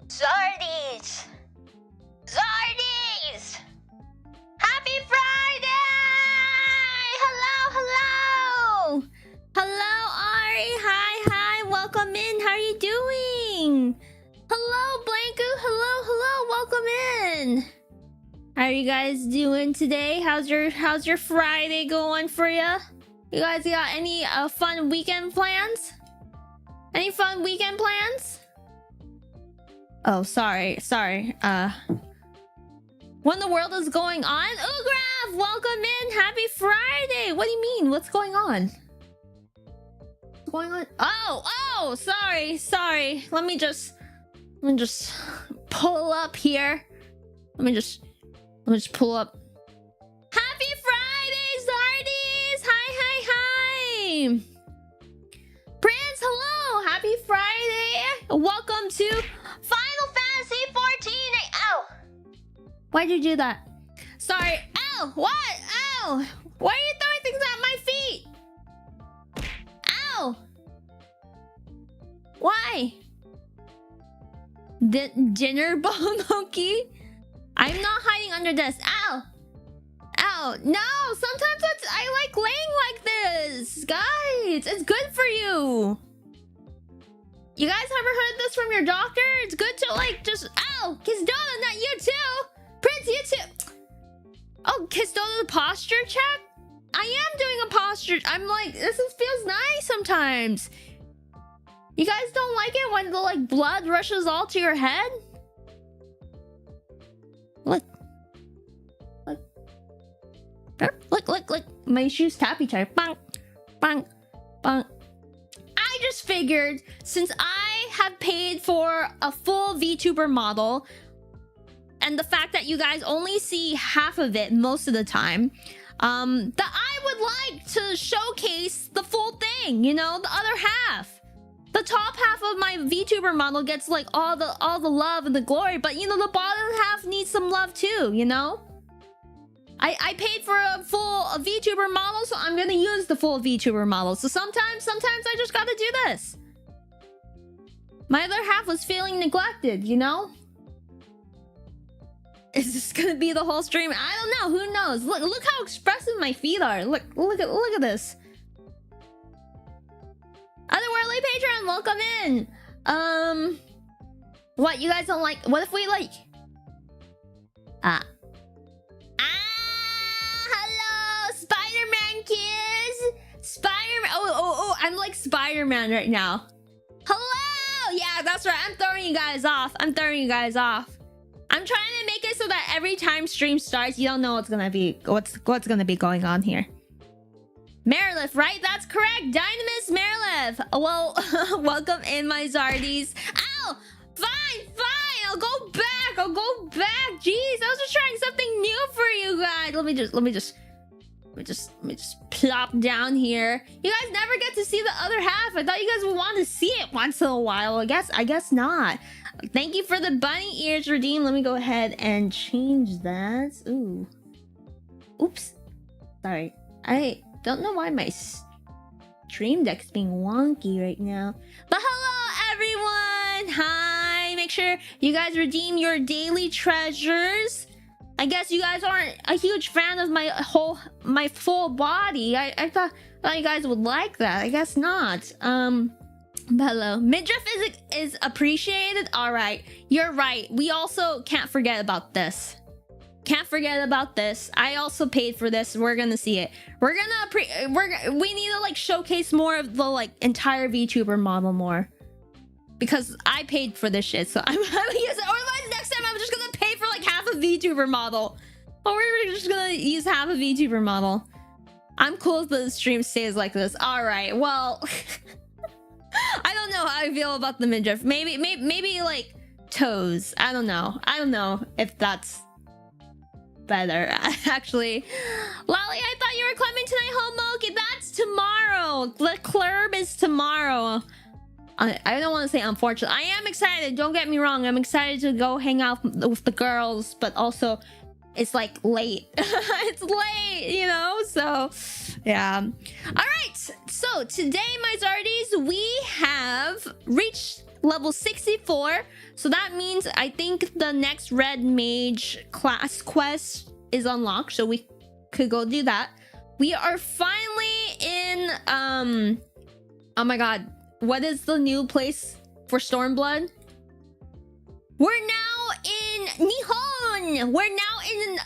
Zardies! Zardies! Happy Friday! Hello, hello! Hello, Ari. Hi. Welcome in. How are you doing? Hello, Blanco. Hello. Welcome in. How are you guys doing today? How's your Friday going for you? You guys got any fun weekend plans? Any fun weekend plans? Oh, sorry. What in the world is going on? Ugraf, welcome in. Happy Friday. What do you mean? What's going on? What's going on? Oh, sorry. Let me just pull up here. Let me just pull up. Happy Friday, Zardies. Hi. Prince, hello. Happy Friday. Welcome to Final Fantasy 14. Ow. Why'd you do that? Sorry. Ow. What? Ow. Why are you throwing things at my feet? Ow. Why? Dinner bone, Moki? I'm not hiding under this. Ow. No, sometimes I like laying like this. Guys, it's good for you. You guys ever heard this from your doctor? It's good to like just... Ow! Kisdona, not you too! Prince, you too! Oh, Kisdona, the posture check? I am doing a posture... I'm like, feels nice sometimes. You guys don't like it when the like blood rushes all to your head? Look. My shoes tap each other. Bang. I just figured, since I have paid for a full VTuber model, and the fact that you guys only see half of it most of the time, that I would like to showcase the full thing, you know, the other half. The top half of my VTuber model gets like all the love and the glory, but you know, the bottom half needs some love too, you know? I paid for a full VTuber model, so I'm gonna use the full VTuber model. So sometimes I just gotta do this. My other half was feeling neglected, you know? Is this gonna be the whole stream? I don't know. Who knows? Look how expressive my feet are. Look at this. Otherworldly Patreon, welcome in. What, you guys don't like? What if we like? Hello, Spider-Man kids. Spider-Man. Oh, I'm like Spider-Man right now. Hello. Yeah, that's right. I'm throwing you guys off. I'm trying to make it so that every time stream starts, you don't know what's gonna be going on here. Marilith, right? That's correct. Dynamis Marilith. Well, welcome in, my Zardies. Ow! Fine, fine. I'll go back. I'll go back. Jeez, I was just trying something new for you guys. Let me just plop down here. You guys never get to see the other half. I thought you guys would want to see it once in a while. I guess not. Thank you for the bunny ears redeem. Let me go ahead and change that. Ooh. Oops. Sorry. I don't know why my stream deck's being wonky right now. But hello, everyone. Hi. Make sure you guys redeem your daily treasures. I guess you guys aren't a huge fan of my full body. I thought you guys would like that. I guess not. But hello. Midriff is appreciated. All right. You're right. We also can't forget about this. Can't forget about this. I also paid for this. We're gonna see it. We need to like showcase more of the like entire VTuber model more. Because I paid for this shit, so I'm gonna use it. Or next time I'm just gonna pay for like half a VTuber model. Or we're just gonna use half a VTuber model. I'm cool if the stream stays like this. Alright, well. I don't know how I feel about the midriff. Maybe like toes. I don't know. I don't know if that's better. Actually, Lolly, I thought you were climbing tonight home, Moki. That's tomorrow. The club is tomorrow. I don't want to say unfortunately. I am excited. Don't get me wrong. I'm excited to go hang out with the girls, but also it's like late. It's late, you know? So, yeah. All right. So today, my Zardies, we have reached level 64. So that means I think the next Red Mage class quest is unlocked. So we could go do that. We are finally in, oh my God. What is the new place for Stormblood? We're now in Nihon. We're now in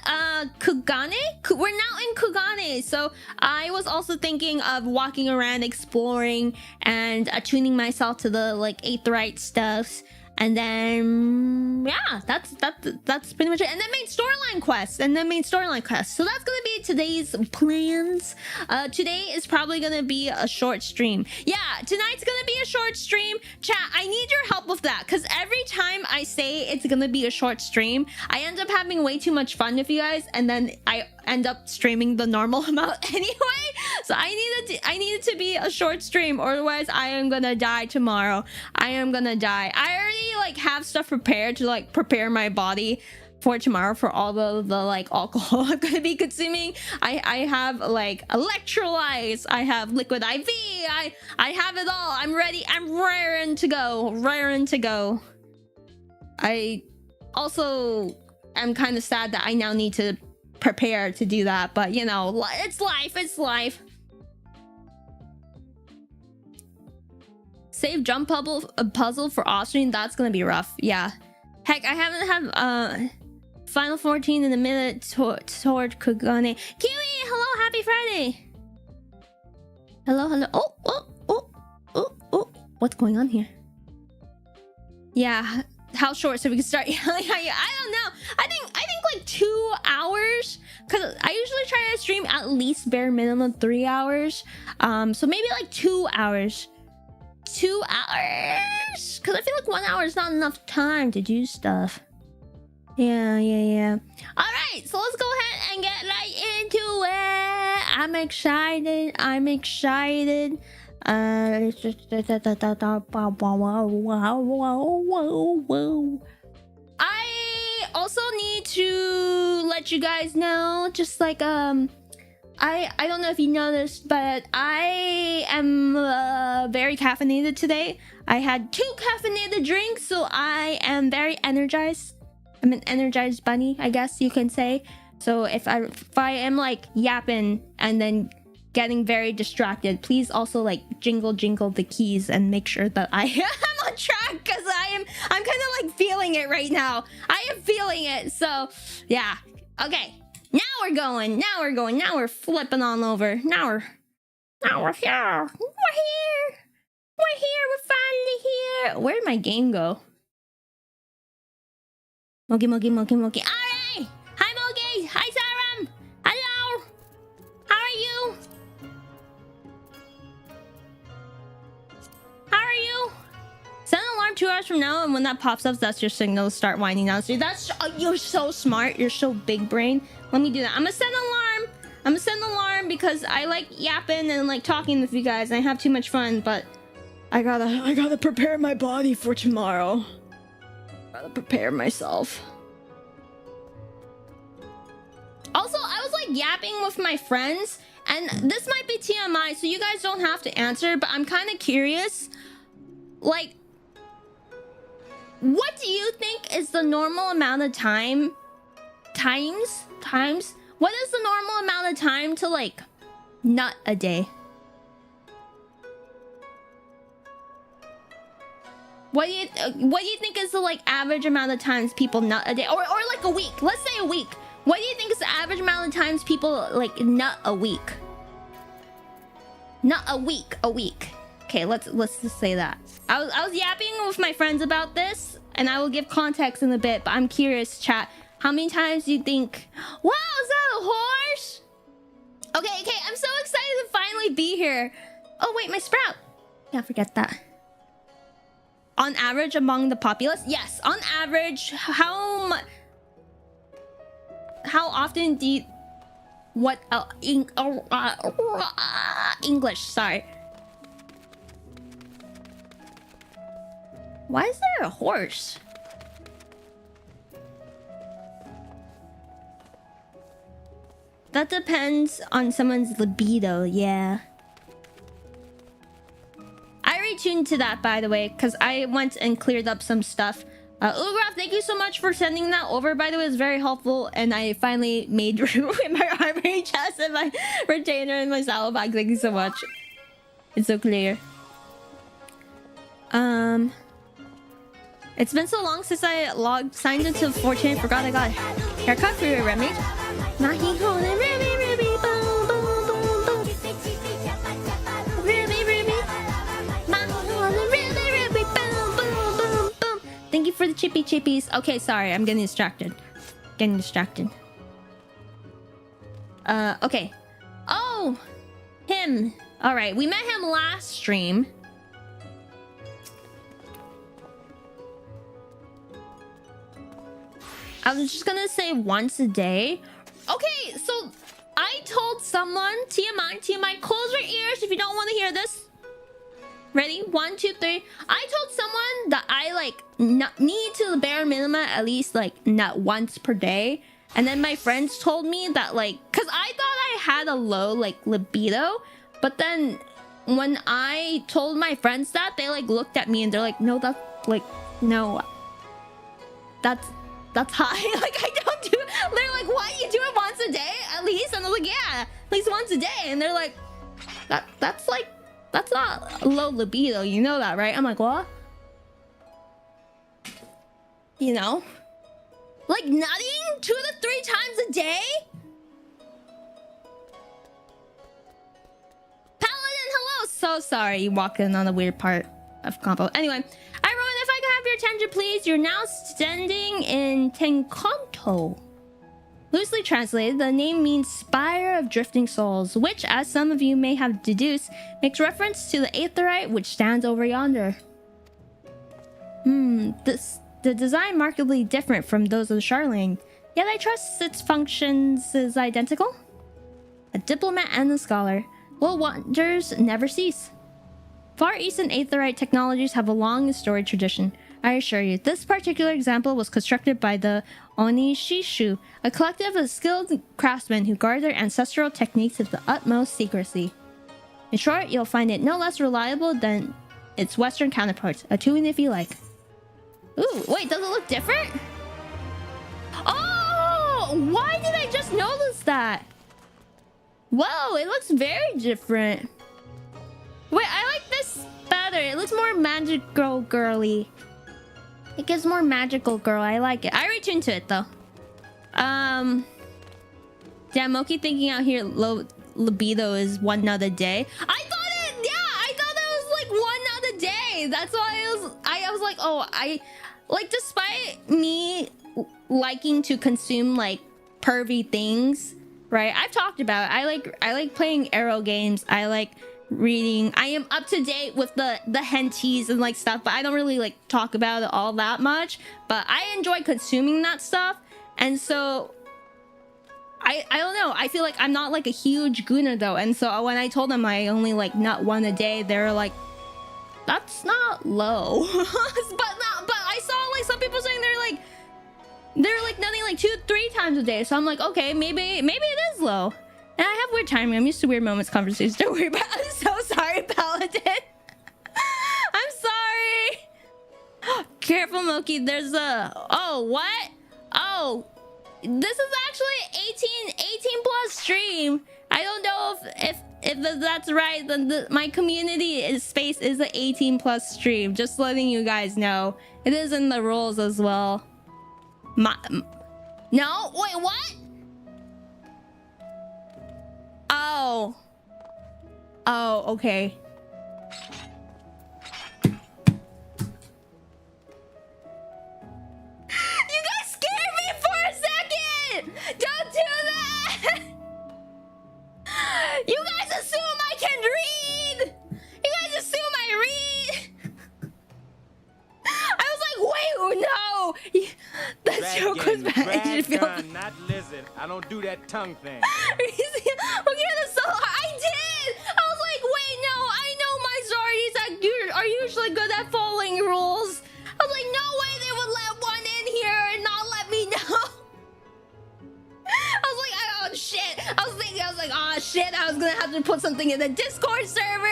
Kugane. We're now in Kugane. So I was also thinking of walking around, exploring, and attuning myself to the like aetheryte stuffs. And then yeah, that's pretty much it. And then main storyline quests. So that's gonna be today's plans. Today is probably gonna be a short stream. Yeah, tonight's gonna be a short stream. Chat, I need your help with that, because every time I say it's gonna be a short stream, I end up having way too much fun with you guys, and then I end up streaming the normal amount anyway. So I need it to be a short stream, or otherwise I am gonna die tomorrow. I am gonna die. I already like have stuff prepared to like prepare my body for tomorrow for all the like alcohol I'm gonna be consuming. I have like electrolytes, I have liquid IV, I have it all. I'm ready. I'm raring to go. I also am kind of sad that I now need to prepare to do that, but you know, it's life. Save jump puzzle for Austrian. That's gonna be rough. Yeah. Heck, I haven't had Final 14 in a minute toward Kugane. Kiwi, hello, happy Friday. Hello. Oh. What's going on here? Yeah. How short so we can start? I don't know. I think like 2 hours, because I usually try to stream at least bare minimum 3 hours. So maybe like 2 hours. 2 hours, because I feel like 1 hour is not enough time to do stuff. Yeah. All right, so let's go ahead and get right into it. I'm excited. I also need to let you guys know, just like I don't know if you noticed, but I am very caffeinated today. I had 2 caffeinated drinks, so I am very energized. I'm an energized bunny, I guess you can say. So if I am like yapping and then getting very distracted, please also like jingle the keys and make sure that I am on track, because I'm kind of like feeling it right now. I am feeling it. So yeah, okay. Now we're going. Now we're flipping on over. Now we're here. We're here. We're finally here. Where'd my game go? Moki. Aria! Hi, Moki. Hi, Ciruam. Hello. How are you? around 2 hours from now, and when that pops up, that's your signal to start winding down. So that's you're so smart. You're so big brain. Let me do that. I'm gonna set an alarm. I'm gonna set an alarm because I like yapping and like talking with you guys. And I have too much fun, but I gotta prepare my body for tomorrow. Gotta prepare myself. Also, I was like yapping with my friends, and this might be TMI, so you guys don't have to answer, but I'm kind of curious. Like, what do you think is the normal amount of times? What is the normal amount of time to like nut a day? What do you think is the like average amount of times people nut a day, or like a week? Let's say a week. What do you think is the average amount of times people like nut a week? Nut a week. Okay, let's just say that. I was yapping with my friends about this, and I will give context in a bit, but I'm curious, chat. How many times do you think? Wow, is that a horse? Okay, I'm so excited to finally be here. Oh wait, my sprout. Yeah, forget that. On average among the populace? Yes, on average. How often do you... What? English, sorry. Why is there a horse? That depends on someone's libido, yeah. I retuned to that, by the way, because I went and cleared up some stuff. Ugraf, thank you so much for sending that over. By the way, it was very helpful, and I finally made room in my armory chest and my retainer and my saddlebag. Thank you so much. It's so clear. It's been so long since I signed into 4chan and forgot I got a haircut for your Remy. Mahi calling Remy, Remy, boom, boom, boom, boom. Remy, Remy. Mahi calling Remy, Remy, boom, boom, boom, boom. Thank you for the chippy chippies. Okay, sorry, I'm getting distracted. Okay. Oh, him. All right, we met him last stream. I was just gonna say once a day. Okay, so I told someone, TMI, close your ears if you don't want to hear this. Ready? 1, 2, 3. I told someone that I like need to the bare minimum at least like nut once per day. And then my friends told me that like, cause I thought I had a low like libido, but then when I told my friends that, they like looked at me and they're like, no, that's like, no, that's high. Like I don't do it. They're like, why do you do it once a day at least? And I was like, yeah, at least once a day. And they're like, that's not low libido, you know that, right? I'm like, what? You know, like nutting 2 to 3 times a day. Paladin, hello. So sorry you walked in on the weird part of combo. Anyway, everyone, if I could have your attention, please. You're now standing in Tenkanto. Loosely translated, the name means Spire of Drifting Souls, which, as some of you may have deduced, makes reference to the Aetheryte which stands over yonder. The design markedly different from those of the Charlene, yet I trust its functions is identical. A diplomat and a scholar, will wonders never cease. Far Eastern Aetheryte technologies have a long and storied tradition. I assure you, this particular example was constructed by the Onishishu, a collective of skilled craftsmen who guard their ancestral techniques with the utmost secrecy. In short, you'll find it no less reliable than its Western counterparts. A tune if you like. Ooh, wait, does it look different? Oh, why did I just notice that? Whoa, it looks very different. Wait, I like this better. It looks more magical girly. It gives more magical girl. I like it. I retuned to it though. Damn, Moki thinking out here low libido is 1 nut a day. I thought it was like 1 nut a day. That's why I was like, oh, I like, despite me liking to consume like pervy things, right? I've talked about it. I like playing arrow games. I like reading. I am up to date with the henties and like stuff, but I don't really like talk about it all that much. But I enjoy consuming that stuff, and so I don't know. I feel like I'm not like a huge Guna though, and so when I told them I only like nut one a day, they're like, "That's not low." but I saw like some people saying they're like nutting like 2-3 times a day. So I'm like, okay, maybe it is low. And I have weird timing. I'm used to weird moments conversations. Don't worry about it. I'm so sorry, Paladin. I'm sorry. Careful, Moki. There's a... Oh, what? Oh, this is actually 18 plus stream. I don't know if that's right. Then my community space is an 18 plus stream. Just letting you guys know. It is in the rules as well. No? Wait, what? Oh, okay. You guys scared me for a second! Don't do that! You guys assume I can read! You guys assume I read! I was like, wait, no! That joke was bad. Not lizard. I don't do that tongue thing. I did! I was like, wait, no, I know my Zardies are usually good at following rules. I was like, no way they would let one in here and not let me know. I was like, oh shit. I was like, oh shit, I was gonna have to put something in the Discord server.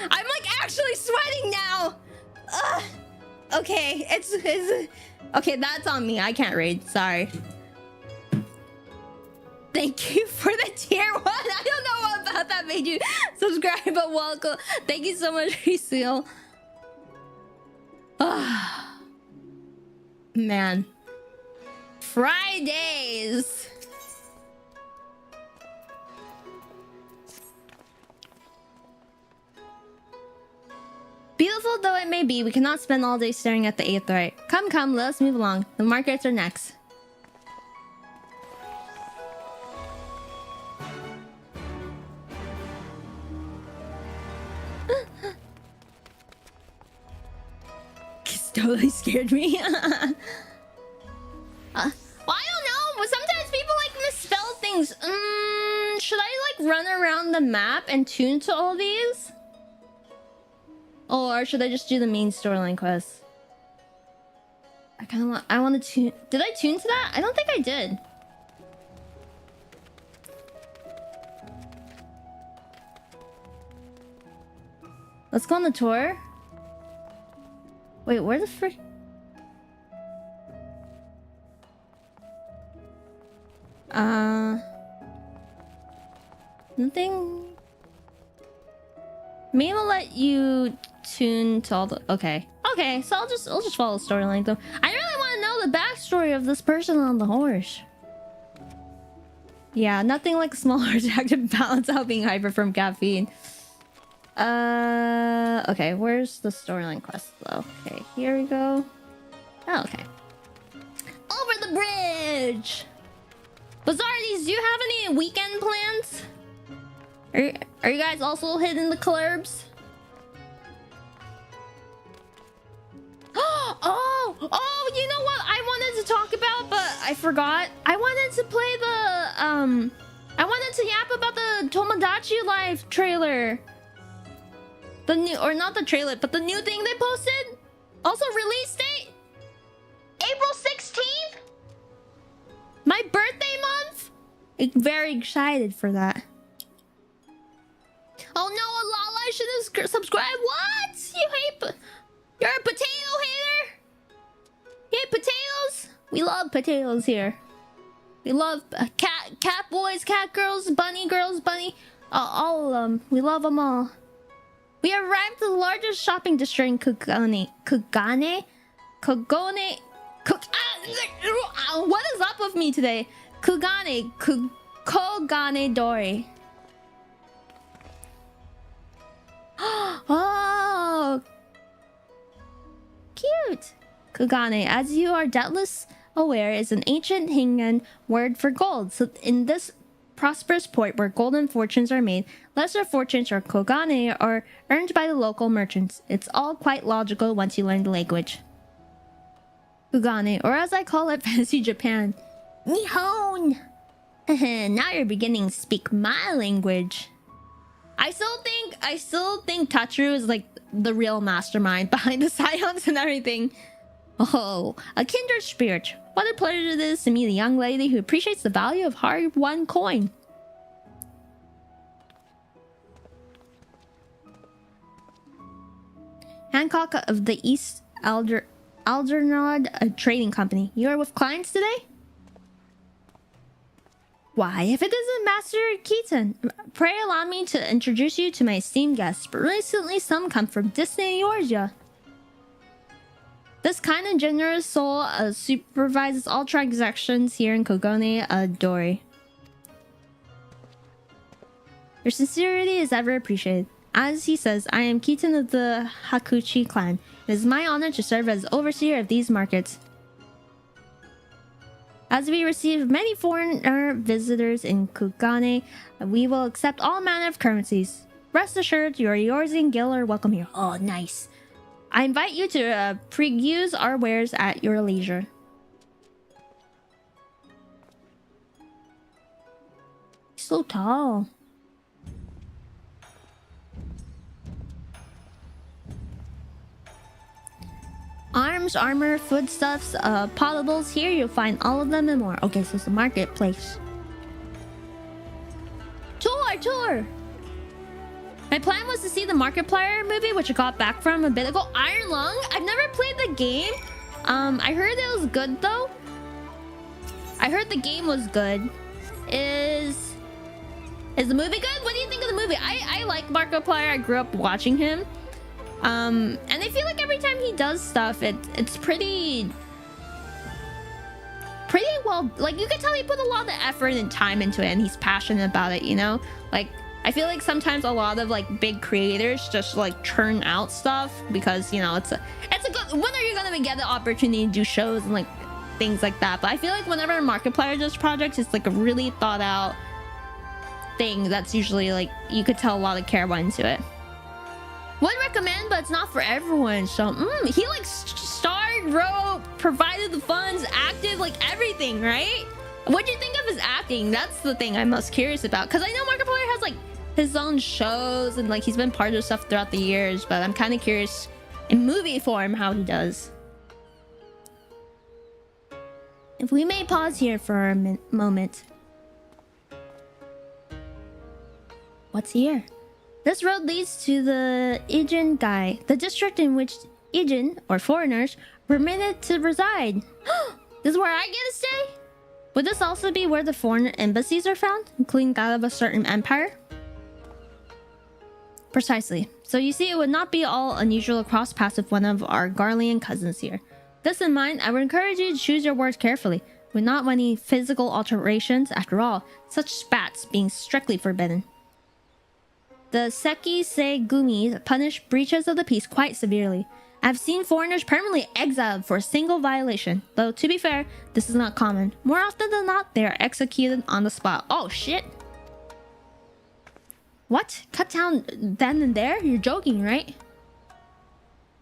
I'm like actually sweating now. Okay, it's okay, that's on me. I can't raid, sorry. Thank you for the tier 1. I don't know what about that made you subscribe, but welcome. Thank you so much, Reseal. Man. Fridays. Beautiful though it may be, we cannot spend all day staring at the 8th right. Come, let us move along. The markets are next. Totally scared me. Well, I don't know, but sometimes people like misspell things. Should I like run around the map and tune to all these? Or should I just do the main storyline quest? I want to tune. Did I tune to that? I don't think I did. Let's go on the tour. Wait, where the frick? Nothing. Maybe I'll let you tune to all the. Okay, so I'll just follow the storyline though. I really want to know the backstory of this person on the horse. Yeah, nothing like smaller active balance out being hyper from caffeine. Okay, where's the storyline quest though? Okay, here we go. Oh, okay. Over the bridge! Bazardies, do you have any weekend plans? Are you guys also hitting the clubs? Oh, you know what I wanted to talk about, but I forgot. I wanted to play the, I wanted to yap about the Tomodachi Life trailer. The new, or not the trailer, but the new thing they posted. Also release date, April 16th. My birthday month. I'm very excited for that. Oh no, Alala, I should have subscribed. What? You're a potato hater? You hate potatoes? We love potatoes here. We love cat boys, cat girls, bunny girls, bunny. All of them. We love them all. We arrived at the largest shopping district in Kogane. What is up with me today? Kogane Dori. Oh, cute. Kogane, as you are doubtless aware, is an ancient Hingan word for gold. So in this prosperous port where golden fortunes are made, lesser fortunes or kogane are earned by the local merchants. It's all quite logical once you learn the language. Kogane, or as I call it, fancy Japan, Nihon! Now you're beginning to speak my language. I still think Tachiru is like the real mastermind behind the scions and everything. Oh, a kindred spirit. What a pleasure it is to meet a young lady who appreciates the value of hard-won coin. Hancock of the East Aldernod Trading Company. You are with clients today? Why, if it isn't Master Keaton, pray allow me to introduce you to my esteemed guests, but recently some come from distant Eorzea. This kind and generous soul supervises all transactions here in Kogane Dori. Your sincerity is ever appreciated. As he says, I am Keaton of the Hakuchi clan. It is my honor to serve as overseer of these markets. As we receive many foreigner visitors in Kogane, we will accept all manner of currencies. Rest assured, your Eorzean guild are welcome here. Oh, nice. I invite you to peruse our wares at your leisure. So tall. Arms, armor, foodstuffs, potables. Here you'll find all of them and more. Okay, so it's a marketplace. Tour! My plan was to see the Markiplier movie, which I got back from a bit ago. Iron Lung? I've never played the game. I heard it was good though. I heard the game was good. Is the movie good? What do you think of the movie? I like Markiplier. I grew up watching him. And I feel like every time he does stuff, it's pretty well, like you can tell he put a lot of effort and time into it and he's passionate about it, you know? Like I feel like sometimes a lot of like big creators just like churn out stuff because, you know, it's a good, when are you gonna get the opportunity to do shows and like things like that? But I feel like whenever Markiplier does projects, it's like a really thought out thing that's usually like you could tell a lot of care went into it. Would recommend, but it's not for everyone. So he like starred, wrote, provided the funds, acted, like everything, right? What'd you think of his acting? That's the thing I'm most curious about, because I know Markiplier has like his own shows and like he's been part of stuff throughout the years, but I'm kind of curious in movie form how he does. If we may pause here for a moment. What's here? This road leads to the Ijin Gai, the district in which Ijin, or foreigners, were permitted to reside. This is where I get to stay? Would this also be where the foreign embassies are found, including that of a certain empire? Precisely. So you see, it would not be all unusual to cross paths with one of our Garlean cousins here. This in mind, I would encourage you to choose your words carefully. We not want any physical alterations, after all, such spats being strictly forbidden. The Seki Se Gumi punish breaches of the peace quite severely. I've seen foreigners permanently exiled for a single violation, though to be fair, this is not common. More often than not, they are executed on the spot. Oh shit! What? Cut down then and there? You're joking, right?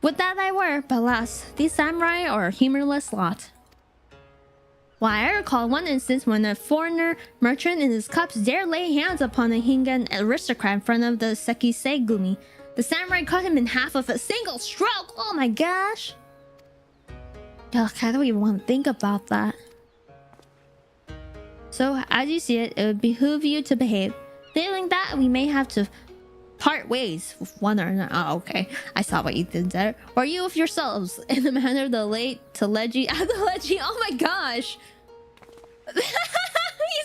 Would that I were, but alas, these samurai are a humorless lot. Why, I recall one instance when a foreigner merchant in his cups dared lay hands upon a Hingan aristocrat in front of the Sekisei Gumi. The samurai cut him in half with a single stroke! Oh my gosh! Ugh, I don't even want to think about that. So, as you see it, it would behoove you to behave. Failing that, we may have to part ways with one or another. Oh, okay. I saw what you did there. Or you with yourselves, in the manner of the late Teleji Adeleji. Oh my gosh! He's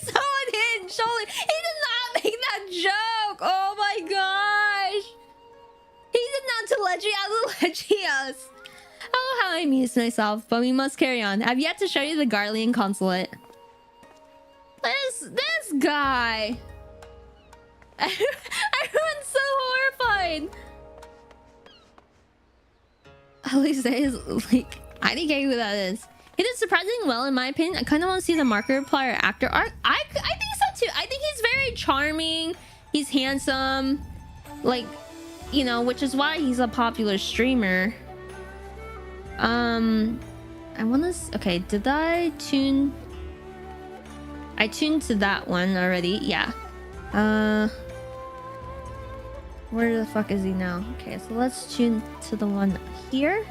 so unhinged! Holy, he did not make that joke! Oh my gosh! He did not Teleji Adeleji us! Oh, how I amused myself, but we must carry on. I've yet to show you the Garlean consulate. This guy! Everyone's so horrified! Elysia is like, I didn't get who that is. He did surprisingly well in my opinion. I kind of want to see the Markiplier actor arc. I think so too. I think he's very charming. He's handsome. Like, you know, which is why he's a popular streamer. I wanna... Okay, did I tune... I tuned to that one already. Yeah. Where the fuck is he now? Okay, so let's tune to the one here.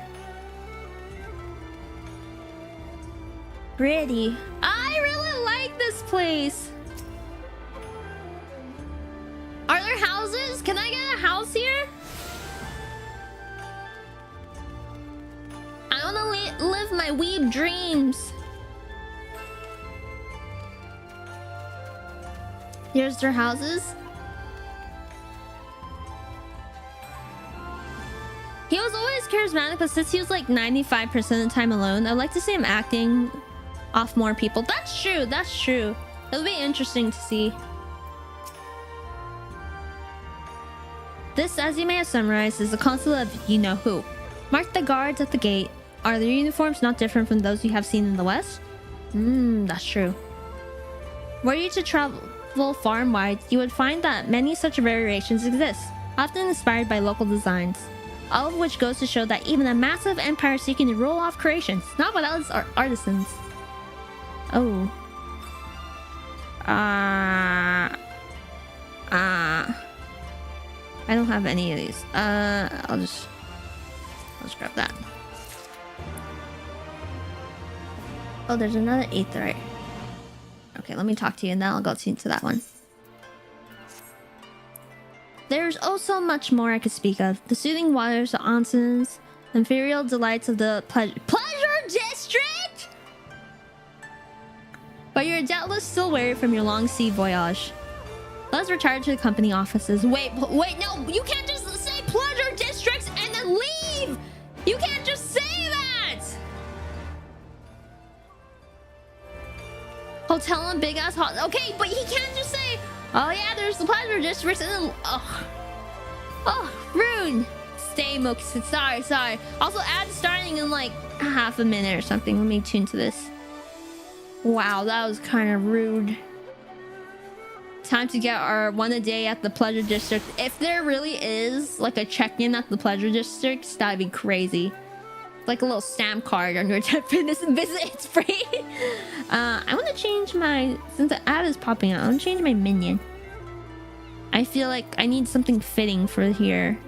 Pretty. I really like this place. Are there houses? Can I get a house here? I wanna live my weeb dreams. Here's their houses. He was always charismatic, but since he was like 95% of the time alone, I'd like to see him acting off more people. That's true, that's true. It'll be interesting to see. This, as you may have summarized, is the consul of you-know-who. Mark the guards at the gate. Are their uniforms not different from those you have seen in the West? That's true. Were you to travel far and wide, you would find that many such variations exist, often inspired by local designs. All of which goes to show that even a massive empire seeking to roll off creations, not without its artisans. Oh. I don't have any of these. I'll just grab that. Oh, there's another aetheryte. Okay, let me talk to you and then I'll go to that one. There's also much more I could speak of. The soothing waters, the onsens, the imperial delights of the pleasure district! But you're doubtless still weary from your long sea voyage. Let's retire to the company offices. Wait, no! You can't just say pleasure districts and then leave! You can't just say that! Hotel and big ass hot. Okay, but he can't just say, oh yeah, there's the pleasure districts and then... Oh, rude. Stay, Moki. Sorry. Also, ad starting in like half a minute or something. Let me tune to this. Wow, that was kind of rude. Time to get our one a day at the pleasure district. If there really is like a check-in at the pleasure district, that'd be crazy. Like a little stamp card on your 10 fitness visit. It's free. I want to change my... Since the ad is popping out, I want to change my minion. I feel like I need something fitting for here.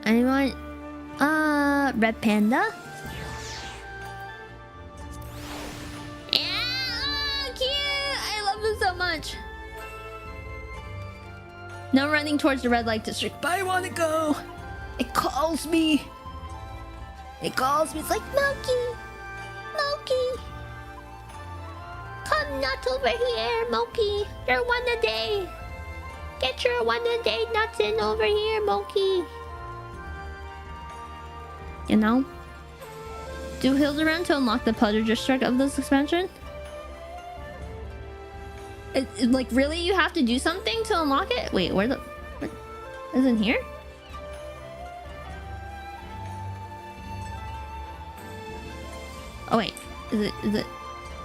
I want... Red Panda? Yeah! Oh, cute! I love him so much. No running towards the red light district, but I want to go. It calls me. It calls me. It's like, Moki. Come nuts over here, Moki. You're one a day. Get your one a day nuts in over here, Moki. You know? Do hills around to unlock the pleasure district of this expansion? Like, really? You have to do something to unlock it? Wait, where is it here? Oh, wait. Is it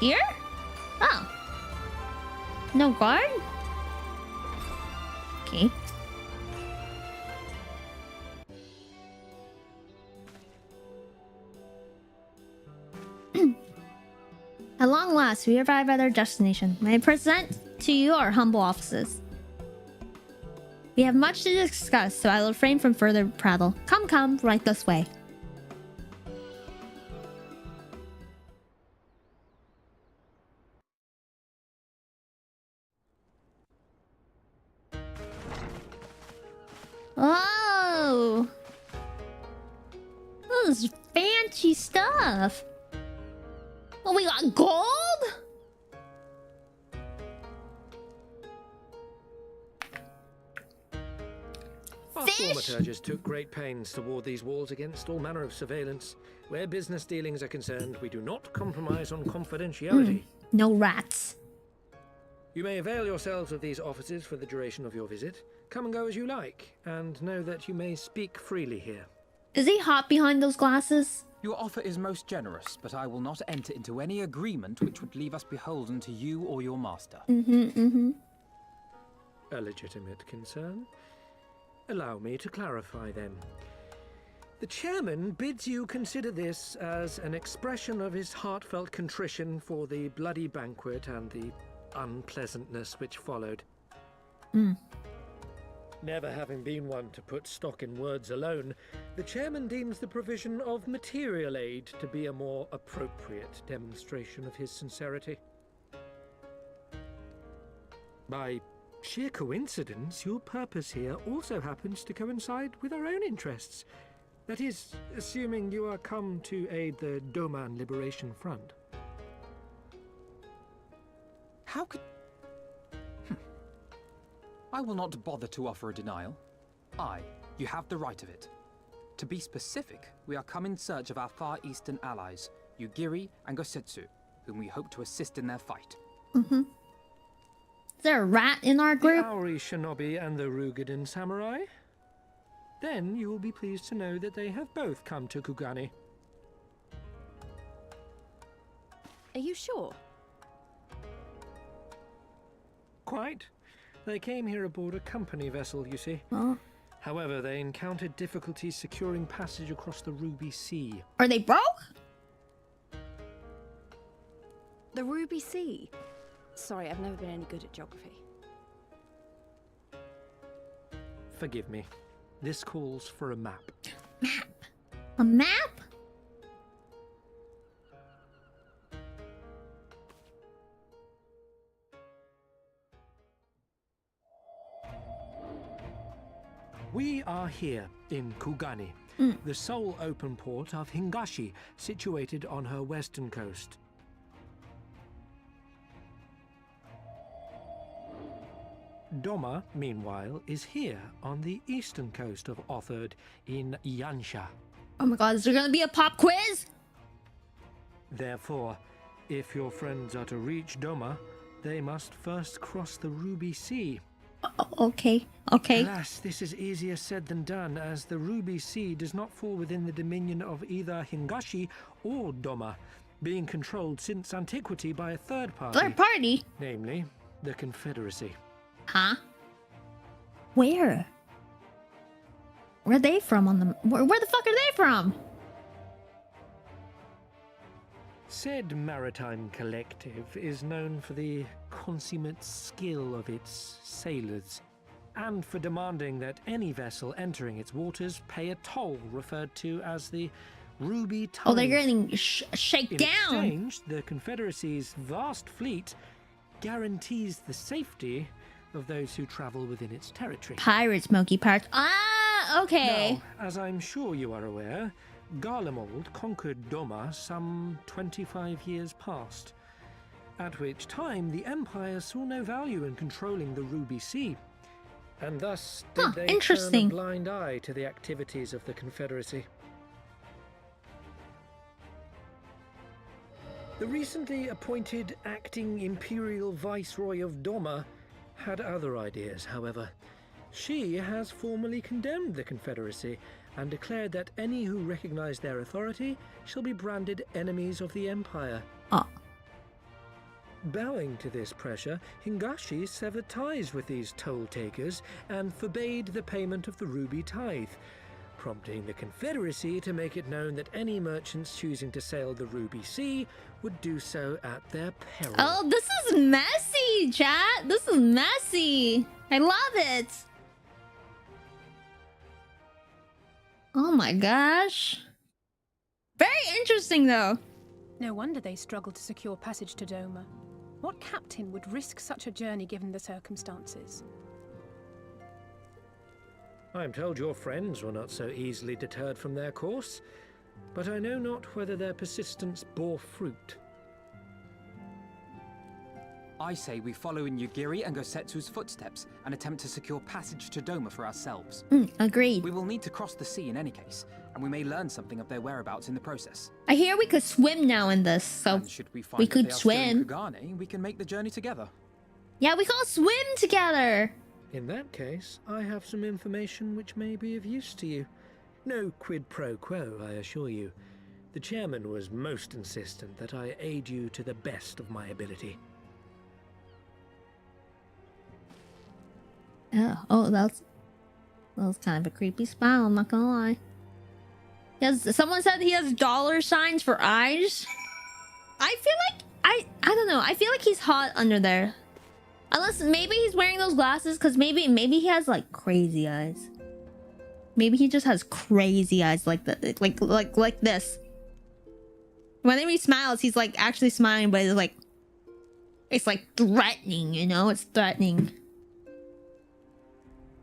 here? Oh. No guard? Okay. At long last, we arrive at our destination. May I present to you our humble offices. We have much to discuss, so I will refrain from further prattle. Come, right this way. Oh! This is fancy stuff. Oh, we got gold? Our thaumaturgist took great pains to ward these walls against all manner of surveillance. Where business dealings are concerned, we do not compromise on confidentiality. No rats. You may avail yourselves of these offices for the duration of your visit. Come and go as you like, and know that you may speak freely here. Is he hot behind those glasses? Your offer is most generous, but I will not enter into any agreement which would leave us beholden to you or your master. A legitimate concern. Allow me to clarify then. The chairman bids you consider this as an expression of his heartfelt contrition for the bloody banquet and the unpleasantness which followed. Never having been one to put stock in words alone, the chairman deems the provision of material aid to be a more appropriate demonstration of his sincerity. By sheer coincidence, your purpose here also happens to coincide with our own interests. That is, assuming you are come to aid the Doman Liberation Front. How could... I will not bother to offer a denial. You have the right of it. To be specific, we are come in search of our Far Eastern allies, Yugiri and Gosetsu, whom we hope to assist in their fight. Is there a rat in our group? The Auri Shinobi and the Rugadan Samurai? Then you will be pleased to know that they have both come to Kugani. Are you sure? Quite. They came here aboard a company vessel, you see. Oh. However, they encountered difficulties securing passage across the Ruby Sea. Are they broke? The Ruby Sea? Sorry, I've never been any good at geography. Forgive me. This calls for a map. Map? A map? We are here in Kugani, the sole open port of Hingashi, situated on her western coast. Doma, meanwhile, is here on the eastern coast of Otherd in Yansha. Oh my god, is there gonna be a pop quiz? Therefore, if your friends are to reach Doma, they must first cross the Ruby Sea. Okay. Alas, this is easier said than done, as the Ruby Sea does not fall within the dominion of either Hingashi or Doma, being controlled since antiquity by a third party. Third party? Namely, the Confederacy. Huh? Where? Where are they from on the... Where the fuck are they from? Said maritime collective is known for the consummate skill of its sailors, and for demanding that any vessel entering its waters pay a toll referred to as the Ruby Toll. Oh, they're getting shaken In down. exchange, the Confederacy's vast fleet guarantees the safety of those who travel within its territory. Pirates, Moki Pirates. Ah, okay. Now, as I'm sure you are aware, Garlemald conquered Doma some 25 years past, at which time the Empire saw no value in controlling the Ruby Sea, and thus did they turn a interesting. blind eye to the activities of the Confederacy. The recently appointed acting Imperial Viceroy of Doma had other ideas, however. She has formally condemned the Confederacy and declared that any who recognize their authority shall be branded enemies of the Empire. Bowing to this pressure, Hingashi severed ties with these toll-takers and forbade the payment of the Ruby Tithe, prompting the Confederacy to make it known that any merchants choosing to sail the Ruby Sea would do so at their peril. Oh, this is messy, chat. This is messy. I love it. Oh my gosh. Very interesting, though. No wonder they struggled to secure passage to Doma. What captain would risk such a journey given the circumstances? I'm told your friends were not so easily deterred from their course, but I know not whether their persistence bore fruit. I say we follow in Yugiri and Gosetsu's footsteps and attempt to secure passage to Doma for ourselves. Agreed. We will need to cross the sea in any case, and we may learn something of their whereabouts in the process. I hear we could swim now in this, so And should we find we that could they are still in swim. Kugane, we can make the journey together. Yeah, we can all swim together. In that case, I have some information which may be of use to you. No quid pro quo, I assure you. The chairman was most insistent that I aid you to the best of my ability. Oh, that was kind of a creepy smile, I'm not gonna lie. Someone said he has dollar signs for eyes. I feel like I don't know. I feel like he's hot under there. Unless maybe he's wearing those glasses because maybe he has like crazy eyes. Maybe he just has crazy eyes like that, like this. Whenever he smiles, he's like actually smiling, but it's like threatening, you know? It's threatening.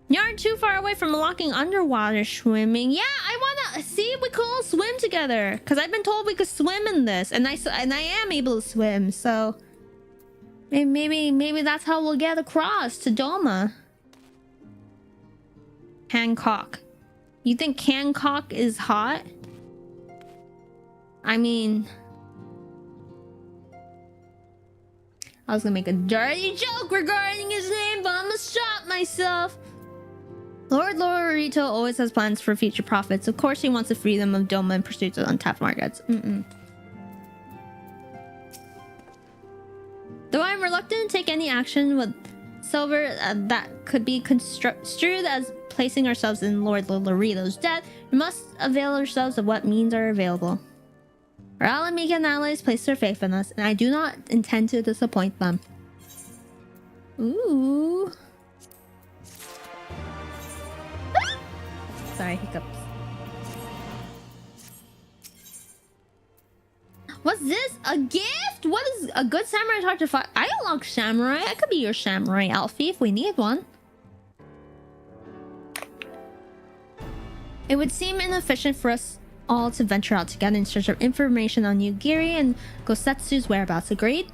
You aren't too far away from unlocking underwater swimming. Yeah, I wanna see if we could all swim together. Cause I've been told we could swim in this, and I am able to swim. So maybe that's how we'll get across to Doma. Hancock. You think Hancock is hot? I mean, I was gonna make a dirty joke regarding his name, but I'm gonna stop myself. Lord Lorito always has plans for future profits. Of course, he wants the freedom of Doma and pursuits of untapped markets. Though I'm reluctant to take any action with silver that could be construed as placing ourselves in Lord Lorito's debt, we must avail ourselves of what means are available. Our Alamika and allies place their faith in us, and I do not intend to disappoint them. Ooh. Sorry, hiccups. What's this? A gift? What is a good samurai talk to fight? I unlock samurai. I could be your samurai Alfie if we need one. It would seem inefficient for us all to venture out together in search of information on Yugiri and Gosetsu's whereabouts. Agreed?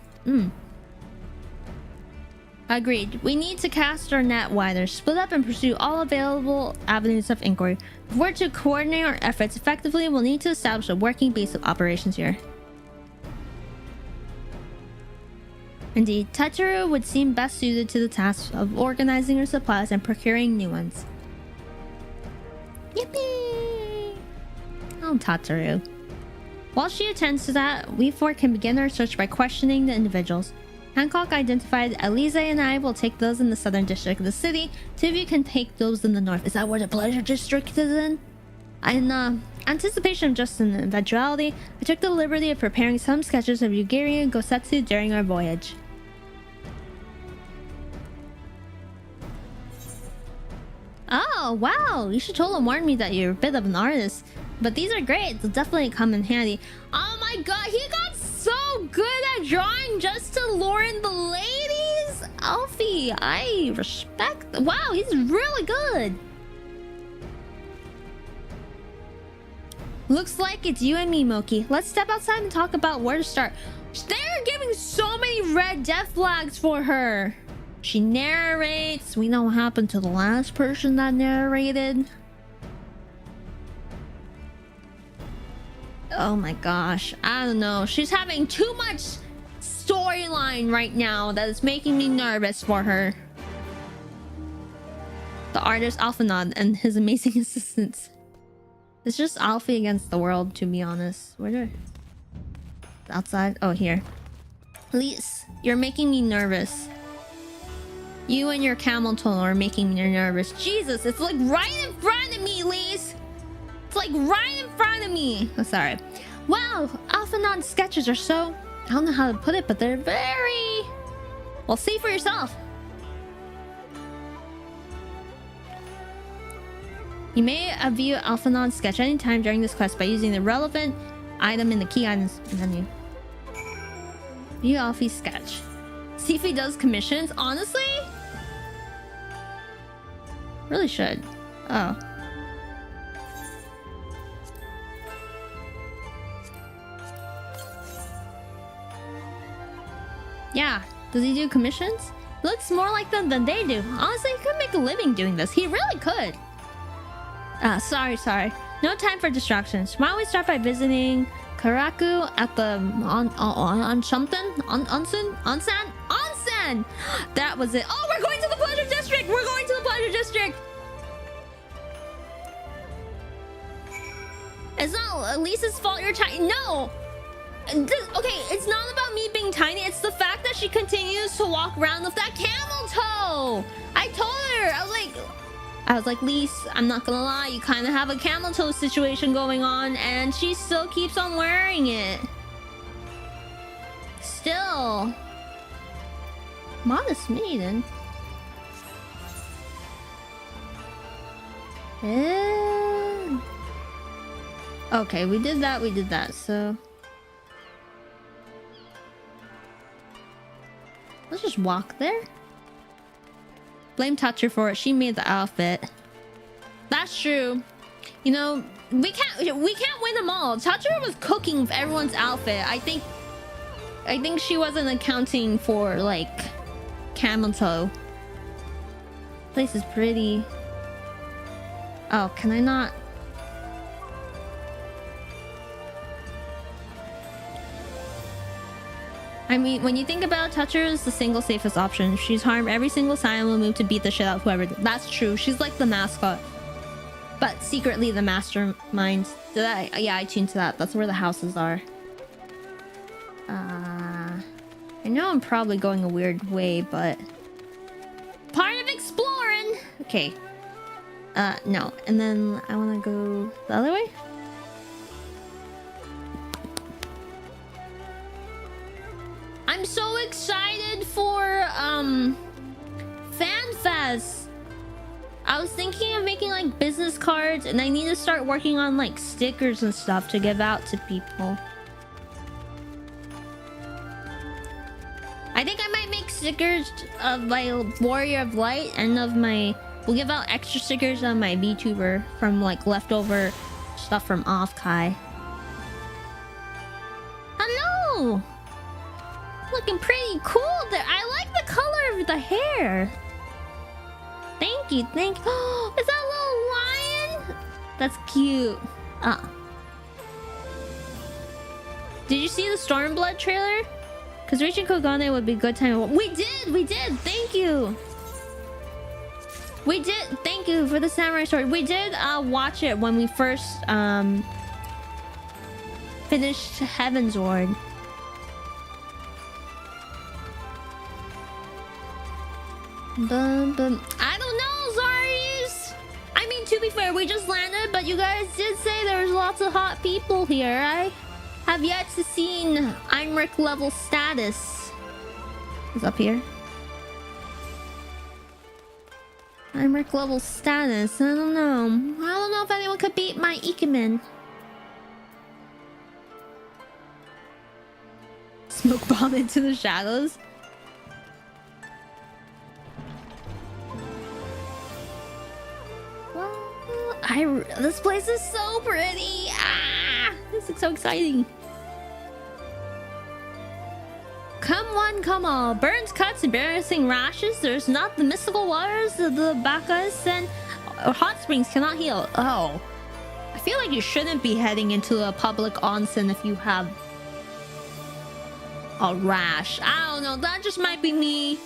Agreed. We need to cast our net wider, split up and pursue all available avenues of inquiry. If we're to coordinate our efforts effectively, we'll need to establish a working base of operations here. Indeed, Tetsuro would seem best suited to the task of organizing our supplies and procuring new ones. Yippee! Oh, Tetsuro. While she attends to that, we four can begin our search by questioning the individuals. Hancock identified Elysia and I will take those in the southern district of the city. Two of you can take those in the north. Is that where the pleasure district is in? In anticipation of just an eventuality, I took the liberty of preparing some sketches of Yugiri and Gosetsu during our voyage. Oh, wow! You should totally warn me that you're a bit of an artist. But these are great. They'll definitely come in handy. Oh my god, he got so good at drawing just to lure in the ladies! Alfie, I respect... Wow, he's really good! Looks like it's you and me, Moki. Let's step outside and talk about where to start. They're giving so many red death flags for her. She narrates. We know what happened to the last person that narrated. Oh my gosh. I don't know. She's having too much storyline right now that is making me nervous for her. The artist Alphanod and his amazing assistants. It's just Alfie against the world, to be honest. Where do I... Outside? Oh, here. Lise, you're making me nervous. You and your camel tone are making me nervous. Jesus, it's like right in front of me, Lise. It's like right in front of me. Oh, sorry. Wow, Alphanod's sketches are so... I don't know how to put it, but they're very... Well, see for yourself. You may view Alphanod's sketch anytime during this quest by using the relevant item in the key items menu. View Alfie's sketch. See if he does commissions. Honestly? Really should. Oh. Yeah. Does he do commissions? Looks more like them than they do. Honestly, he could make a living doing this. He really could. Sorry. No time for distractions. Why don't we start by visiting Karaku at the onsen? That was it. Oh, we're going to the pleasure district. We're going to the pleasure district. It's not Elisa's fault you're tiny. No! Okay, it's not about me being tiny. It's the fact that she continues to walk around with that camel toe. I told her, I was like, Lise, I'm not gonna lie, you kind of have a camel toe situation going on, and she still keeps on wearing it. Still. Modest maiden. Okay, we did that, so... Let's just walk there. Blame Toucher for it. She made the outfit. That's true. You know, we can't win them all. Toucher was cooking for everyone's outfit. I think she wasn't accounting for like camel toe. Place is pretty. Oh, can I not? I mean, when you think about it, Toucher is the single safest option. She's harmed every single silent move to beat the shit out of whoever. That's true. She's like the mascot, but secretly the mastermind. Yeah, I tuned to that. That's where the houses are. I know I'm probably going a weird way, but part of exploring. Okay. No. And then I want to go the other way. I'm so excited for FanFest. I was thinking of making like business cards, and I need to start working on like stickers and stuff to give out to people. I think I might make stickers of my Warrior of Light and of my... We'll give out extra stickers on my VTuber from like leftover stuff from Off-Kai. Hello! Looking pretty cool there. I like the color of the hair. Thank you, thank you. Oh, is that a little lion? That's cute. Did you see the Stormblood trailer? Because reaching Kogane would be a good time. We did. Thank you. We did. Thank you for the samurai sword. We did watch it when we first finished Heaven's Ward. I don't know, Zaris. I mean, to be fair, we just landed, but you guys did say there's lots of hot people here. I have yet to see I'm Rick level status. Is up here. I'm Rick level status. I don't know if anyone could beat my Ikemen. Smoke bomb into the shadows. This place is so pretty. This is so exciting. Come one, come all. Burns, cuts, embarrassing rashes. There's not the mystical waters of the Bacchus and hot springs cannot heal. Oh, I feel like you shouldn't be heading into a public onsen if you have a rash. I don't know. That just might be me.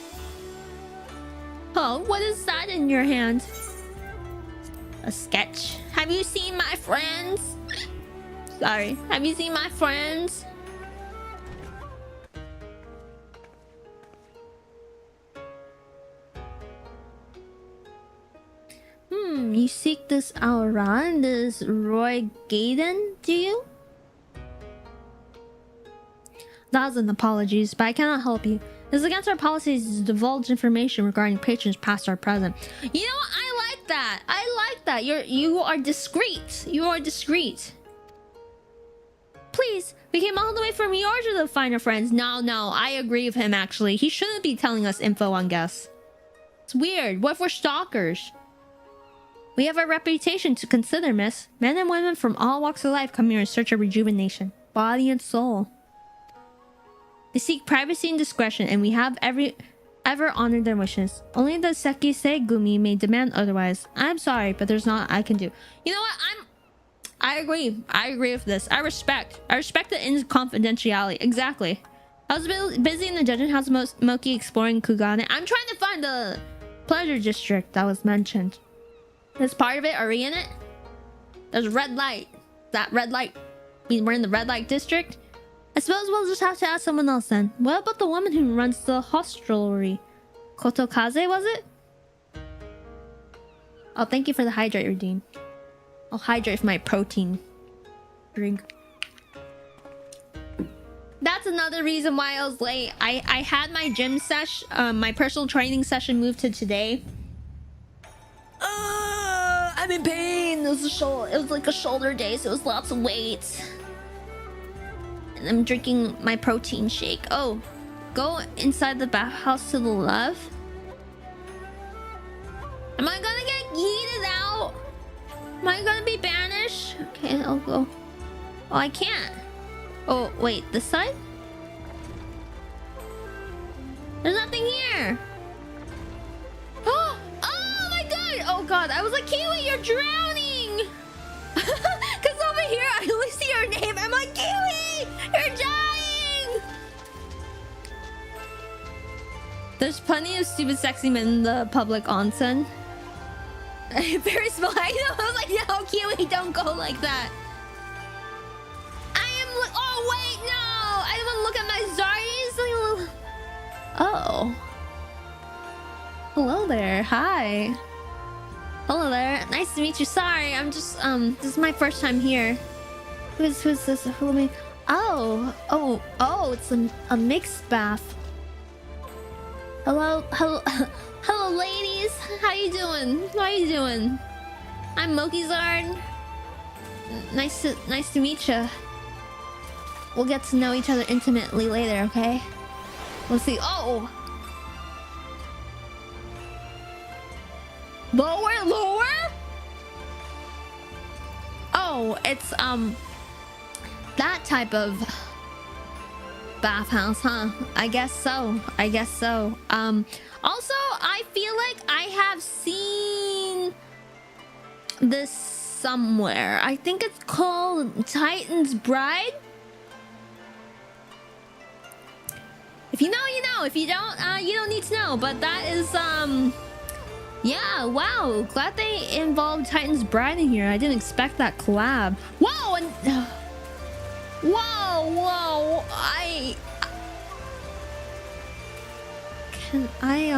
Oh, what is that in your hand? A sketch. Have you seen my friends? Sorry. Have you seen my friends? You seek this Aura and this Roy Gaiden, do you? Thousand apologies, but I cannot help you. It is against our policies to divulge information regarding patrons past or present. You know what? I like that. I like that. You are discreet. You are discreet. Please, we came all the way from Yorja to find our friends. No, I agree with him actually. He shouldn't be telling us info on guests. It's weird. What if we're stalkers? We have a reputation to consider, miss. Men and women from all walks of life come here in search of rejuvenation, body and soul. They seek privacy and discretion, and we have ever honored their wishes. Only the Sekisei Gumi may demand otherwise. I'm sorry, but there's not I can do. You know what? I agree. I agree with this. I respect the confidentiality. Exactly. I was busy in the dungeon house Moki exploring Kugane. I'm trying to find the pleasure district that was mentioned. There's part of it. Are we in it? There's red light. that red light. I mean, we're in the red light district. I suppose we'll just have to ask someone else then. What about the woman who runs the hostelry? Kotokaze, was it? Oh, thank you for the hydrate, Redeem. I'll hydrate for my protein drink. That's another reason why I was late. I had my gym session, my personal training session moved to today. I'm in pain. It was like a shoulder day, so it was lots of weights. And I'm drinking my protein shake. Oh, go inside the bathhouse to the left. Am I gonna get yeeted out? Am I gonna be banished? Okay, I'll go. Oh, I can't. Oh, wait, this side? There's nothing here. Oh my god! Oh god, I was like, Kiwi, you're drowning! Because over here, I only see your name. I'm like, Kiwi, you're dying! There's plenty of stupid sexy men in the public onsen. Very small. I know. I was like, no, Kiwi, don't go like that. Oh wait, no! I didn't want to look at my Zardies. Oh. Hello there. Hi. Hello there. Nice to meet you. Sorry, I'm just this is my first time here. Who's this? Who am I? Oh, it's a mixed bath. Hello, ladies. How you doing? How you doing? I'm Mokizard. Nice to meet you. We'll get to know each other intimately later, okay? Let's see. Oh! Lower? Oh, it's, that type of bathhouse, huh? I guess so. Also, I feel like I have seen this somewhere. I think it's called Titan's Bride. If you know, you know. If you don't, you don't need to know. But that is, yeah, wow. Glad they involved Titan's Bride in here. I didn't expect that collab. Whoa, and... Whoa. Can I,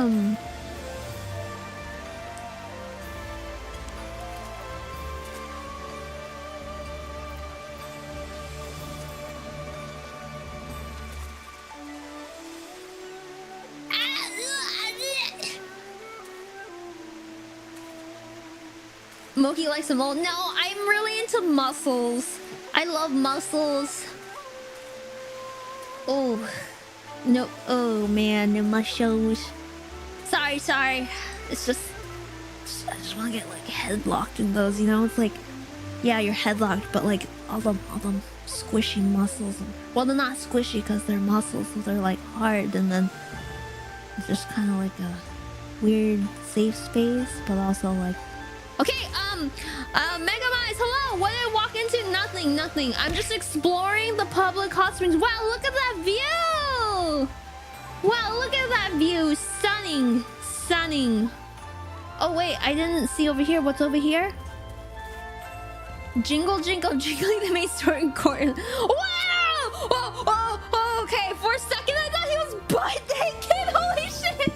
Moki likes them all. No, I'm really into muscles. I love muscles. Oh. No. Oh, man. The muscles. Sorry. It's just... I just want to get, like, headlocked in those, you know? It's like... Yeah, you're headlocked, but, like, all them squishy muscles. Well, they're not squishy because they're muscles, so they're, like, hard. And then... It's just kind of like a weird safe space, but also, like... Okay, Megamize, hello! What did I walk into? Nothing. I'm just exploring the public hot springs. Wow, look at that view! Wow, look at that view. Stunning. Oh, wait, I didn't see over here. What's over here? Jingle, jingling the main store in court. Wow! Oh, okay. For a second, I thought he was butt naked. Holy shit!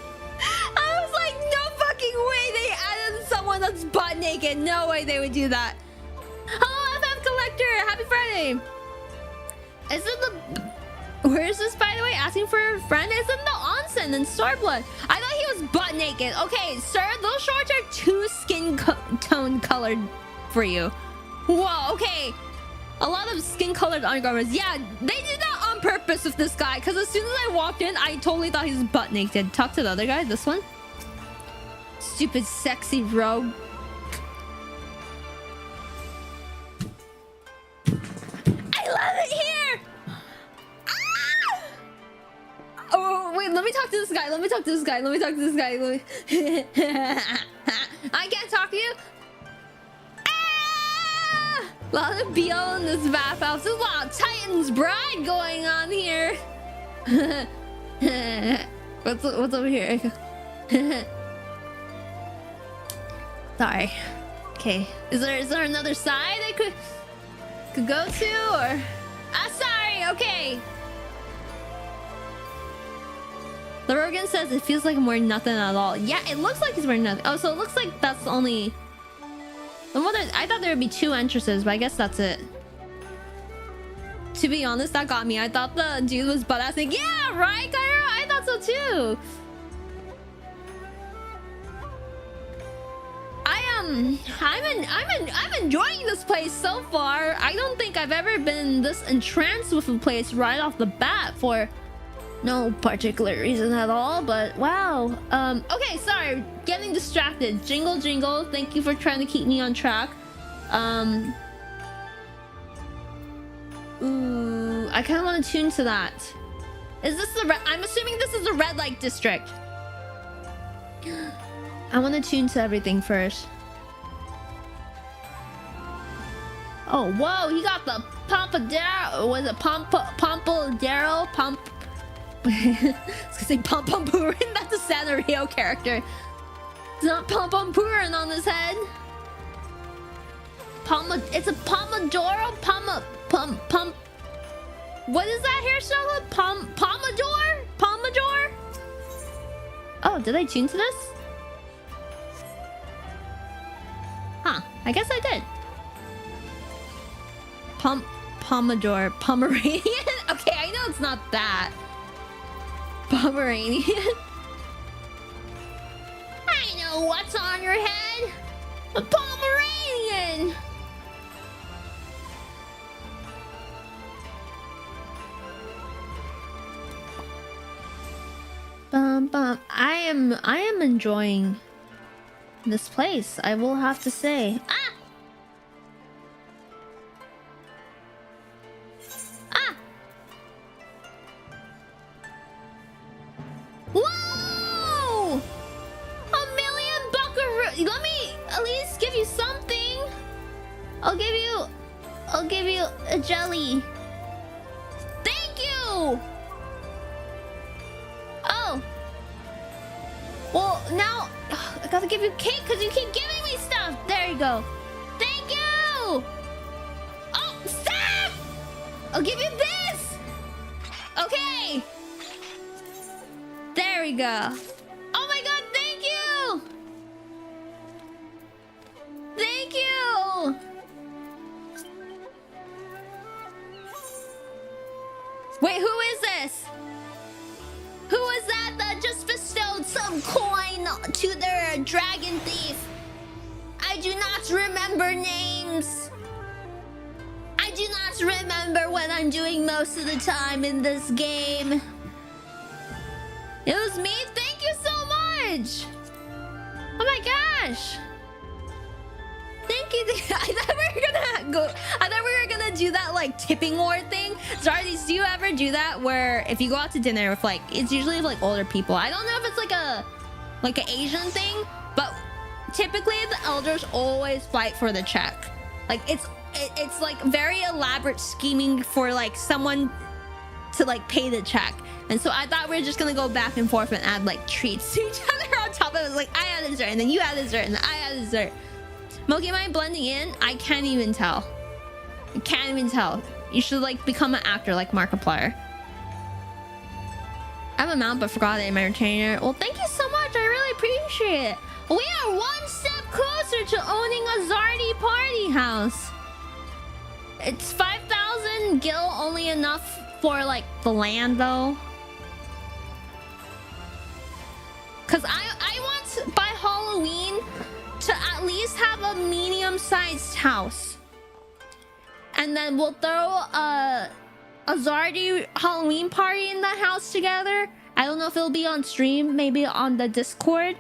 I was like, no fucking way they added someone that's butt naked. No way they would do that. Hello, FF Collector. Happy Friday. Is it the... Where is this, by the way? Asking for a friend? It's in the onsen in Stormblood. I thought he was butt naked. Okay, sir, those shorts are too skin tone colored for you. Whoa, okay. A lot of skin colored undergarments. Yeah, they did that on purpose with this guy. Because as soon as I walked in, I totally thought he was butt naked. Talk to the other guy, this one. Stupid sexy rogue. I love it here. Ah! Oh, wait, let me talk to this guy. I can't talk to you. Ah! A lot of BL in this bathhouse. There's a lot of Titan's Bride going on here. What's over here? Sorry. Okay. Is there another side I could... could go to, or sorry. Okay. The Rogan says it feels like I'm wearing nothing at all. Yeah, it looks like he's wearing nothing. Oh, so it looks like that's the only. I thought there would be 2 entrances, but I guess that's it. To be honest, that got me. I thought the dude was butt-assing. Yeah, right, Kyra? I thought so too. I'm enjoying this place so far. I don't think I've ever been this entranced with a place right off the bat for no particular reason at all, but wow. Okay, sorry, getting distracted. Jingle jingle, thank you for trying to keep me on track. Ooh, I kind of want to tune to that. Is this the red? I'm assuming this is the red light district. I want to tune to everything first. Oh, whoa, he got the Pompadero. Was it Pompadero? I was gonna say Pom Pom Purin. That's a Sanrio character. It's not Pom Pom Purin on his head. It's a Pomodoro? What is that hairstyle? Pomodoro? Pomodoro? Oh, did I tune to this? Huh, I guess I did. Pomodoro. Pomeranian? Okay, I know it's not that. Pomeranian? I know what's on your head. A Pomeranian! I am enjoying this place, I will have to say. Ah! Ah! Whoa! $1 million buckaroo! Let me at least give you something. I'll give you a jelly. Thank you! Oh. Well, now I gotta give you cake because you keep giving me stuff. There you go. Thank you! Oh, stop! I'll give you this! Okay! There we go. Oh my god, thank you! Thank you! Wait, who is this? Who is that just bestowed some coin to their dragon thief? I do not remember names. I do not remember what I'm doing most of the time in this game. It was me? Thank you so much! Oh my gosh! Thank you. I thought we were gonna do that like tipping war thing. Zardies, do you ever do that where if you go out to dinner with like, it's usually with like older people. I don't know if it's like an Asian thing, but typically the elders always fight for the check. Like it's like very elaborate scheming for like someone to like pay the check. And so I thought we were just gonna go back and forth and add like treats to each other on top of it. Like I add dessert and then you add dessert and then I add dessert. Moki, am I blending in? I can't even tell. I can't even tell. You should like become an actor like Markiplier. I have a mount but forgot it in my retainer. Well, thank you so much. I really appreciate it. We are one step closer to owning a Zardy party house. It's 5,000 gil, only enough for like the land though. Cause I want by Halloween to at least have a medium-sized house. And then we'll throw a Zardy Halloween party in that house together. I don't know if it'll be on stream, maybe on the Discord.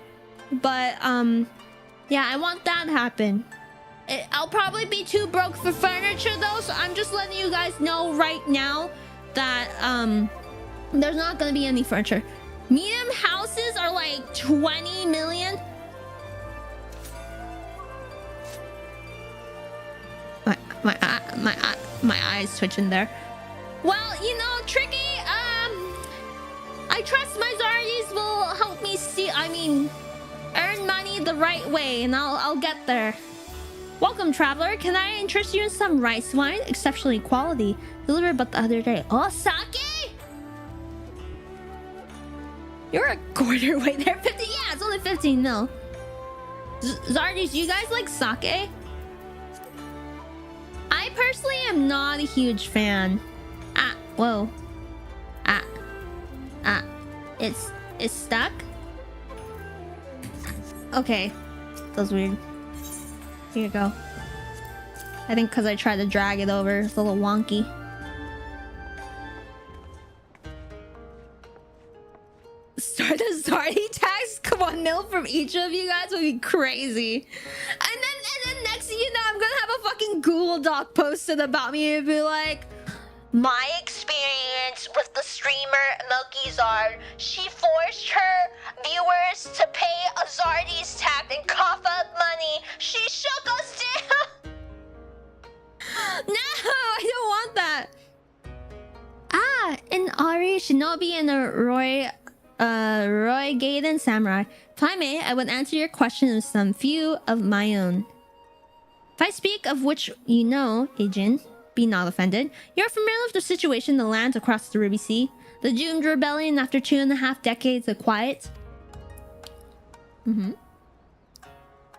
But yeah, I want that to happen. I'll probably be too broke for furniture though, so I'm just letting you guys know right now that there's not gonna be any furniture. Medium houses are like 20 million. My eyes twitching there. Well, you know, Tricky, I trust my Zardis will help me earn money the right way, and I'll get there. Welcome, traveler. Can I interest you in some rice wine? Exceptionally quality. Delivered but the other day. Oh, sake? You're a quarter way there. 50. Yeah, it's only 15 mil. Zardies, you guys like sake? I personally am not a huge fan. Ah, whoa. It's stuck. Okay, that was weird. Here you go. I think because I tried to drag it over, it's a little wonky. Start the Zardy tags? Come on, nil from each of you guys would be crazy. And then next thing you know, I'm gonna have a fucking Google Doc posted about me and be like, my experience with the streamer Mokizard. She forced her viewers to pay a Zardy's tax and cough up money. She shook us down. No, I don't want that. Ah, an Aria Shinobi and a Roy Gaiden Samurai. If I may, I would answer your question with some few of my own. If I speak of which you know, Agent, be not offended. You're familiar with the situation in the lands across the Ruby Sea? The doomed rebellion after 2.5 decades of quiet?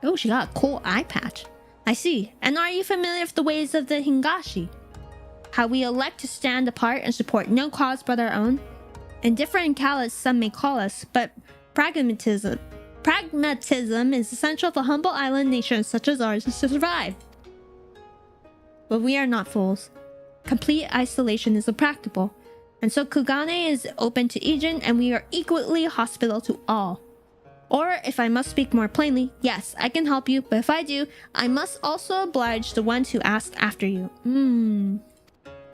Oh, she got a cool eye patch. I see. And are you familiar with the ways of the Hingashi? How we elect to stand apart and support no cause but our own? Indifferent and callous some may call us, but pragmatism is essential for humble island nations such as ours to survive. But we are not fools. Complete isolation is impractical. And so Kugane is open to Ijin, and we are equally hospitable to all. Or, if I must speak more plainly, yes, I can help you, but if I do, I must also oblige the ones who ask after you.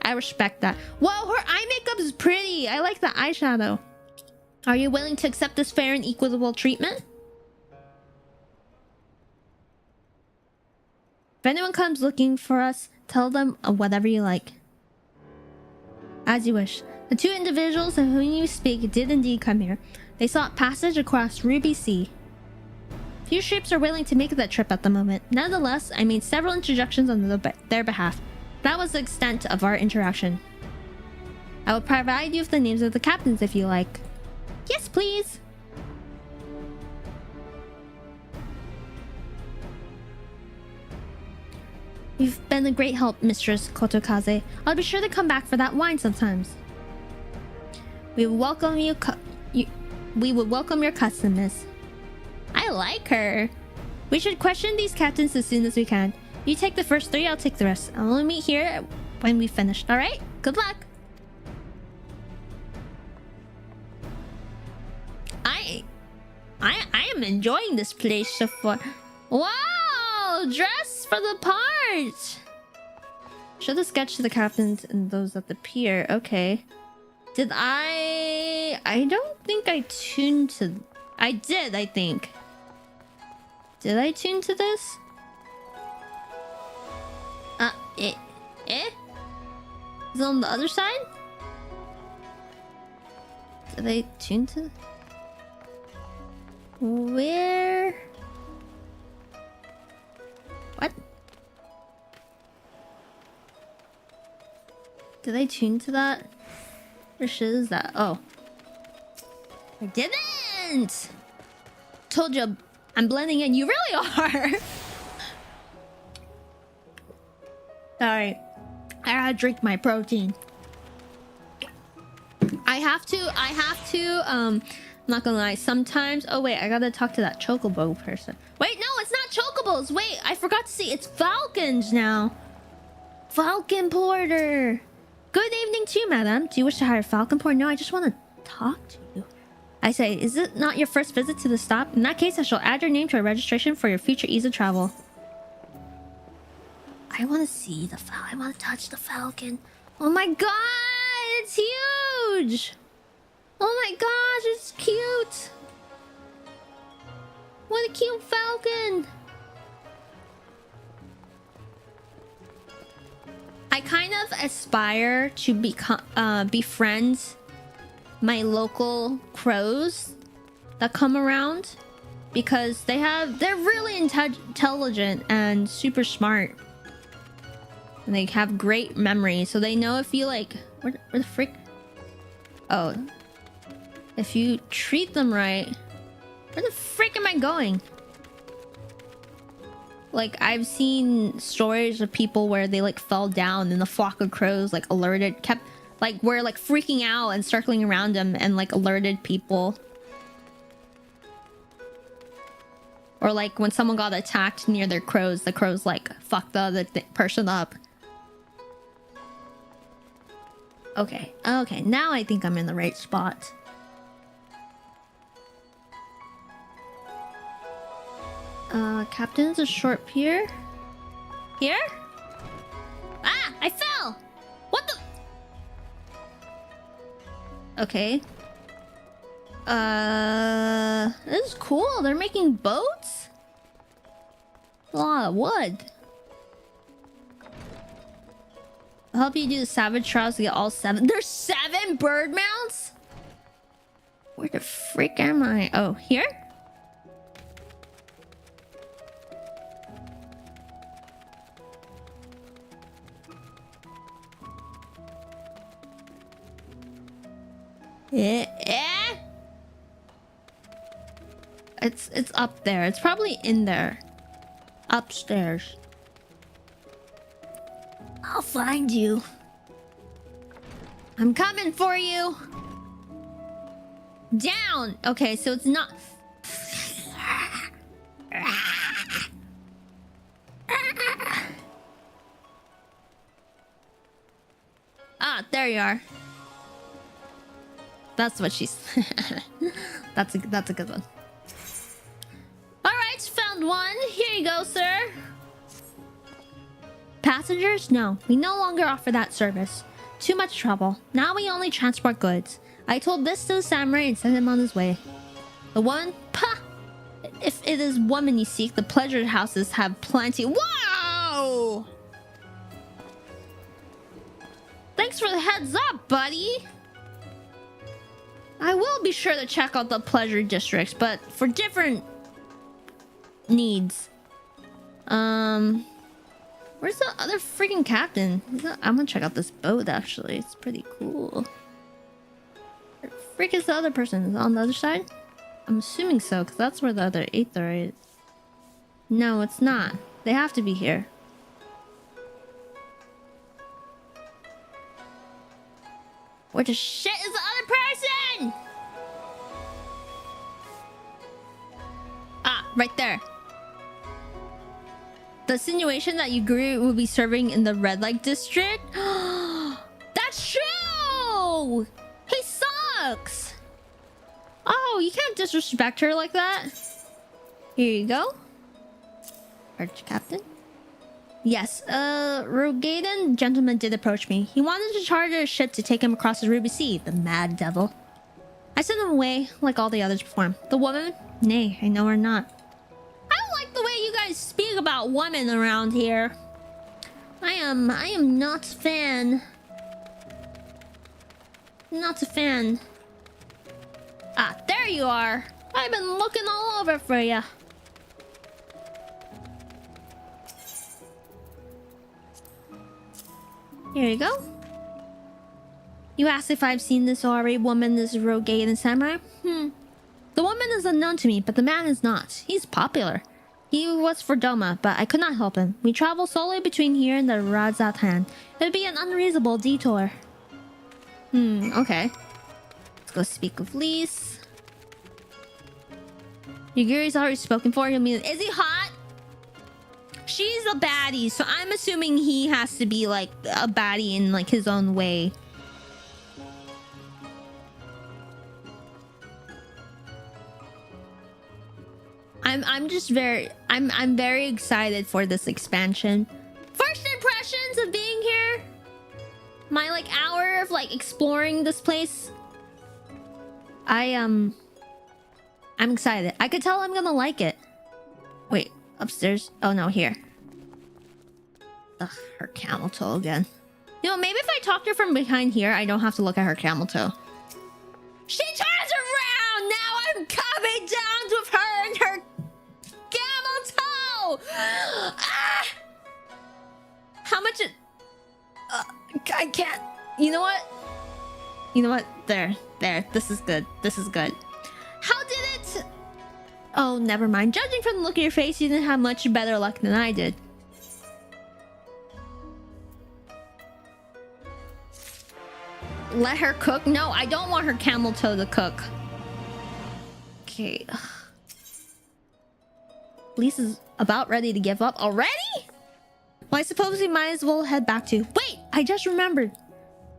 I respect that. Whoa, her eye makeup is pretty. I like the eyeshadow. Are you willing to accept this fair and equitable treatment? If anyone comes looking for us, tell them whatever you like. As you wish. The two individuals of whom you speak did indeed come here. They sought passage across Ruby Sea. Few ships are willing to make that trip at the moment. Nonetheless, I made several introductions on their behalf. That was the extent of our interaction. I will provide you with the names of the captains if you like. Yes, please. You've been a great help, Mistress Kotokaze. I'll be sure to come back for that wine sometimes. We will welcome we would welcome your custom, miss. I like her. We should question these captains as soon as we can. You take the first 3, I'll take the rest. I'll only meet here when we've finished. Alright? Good luck. I am enjoying this place so far. Wow! Dress for the part! Show the sketch to the captains and those at the pier. Okay. Did I don't think I tuned to... I did, I think. Did I tune to this? Is it on the other side? Did I tune to... Where... What? Did I tune to that? Where shit is that? Oh. I didn't! Told you, I'm blending in. You really are! Alright. I gotta drink my protein. I have to, I'm not gonna lie, sometimes... Oh wait, I gotta talk to that chocobo person. Wait, no, it's not chocobos! Wait, I forgot to see, it's falcons now! Falcon Porter! Good evening to you, madam. Do you wish to hire Falcon Porter? No, I just want to talk to you. I say, is it not your first visit to the stop? In that case, I shall add your name to a registration for your future ease of travel. I want to see the falcon. I want to touch the falcon. Oh my god, it's huge! Oh my gosh, it's cute! What a cute falcon! I kind of aspire to befriend my local crows that come around. because they're really intelligent and super smart. And they have great memory, so they know if you like where the frick? Oh, if you treat them right. Where the frick am I going? Like, I've seen stories of people where they like fell down and the flock of crows like alerted, were like freaking out and circling around them and like alerted people. Or like when someone got attacked near their crows, the crows like fucked the other person up. Okay, okay, now I think I'm in the right spot. Captain's a short pier. Here? Ah, I fell! What the? Okay. This is cool. They're making boats? A lot of wood. I'll help you do the savage trials to get all 7. There's 7 bird mounts? Where the frick am I? Oh, here? Yeah. It's up there. It's probably in there. Upstairs. I'll find you. I'm coming for you. Down. Okay, so it's not. Ah, there you are. That's what she's. That's a good one. All right, found one. Here you go, sir. Passengers? No, we no longer offer that service. Too much trouble. Now we only transport goods. I told this to the samurai and sent him on his way. The woman? Pah! If it is woman you seek, the pleasure houses have plenty. Wow! Thanks for the heads up, buddy. I will be sure to check out the pleasure districts, but for different needs. Where's the other freaking captain? I'm gonna check out this boat, actually. It's pretty cool. Where the frick is the other person? Is it on the other side? I'm assuming so, because that's where the other Aether is. No, it's not. They have to be here. Where the shit is the other person? Ah, right there. The insinuation that Yugiri will be serving in the red light district? That's true! He sucks! Oh, you can't disrespect her like that. Here you go. Arch Captain. Yes, Rogaden gentleman did approach me. He wanted to charter a ship to take him across the Ruby Sea, the mad devil. I sent him away, like all the others before him. The woman? Nay, I know her not. I don't like the way you guys speak about women around here. I am not a fan. Not a fan. Ah, there you are. I've been looking all over for you. Here you go. You asked if I've seen this Ori woman, this Rogaden samurai? The woman is unknown to me, but the man is not. He's popular. He was for Doma, but I could not help him. We travel solely between here and the Razatan. It would be an unreasonable detour. Okay. Let's go speak with Lise. Yugiri's already spoken for. Is he hot? She's a baddie, so I'm assuming he has to be like a baddie in like his own way. I'm very excited for this expansion. First impressions of being here. My like hour of like exploring this place. I'm excited. I could tell I'm gonna like it. Wait, upstairs? Oh no, here. Ugh, her camel toe again. You know, maybe if I talk to her from behind here, I don't have to look at her camel toe. She turns around! Now I'm coming down with her and her I can't. You know what? You know what? There. This is good. This is good. How did it? Oh, never mind. Judging from the look of your face, you didn't have much better luck than I did. Let her cook? No, I don't want her camel toe to cook. Okay. Lisa's about ready to give up already? Well, I suppose we might as well head back to... Wait! I just remembered.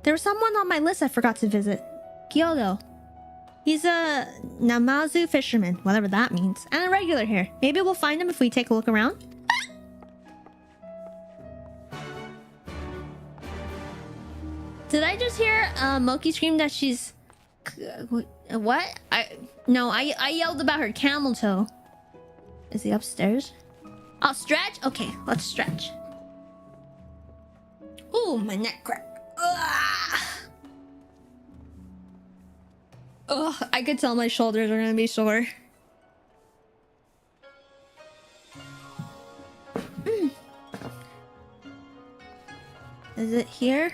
There was someone on my list I forgot to visit. Kyoto. He's a Namazu fisherman, whatever that means, and a regular here. Maybe we'll find him if we take a look around. Did I just hear Moki scream that she's... What? No, I yelled about her camel toe. Is he upstairs? I'll stretch? Okay, let's stretch. Ooh, my neck crack. Ugh, I could tell my shoulders are gonna be sore. Is it here?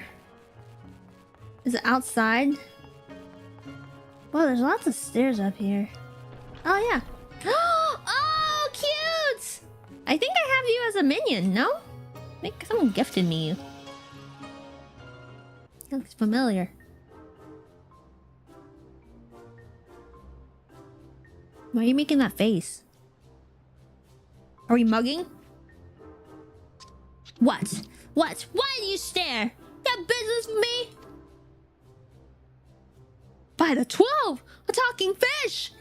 Is it outside? Well, there's lots of stairs up here. Oh, yeah. Oh, cute! I think I have you as a minion, no? I think someone gifted me you. Looks familiar. Why are you making that face? Are we mugging? What? What? Why do you stare? Got business with me? By the 12! A talking fish!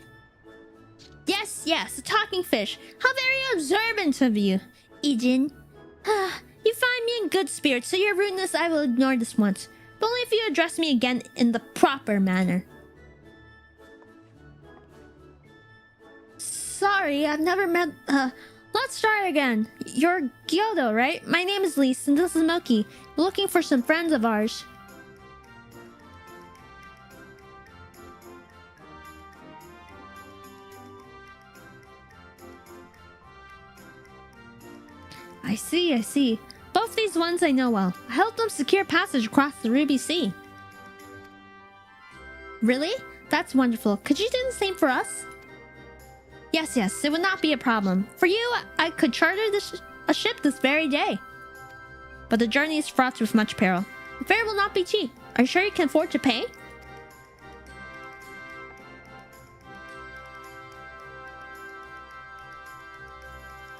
Yes, yes, a talking fish. How very observant of you, Ijin. You find me in good spirits, so your rudeness I will ignore this once. But only if you address me again in the proper manner. Sorry, I've never met... let's start again. You're Kyoto, right? My name is Lise, and this is Moki. We're looking for some friends of ours. I see, I see. Both these ones I know well. I helped them secure passage across the Ruby Sea. Really? That's wonderful. Could you do the same for us? Yes, yes, it would not be a problem. For you, I could charter a ship this very day. But the journey is fraught with much peril. The fare will not be cheap. Are you sure you can afford to pay?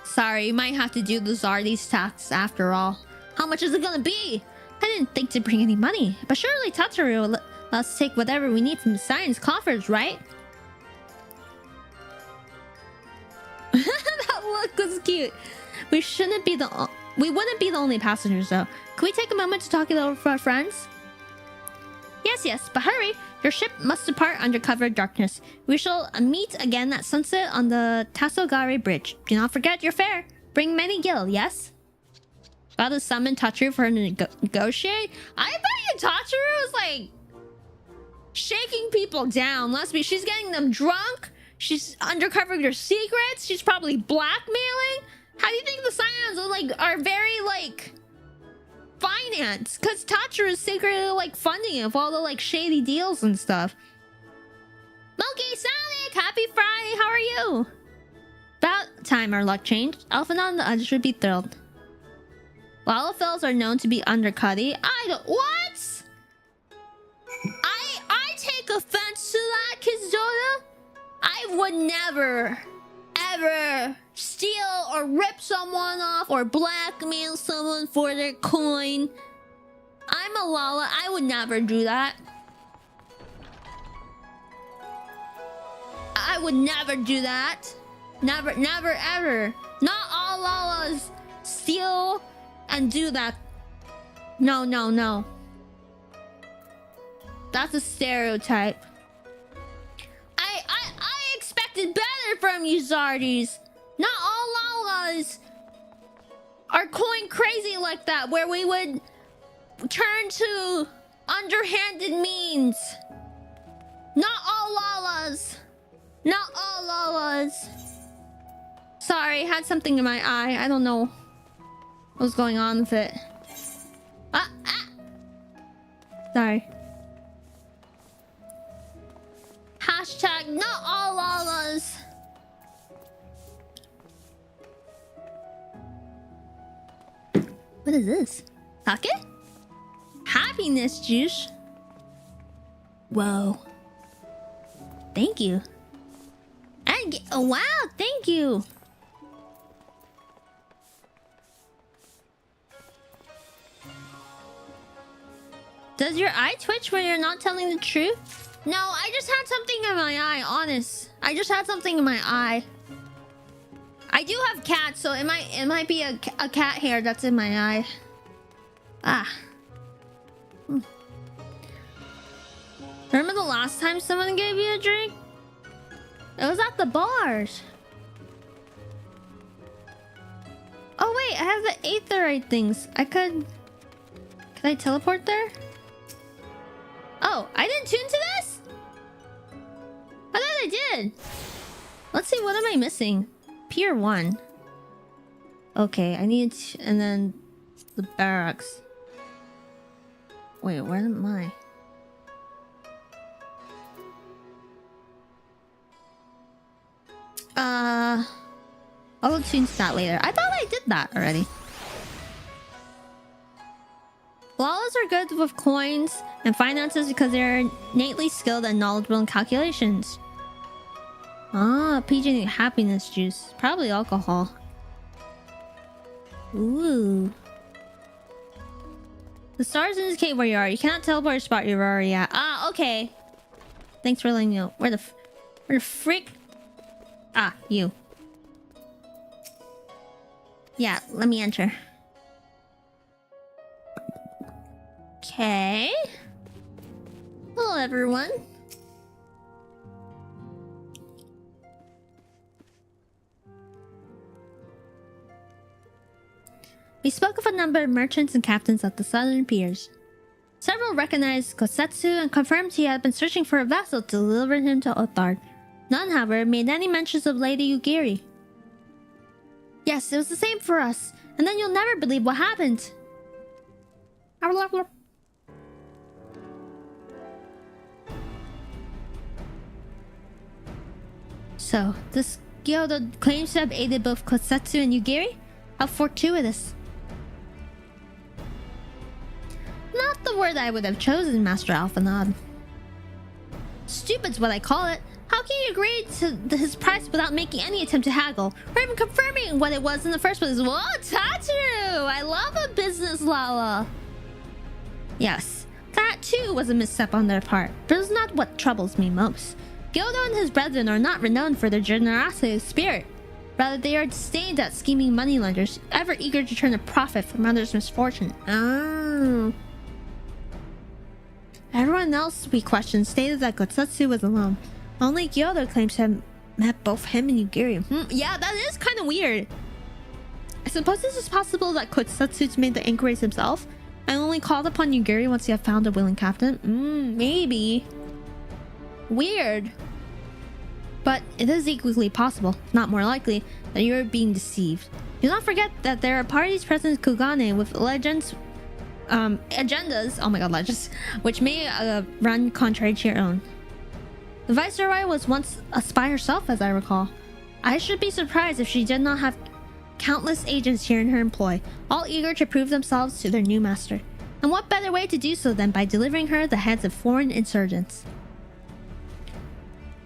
Sorry, you might have to do the Zardi's tax after all. How much is it gonna be? I didn't think to bring any money, but surely Tataru will let us take whatever we need from the science coffers, right? That look was cute. We wouldn't be the only passengers though. Could we take a moment to talk it over with our friends? Yes, yes, but hurry. Your ship must depart under cover of darkness. We shall meet again at sunset on the Tasogare Bridge. Do not forget your fare. Bring many gil, yes? About to summon Tataru for her to negotiate? I thought Tataru was like shaking people down. Let's be. She's getting them drunk. She's undercovering their secrets. She's probably blackmailing. How do you think the Scions are very like finance? Because Tataru is secretly like funding it with all the shady deals and stuff. Moki, Sonic, happy Friday. How are you? About time our luck changed. Elphanon and the others would be thrilled. While the fellows are known to be undercutty, I don't... What? I take offense to that, Kizota. I would never, ever steal or rip someone off or blackmail someone for their coin. I'm a Lala. I would never do that. I would never do that. Never, never, ever. Not all Lalas steal and do that. No, no, no. That's a stereotype. I expected better from you, Zardies. Not all Lalas are coin crazy like that, where we would turn to underhanded means. Not all Lalas. Not all Lalas. Sorry, I had something in my eye. I don't know what was going on with it. Sorry. Hashtag not all lalas. What is this? Sake? Happiness juice. Whoa. Thank you. And oh, wow, thank you. Does your eye twitch when you're not telling the truth? No, I just had something in my eye, honest. I just had something in my eye. I do have cats, so it might be a cat hair that's in my eye. Ah. Remember the last time someone gave you a drink? It was at the bars. Oh wait, I have the aetherite things. Could I teleport there? Oh, I didn't tune to this? I thought I did. Let's see, what am I missing? Pier 1. Okay, I need... And then... the barracks. Wait, where am I? I'll tune to that later. I thought I did that already. Lalas are good with coins and finances because they're innately skilled and knowledgeable in calculations. Ah, PG happiness juice. Probably alcohol. Ooh. The stars indicate where you are. You cannot teleport a spot you're already at. Ah, okay. Thanks for letting me know. Where the frick? Ah, you. Yeah, let me enter. Okay. Hello, everyone. We spoke of a number of merchants and captains at the southern piers. Several recognized Kosetsu and confirmed he had been searching for a vessel to deliver him to Othard. None, however, made any mentions of Lady Yugiri. Yes, it was the same for us. And then you'll never believe what happened. So, this Gyodo claims to have aided both Kosetsu and Yugiri? How fortuitous. Not the word I would have chosen, Master Alphanod. Stupid's what I call it. How can you agree to his price without making any attempt to haggle, or even confirming what it was in the first place? Whoa, Tataru! I love a business Lala. Yes, that too was a misstep on their part, but it's not what troubles me most. Gildo and his brethren are not renowned for their generosity of spirit. Rather, they are disdained at scheming moneylenders, ever eager to turn a profit from others' misfortune. Oh. Everyone else we questioned stated that Kosetsu was alone. Only Gyodo claims to have met both him and Yugiri. Yeah, that is kind of weird. I suppose it's just possible that Kosetsu made the inquiries himself and only called upon Yugiri once he had found a willing captain. Maybe. Weird. But it is equally possible, if not more likely, that you are being deceived. Do not forget that there are parties present in Kugane with agendas, legends, which may run contrary to your own. The Viceroy was once a spy herself, as I recall. I should be surprised if she did not have countless agents here in her employ, all eager to prove themselves to their new master. And what better way to do so than by delivering her the heads of foreign insurgents?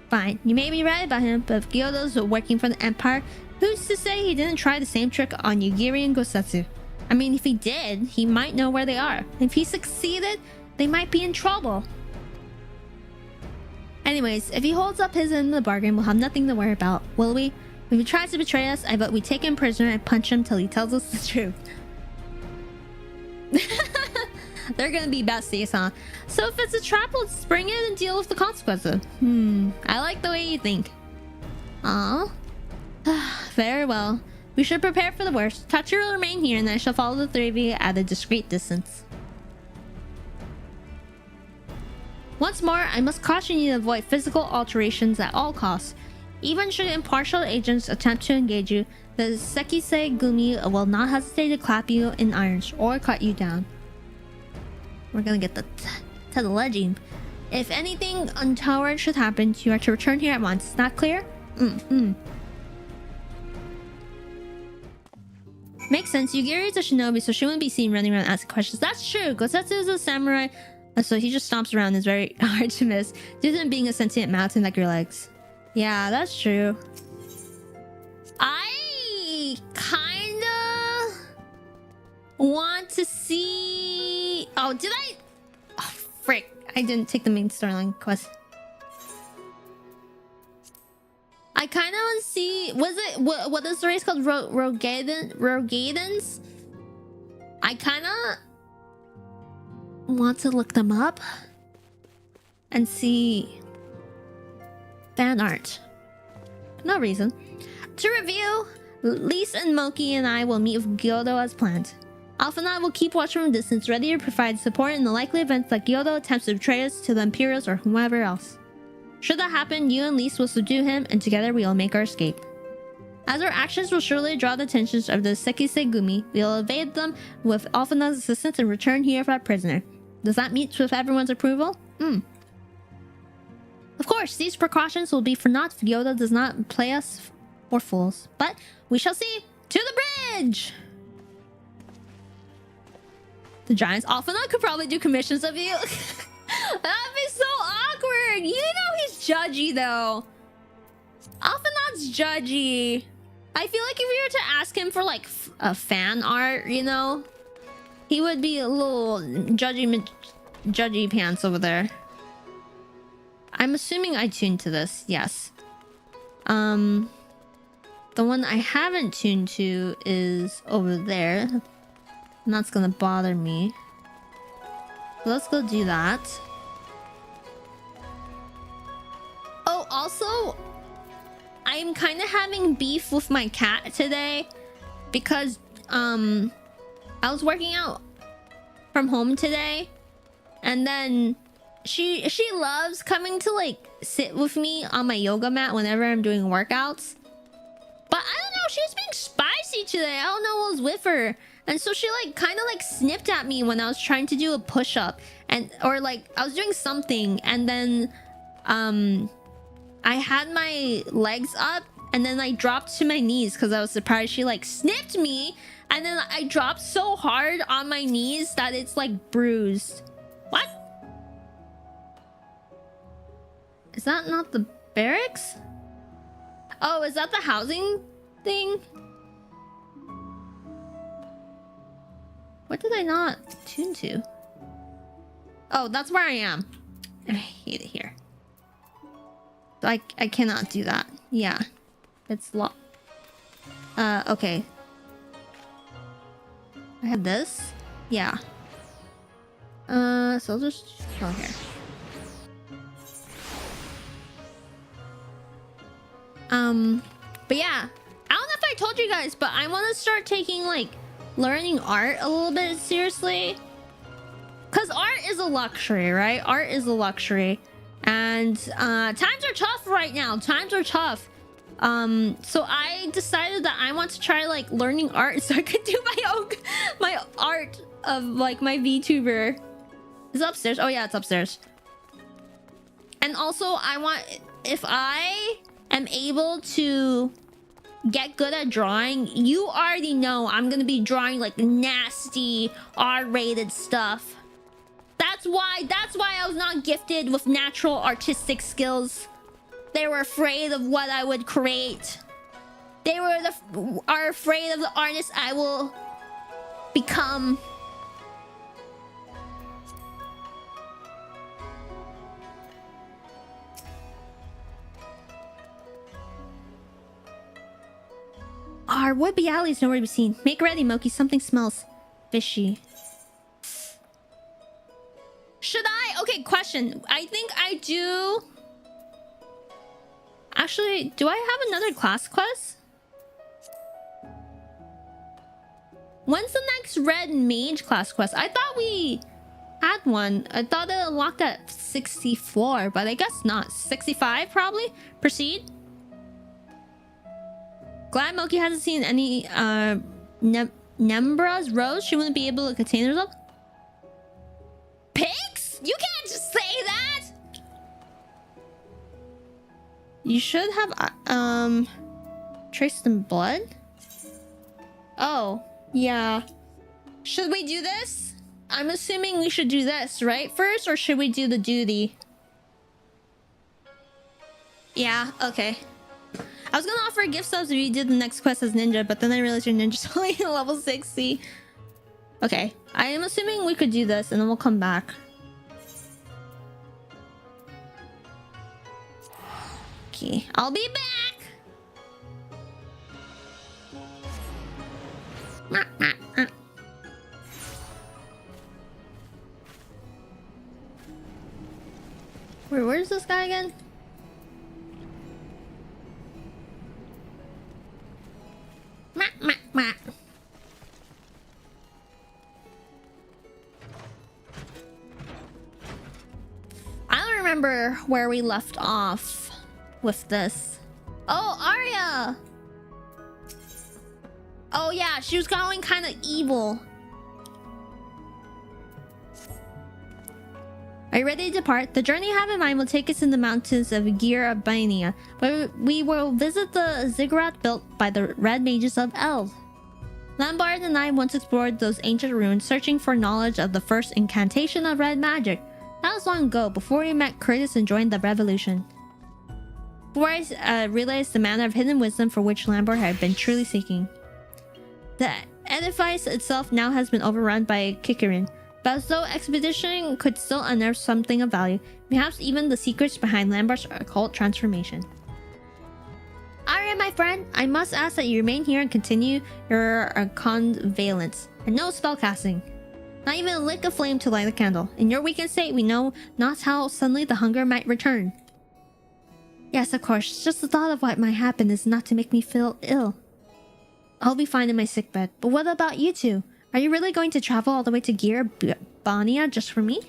Fine, you may be right about him, but if Gyodo's working for the Empire, who's to say he didn't try the same trick on Yugiri and Kosetsu? I mean, if he did, he might know where they are. If he succeeded, they might be in trouble. Anyways, if he holds up his end of the bargain, we'll have nothing to worry about, will we? If he tries to betray us, I vote we take him prisoner and punch him till he tells us the truth. They're gonna be besties, huh? So if it's a trap, let's bring it and deal with the consequences. I like the way you think. Aw. Very well. We should prepare for the worst. Tachi will remain here and I shall follow the three of you at a discreet distance. Once more, I must caution you to avoid physical alterations at all costs. Even should impartial agents attempt to engage you, the Sekisei Gumi will not hesitate to clap you in irons or cut you down. We're gonna get the to the legend. If anything untoward should happen, you are to return here at once. Is that clear? Makes sense. Yugiri is a shinobi, so she wouldn't be seen running around asking questions. That's true. Gosetsu is a samurai, so he just stomps around. It's very hard to miss due to him being a sentient mountain like your legs. Yeah, that's true. I kinda want to see... Oh, did I... Oh, frick. I didn't take the main storyline quest. I kind of want to see... Was it... What is the race called? Rogadens? I kind of want to look them up and see fan art. No reason. To review, Lise and Moki and I will meet with Gyodo as planned. Alpha and I will keep watch from a distance, ready to provide support in the likely events that Gyodo attempts to betray us to the Imperials or whomever else. Should that happen, you and Lise will subdue him, and together we will make our escape. As our actions will surely draw the attention of the Sekisei Gumi, we will evade them with Alphana's assistance and return here for our prisoner. Does that meet with everyone's approval? Of course, these precautions will be for naught if Gyodo does not play us for fools. But we shall see. To the bridge! The Giants. Alphana could probably do commissions of you. That'd be so awkward. You know he's judgy though. Alphana's judgy. I feel like if we were to ask him for like a fan art, you know, he would be a little judgy pants over there. I'm assuming I tuned to this. Yes. The one I haven't tuned to is over there. And that's gonna bother me. So let's go do that. Oh, also, I'm kind of having beef with my cat today because I was working out from home today, and then she loves coming to like sit with me on my yoga mat whenever I'm doing workouts. But I don't know, she was being spicy today. I don't know what was with her. And so she like kind of like snipped at me when I was trying to do a push-up, and or like I was doing something, and then I had my legs up and then I dropped to my knees because I was surprised she like snipped me, and then I dropped so hard on my knees that it's like bruised. What? Is that not the barracks? Oh, is that the housing thing? What did I not tune to? Oh, that's where I am. I hate it here. I cannot do that. Yeah. It's locked. Okay. I have this. Yeah. So I'll just go here. But yeah. I don't know if I told you guys, but I want to start taking like learning art a little bit seriously, because art is a luxury, right? Art is a luxury, and times are tough right now. Times are tough. So I decided that I want to try like learning art so I could do my art of like my VTuber. Is it upstairs? Oh yeah, it's upstairs. And also I want, if I am able to get good at drawing, you already know I'm gonna be drawing like nasty R-rated stuff. That's why I was not gifted with natural artistic skills. They were afraid of what I would create. They are afraid of the artist I will become. Our would-be alleys nowhere to be seen. Make ready, Moki. Something smells fishy. Should I? Okay, question. I think I do. Actually, do I have another class quest? When's the next red mage class quest? I thought we had one. I thought it unlocked at 64, but I guess not. 65 probably? Proceed. Glad Moki hasn't seen any Nembra's rose. She wouldn't be able to contain herself. Pigs? You can't You should have traced in blood. Oh, yeah. Should we do this? I'm assuming we should do this, right? First, or should we do the duty? Yeah, okay. I was gonna offer gift subs if you did the next quest as ninja, but then I realized your ninja's only level 60. Okay, I am assuming we could do this and then we'll come back. Okay, I'll be back! Where's this guy again? I don't remember where we left off with this. Oh, Aria! Oh yeah, she was going kind of evil. Are you ready to depart? The journey you have in mind will take us in the mountains of Girabania, where we will visit the ziggurat built by the Red Mages of Eld. Lambard and I once explored those ancient ruins, searching for knowledge of the first incantation of red magic. That was long ago, before we met Curtis and joined the revolution. Before I realized the manner of hidden wisdom for which Lambert had been truly seeking. The edifice itself now has been overrun by Kikarin, but as though expedition could still unearth something of value, perhaps even the secrets behind Lambert's occult transformation. Aria, my friend, I must ask that you remain here and continue your convalescence, and no spellcasting. Not even a lick of flame to light the candle. In your weakened state, we know not how suddenly the hunger might return. Yes, of course, just the thought of what might happen is enough to make me feel ill. I'll be fine in my sickbed, but what about you two? Are you really going to travel all the way to Girabania just for me?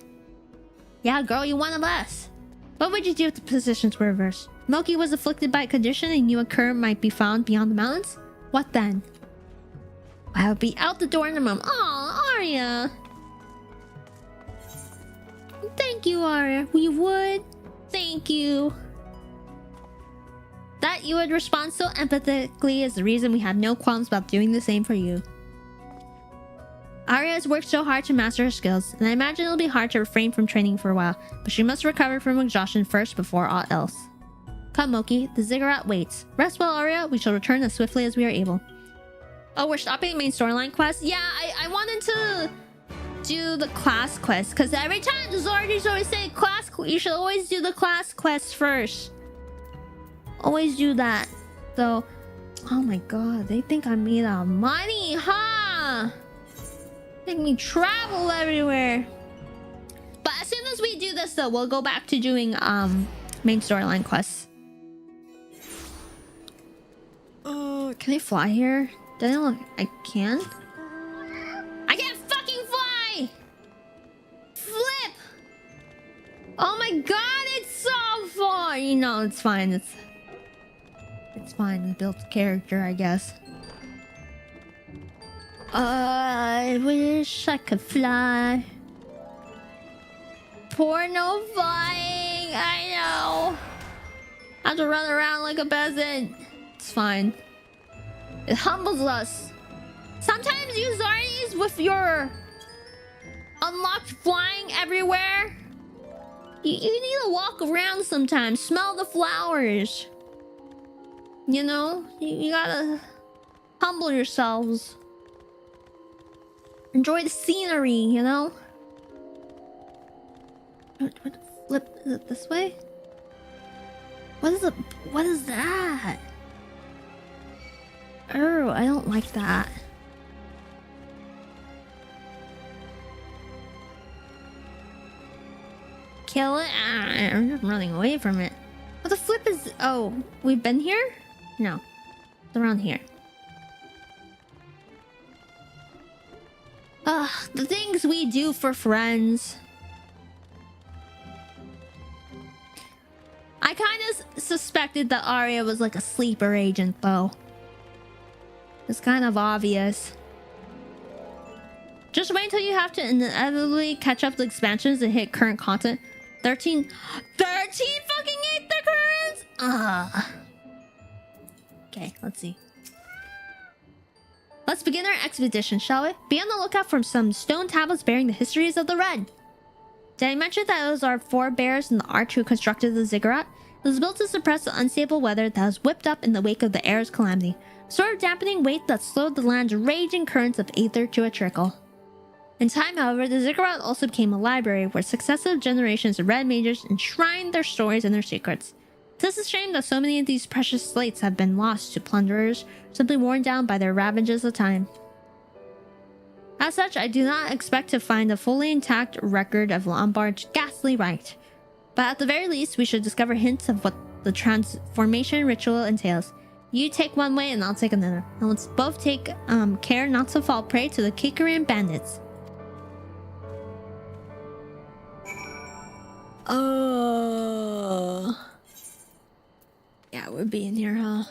Yeah, girl, you one of us. What would you do if the positions were reversed? Moki was afflicted by a condition and you and Kerr might be found beyond the mountains? What then? I would be out the door in a moment. Aw, Aria. Thank you, Aria. We would. Thank you. That you would respond so empathetically is the reason we have no qualms about doing the same for you. Aria has worked so hard to master her skills, and I imagine it'll be hard to refrain from training for a while, but she must recover from exhaustion first before aught else. Come, Moki, the ziggurat waits. Rest well, Aria. We shall return as swiftly as we are able. Oh, we're stopping main storyline quest? Yeah, I wanted to do the class quest, because every time the Zordis always say class, you should always do the class quest first. Always do that. So, oh my god, they think I'm made out of money, huh? Make me travel everywhere. But as soon as we do this though, we'll go back to doing main storyline quests. Can I fly here? Did I look? I can? I can't fucking fly! Flip! Oh my god, it's so far! You know, it's fine. It's fine. I built a character, I guess. I wish I could fly. Poor no flying. I know. I have to run around like a peasant. It's fine. It humbles us. Sometimes you Zarnies with your unlocked flying everywhere. You need to walk around sometimes. Smell the flowers. You know? You gotta humble yourselves. Enjoy the scenery, you know? Flip, is it this way? What is that? Oh, I don't like that. Kill it? I'm just running away from it. What the flip is... Oh, we've been here? No. It's around here. Ugh, the things we do for friends. I kind of suspected that Aria was like a sleeper agent, though. It's kind of obvious. Just wait until you have to inevitably catch up the expansions and hit current content. 13 fucking 8th occurrence? Okay, let's see. Let's begin our expedition, shall we? Be on the lookout for some stone tablets bearing the histories of the Red. Did I mention that it was our forebears in the arch who constructed the ziggurat? It was built to suppress the unstable weather that was whipped up in the wake of the era's calamity. A sort of dampening weight that slowed the land's raging currents of aether to a trickle. In time, however, the ziggurat also became a library where successive generations of Red Mages enshrined their stories and their secrets. It is a shame that so many of these precious slates have been lost to plunderers, simply worn down by their ravages of time. As such, I do not expect to find a fully intact record of Lombard's ghastly rite. But at the very least, we should discover hints of what the transformation ritual entails. You take one way and I'll take another. And let's both take care not to fall prey to the Kikarian bandits. Yeah, it would be in here, huh?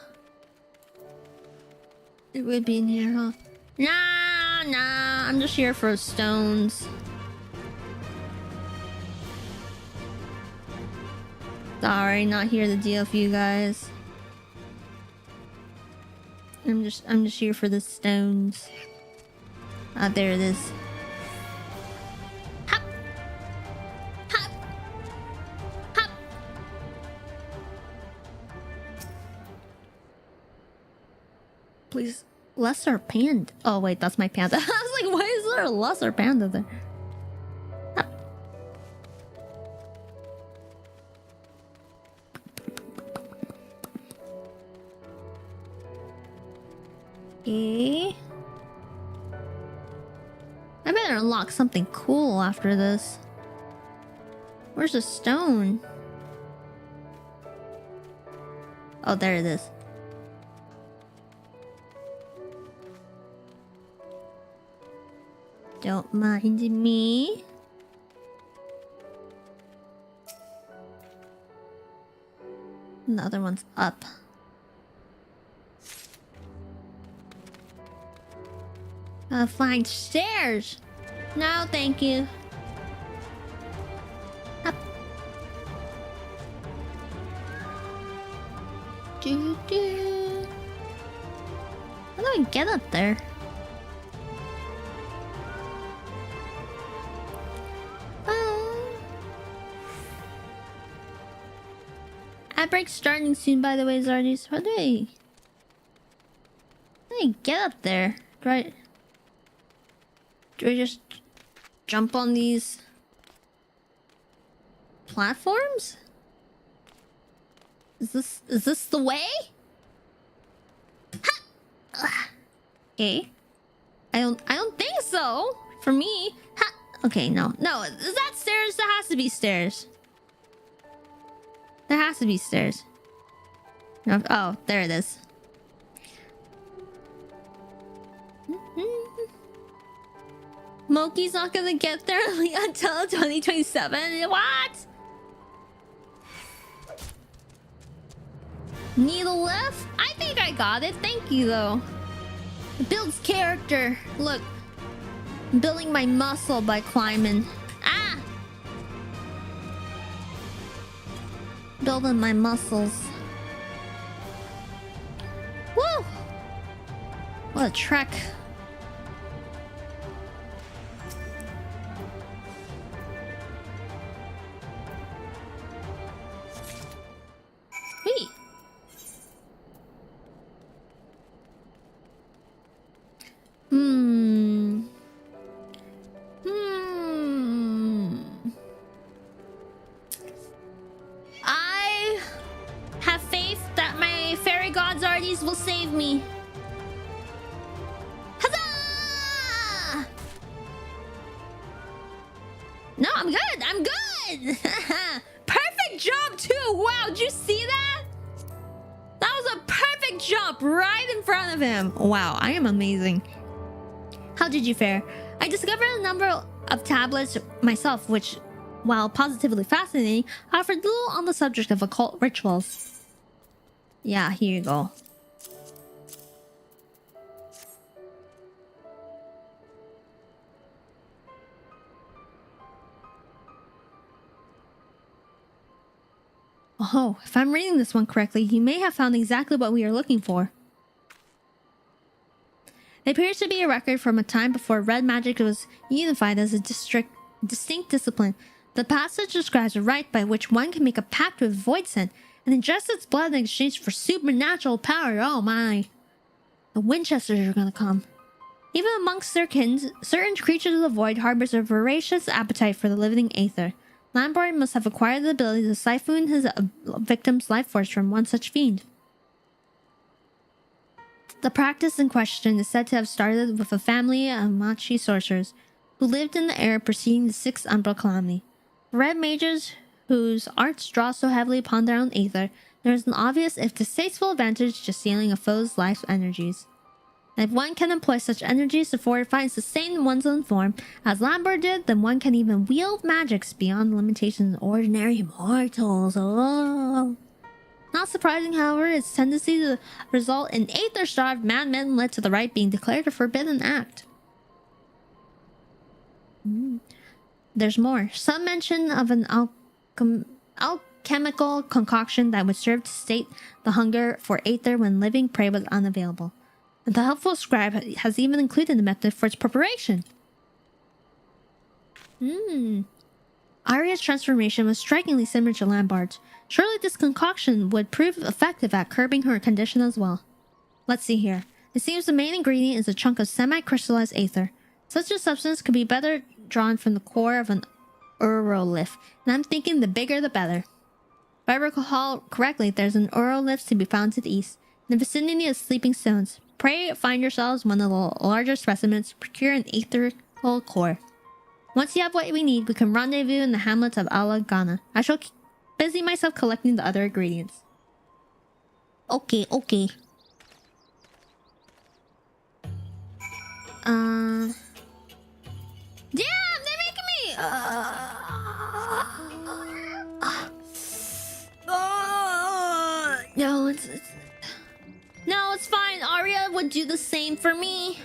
It would be in here, huh? Nah, I'm just here for stones. Sorry, not here to deal with you guys. I'm just here for the stones. Ah, there it is. Hop! Hop! Hop! Please, lesser panda. Oh wait, that's my panda. I was like, why is there a lesser panda there? Hop. Okay. I better unlock something cool after this. Where's the stone? Oh, there it is. Don't mind me. The other one's up. Find stairs. No, thank you. Up. Doo doo. How do I get up there? Ad break starting soon, by the way, Zardies. How do I get up there? Do I just jump on these platforms? Is this the way? Ha! Okay. I don't think so. For me. Ha! Okay, no. No, is that stairs? There has to be stairs. There has to be stairs. No, oh, there it is. Moki's not gonna get there until 2027. What? Needle lift? I think I got it. Thank you, though. It builds character. Look, I'm building my muscle by climbing. Ah! Building my muscles. Woo! What a trek. Sweet. I have faith that my fairy gods Arties will save me. Huzzah! No, I'm good. I'm good. Perfect jump too. Wow, did you see that? That was a perfect jump right in front of him. Wow, I am amazing. How did you fare? I discovered a number of tablets myself, which, while positively fascinating, offered little on the subject of occult rituals. Yeah, here you go. Oh, if I'm reading this one correctly, you may have found exactly what we are looking for. It appears to be a record from a time before red magic was unified as a distinct discipline. The passage describes a rite by which one can make a pact with Voidsent and ingest its blood in exchange for supernatural power. Oh my. The Winchesters are gonna come. Even amongst their kin, certain creatures of the void harbors a voracious appetite for the living aether. Lambert must have acquired the ability to siphon his victim's life force from one such fiend. The practice in question is said to have started with a family of Machi sorcerers who lived in the era preceding the Sixth Umbral Calamity. Red mages whose arts draw so heavily upon their own aether, there is an obvious if distasteful advantage to stealing a foe's life energies. And if one can employ such energies to fortify and sustain one's own form, as Lambert did, then one can even wield magics beyond the limitations of ordinary mortals. Oh. Not surprising, however, its tendency to result in aether-starved madmen led to the rite being declared a forbidden act. There's more. Some mention of an alchemical concoction that would serve to sate the hunger for aether when living prey was unavailable. And the helpful scribe has even included a method for its preparation. Aria's transformation was strikingly similar to Lambert's. Surely this concoction would prove effective at curbing her condition as well. Let's see here. It seems the main ingredient is a chunk of semi-crystallized aether. Such a substance could be better drawn from the core of an urolith, and I'm thinking the bigger the better. If I recall correctly, there's an urolith to be found to the east, in the vicinity of Sleeping Stones. Pray find yourselves one of the larger specimens, procure an aetherical core. Once you have what we need, we can rendezvous in the hamlet of Alagana. I shall busy myself collecting the other ingredients. Okay. Damn, they're making me. No, it's fine. Aria would do the same for me.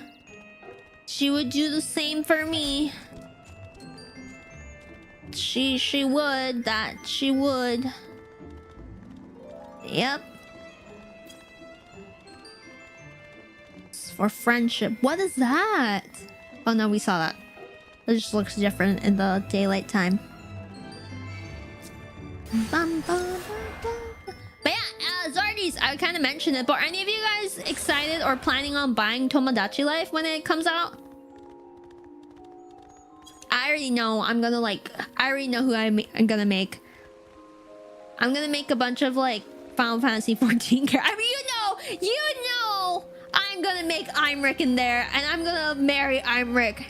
She would do the same for me. She would. She would. Yep. It's for friendship. What is that? Oh no, we saw that. It just looks different in the daylight time. But yeah, Zardies, I kind of mentioned it, but are any of you guys excited or planning on buying Tomodachi Life when it comes out? I already know. I already know who I'm gonna make. I'm gonna make a bunch of like Final Fantasy 14 characters. I mean, you know, I'm gonna make Imric in there, and I'm gonna marry Imric.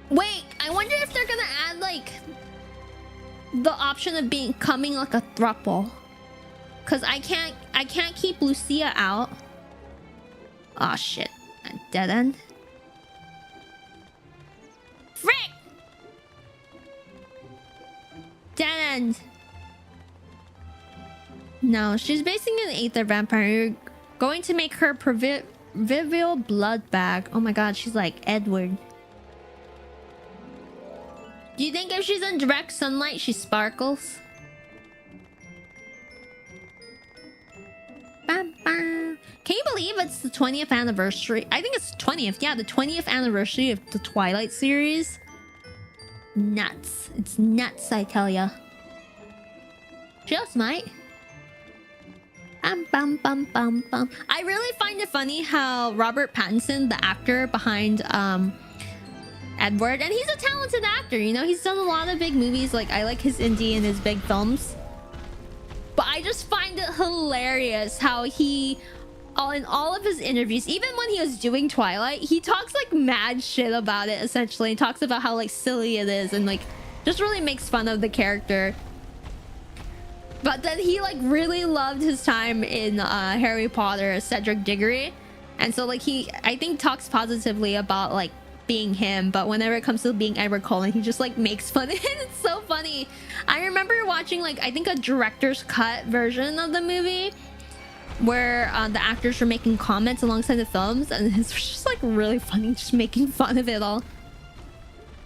Wait, I wonder if they're gonna add like the option of becoming like a throuple, cause I can't keep Lucia out. Oh shit, dead end. Frick! Dead end. No, she's basing an aether vampire. You're going to make her provincial blood bag. Oh my god, she's like Edward. Do you think if she's in direct sunlight, she sparkles? Bam, bam. Can you believe it's the 20th anniversary? I think it's 20th. Yeah, the 20th anniversary of the Twilight series. Nuts. It's nuts, I tell ya. Just might. Bum, bum, bum, bum. I really find it funny how Robert Pattinson, the actor behind Edward, and he's a talented actor, you know, he's done a lot of big movies. Like, I like his indie and his big films, but I just find it hilarious how he, in all of his interviews, even when he was doing Twilight, he talks like mad shit about it. Essentially, he talks about how like silly it is and like just really makes fun of the character. But then he like really loved his time in Harry Potter as Cedric Diggory, and so like he, I think, talks positively about like being him, but whenever it comes to being Edward Cullen, he just like makes fun of it. It's so funny. I remember watching like, I think, a director's cut version of the movie where the actors were making comments alongside the films, and it's just like really funny, just making fun of it all.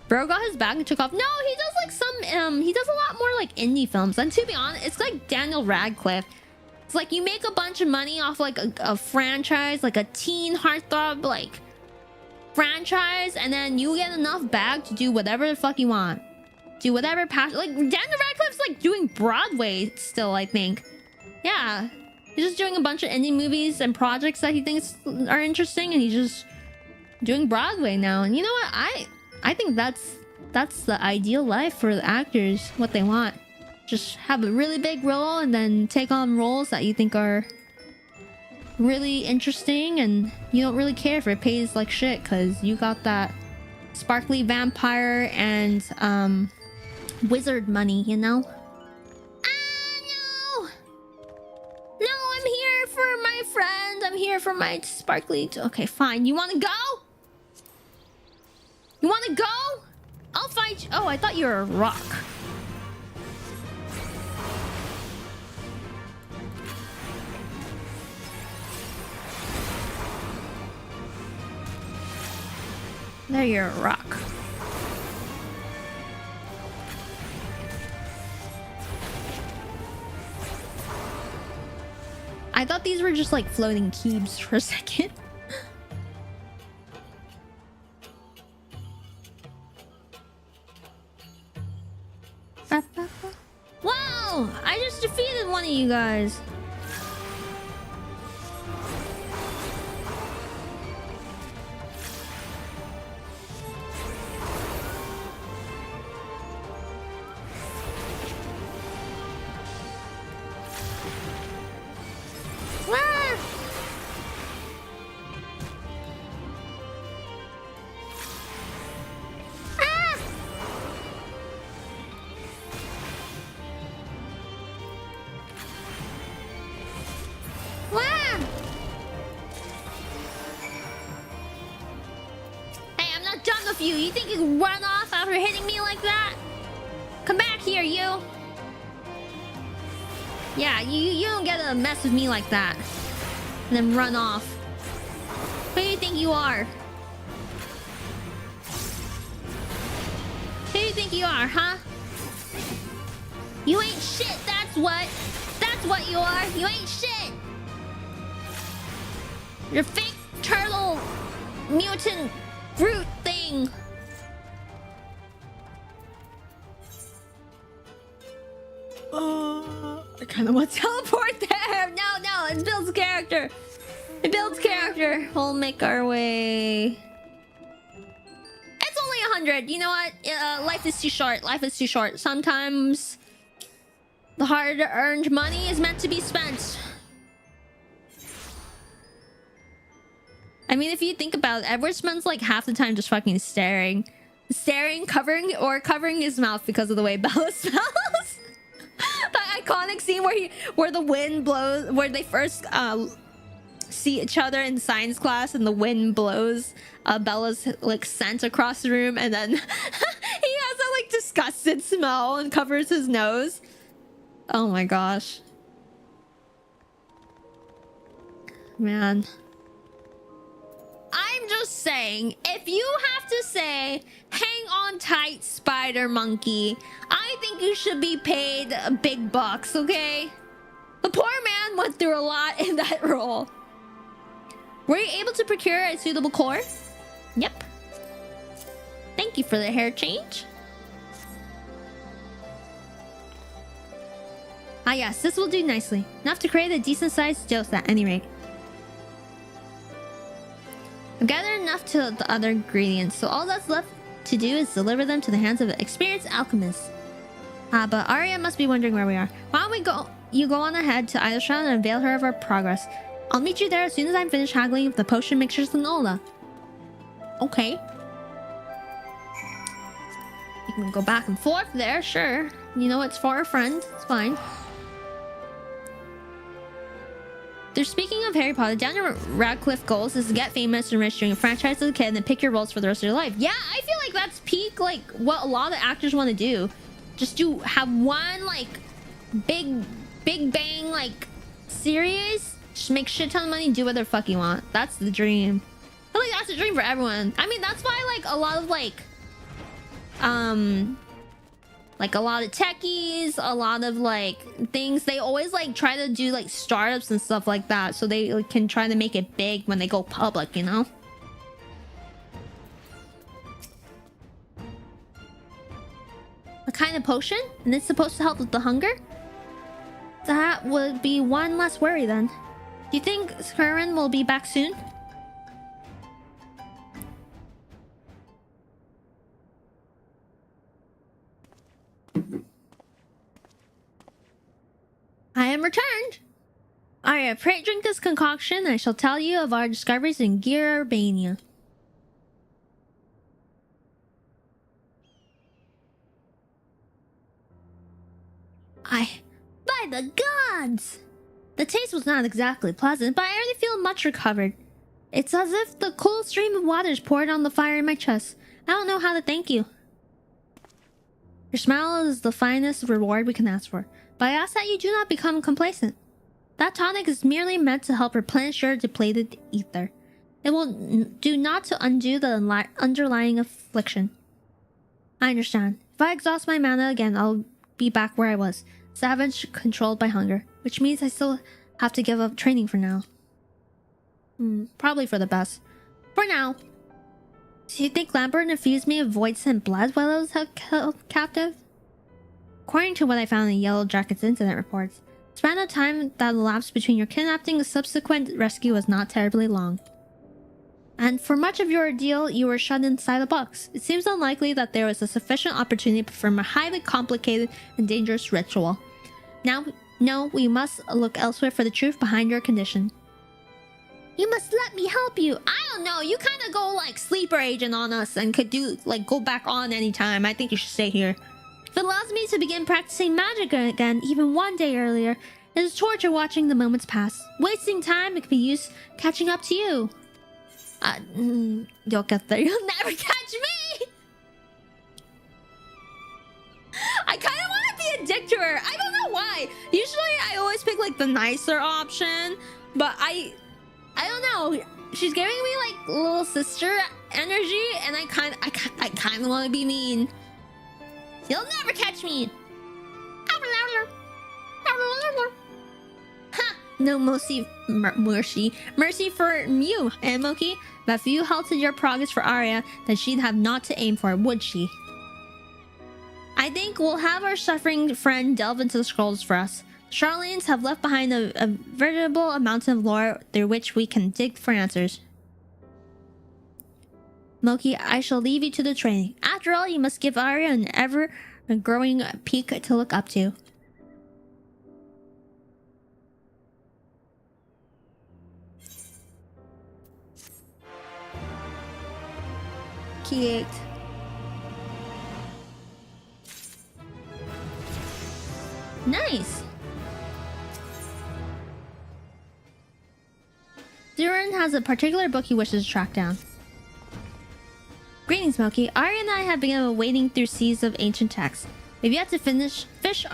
Bro got his bag and took off. No, he just like some he does a lot more like indie films. And to be honest, it's like Daniel Radcliffe. It's like you make a bunch of money off like a franchise, like a teen heartthrob like franchise, and then you get enough bag to do whatever the fuck you want. Do whatever passion. Like Daniel Radcliffe's like doing Broadway still, I think. Yeah. He's just doing a bunch of indie movies and projects that he thinks are interesting, and he's just doing Broadway now. And you know what? I think that's the ideal life for the actors, what they want. Just have a really big role and then take on roles that you think are really interesting, and you don't really care if it pays like shit because you got that sparkly vampire and wizard money, you know? No! No, I'm here for my friend. I'm here for my sparkly... Okay, fine. You want to go? You want to go? I'll fight you. Oh, I thought you were a rock. There, you're a rock. I thought these were just like floating cubes for a second. Wow! I just defeated one of you guys. You think you can run off after hitting me like that? Come back here, you. Yeah, you don't get to mess with me like that. And then run off. Who do you think you are? Who do you think you are, huh? You ain't shit, that's what. That's what you are. You ain't shit. You're fake turtle mutant fruit thing. I kind of want to teleport there. No, it builds character. It builds character. We'll make our way. It's only 100. You know what? Life is too short. Life is too short. Sometimes the hard-earned money is meant to be spent. I mean, if you think about it, Edward spends like half the time just fucking staring, covering his mouth because of the way Bella smells. That iconic scene where the wind blows, where they first see each other in science class, and the wind blows Bella's like scent across the room, and then he has that like disgusted smell and covers his nose. Oh my gosh, man. I'm just saying, if you have to say, hang on tight, spider monkey, I think you should be paid big bucks, okay? The poor man went through a lot in that role. Were you able to procure a suitable core? Yep. Thank you for the hair change. Ah yes, this will do nicely. Enough to create a decent-sized dose at any rate. I've gathered enough to the other ingredients, so all that's left to do is deliver them to the hands of an experienced alchemist. But Aria must be wondering where we are. Why don't we go? You go on ahead to Idleshire and avail her of our progress. I'll meet you there as soon as I'm finished haggling with the potion mixtures and Nola. Okay. You can go back and forth there, sure. You know, it's for a friend. It's fine. They're speaking of Harry Potter. Daniel Radcliffe goals is to get famous and rich during a franchise as a kid and then pick your roles for the rest of your life. Yeah, I feel like that's peak, like, what a lot of actors want to do. Just have one, like, big bang, like, series. Just make shit ton of money and do whatever the fuck you want. That's the dream. I feel like that's the dream for everyone. I mean, that's why, like, a lot of, like, like a lot of techies, a lot of like things. They always like try to do like startups and stuff like that, so they like, can try to make it big when they go public, you know. A kind of potion, and it's supposed to help with the hunger. That would be one less worry then. Do you think Skurrin will be back soon? I am returned. Aria, pray drink this concoction, and I shall tell you of our discoveries in Gearbania. By the gods! The taste was not exactly pleasant, but I already feel much recovered. It's as if the cool stream of water is poured on the fire in my chest. I don't know how to thank you. Your smile is the finest reward we can ask for, but I ask that you do not become complacent. That tonic is merely meant to help replenish your depleted ether. It will do not to undo the underlying affliction. I understand. If I exhaust my mana again, I'll be back where I was. Savage, controlled by hunger. Which means I still have to give up training for now. Probably for the best. For now. Do you think Lambert infused me with void-sent blood while I was held captive? According to what I found in Yellow Jacket's incident reports, the span of time that elapsed between your kidnapping and subsequent rescue was not terribly long. And for much of your ordeal, you were shut inside a box. It seems unlikely that there was a sufficient opportunity to perform a highly complicated and dangerous ritual. Now, no, we must look elsewhere for the truth behind your condition. You must let me help you. I don't know, you kind of go like sleeper agent on us and could do like go back on anytime. I think you should stay here. If it allows me to begin practicing magic again even one day earlier, it is torture watching the moments pass. Wasting time, it could be used catching up to you. You'll get there. You'll never catch me! I kind of want to be a dick to her. I don't know why. Usually I always pick like the nicer option, but I don't know. She's giving me like little sister energy, and I kind of want to be mean. You'll never catch me. Ha! No mercy for you, and Moki. But if you halted your progress for Aria, then she'd have naught to aim for, would she? I think we'll have our suffering friend delve into the scrolls for us. Charlatans have left behind a veritable mountain of lore through which we can dig for answers. Moki, I shall leave you to the training. After all, you must give Aria an ever-growing peak to look up to. Key 8. Nice! Durin has a particular book he wishes to track down. Greetings, Moki. Aria and I have begun wading through seas of ancient texts. We've yet to fish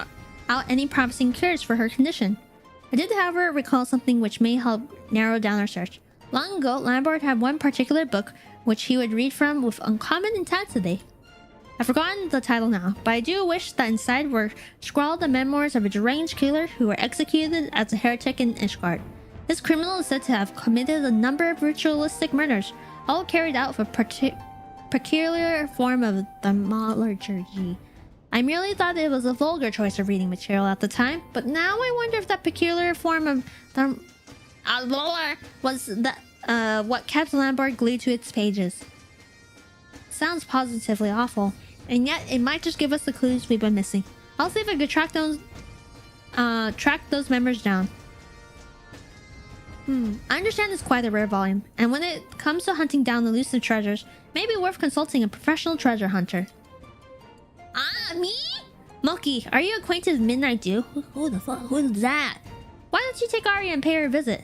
out any promising cures for her condition. I did, however, recall something which may help narrow down our search. Long ago, Lambert had one particular book which he would read from with uncommon intensity. I've forgotten the title now, but I do wish that inside were scrawled the memoirs of a deranged killer who were executed as a heretic in Ishgard. This criminal is said to have committed a number of ritualistic murders, all carried out with a peculiar form of thaumaturgy. I merely thought it was a vulgar choice of reading material at the time, but now I wonder if that peculiar form of was what kept Lambert glued to its pages. Sounds positively awful, and yet it might just give us the clues we've been missing. I'll see if I could track those memories down. I understand it's quite a rare volume, and when it comes to hunting down elusive treasures, it may be worth consulting a professional treasure hunter. Ah, me? Moki, are you acquainted with Midnight Dew? Who the fuck? Who's that? Why don't you take Aria and pay her a visit?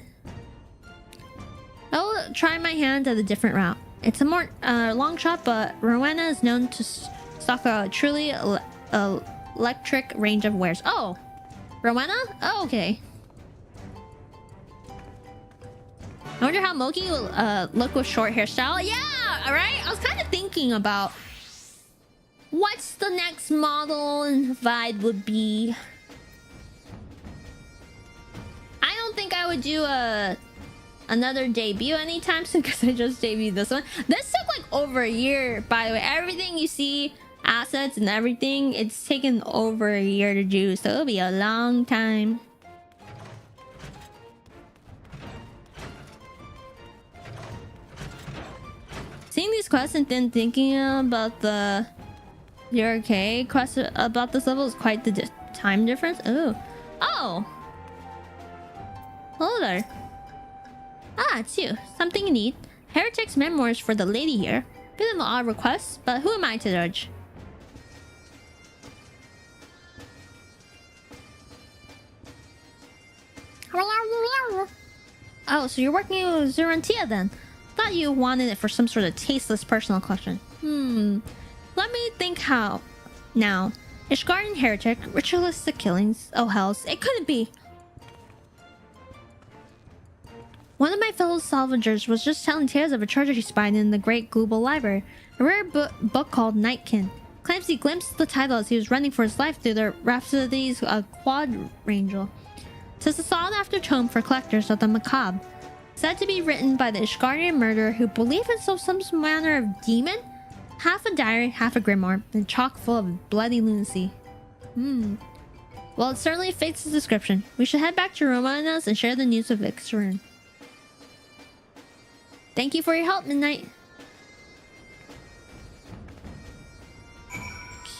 I'll try my hand at a different route. It's a more long shot, but Rowena is known to stock a truly electric range of wares. Oh, Rowena? Oh, okay. I wonder how Moki will look with short hairstyle. Yeah, alright. I was kind of thinking about what's the next model and vibe would be. I don't think I would do another debut anytime soon because I just debuted this one. This took like over a year, by the way. Everything you see, assets and everything, it's taken over a year to do, so it'll be a long time. Seeing these quests and then thinking about the you're okay quest about this level is quite the time difference. Oh, hello there. Ah, it's you. Something you need. Heretic's memoirs for the lady here. Bit of an odd request, but who am I to judge? Oh, so you're working with Zurantia then? Thought you wanted it for some sort of tasteless personal collection. Let me think how. Now, Ishgard and Heretic, ritualistic killings. Oh hells, it couldn't be. One of my fellow salvagers was just telling tales of a treasure he spied in the Great Global Library. A rare book called Nightkin. Claims he glimpsed the title as he was running for his life through the Rhapsody's quadrangle. Tis a sought-after tome for collectors of the macabre. Said to be written by the Ishgardian murderer who believed himself some manner of demon? Half a diary, half a grimoire, and chock full of bloody lunacy. Well, it certainly fits the description. We should head back to Romanos and share the news with Vixarun. Thank you for your help, Midnight.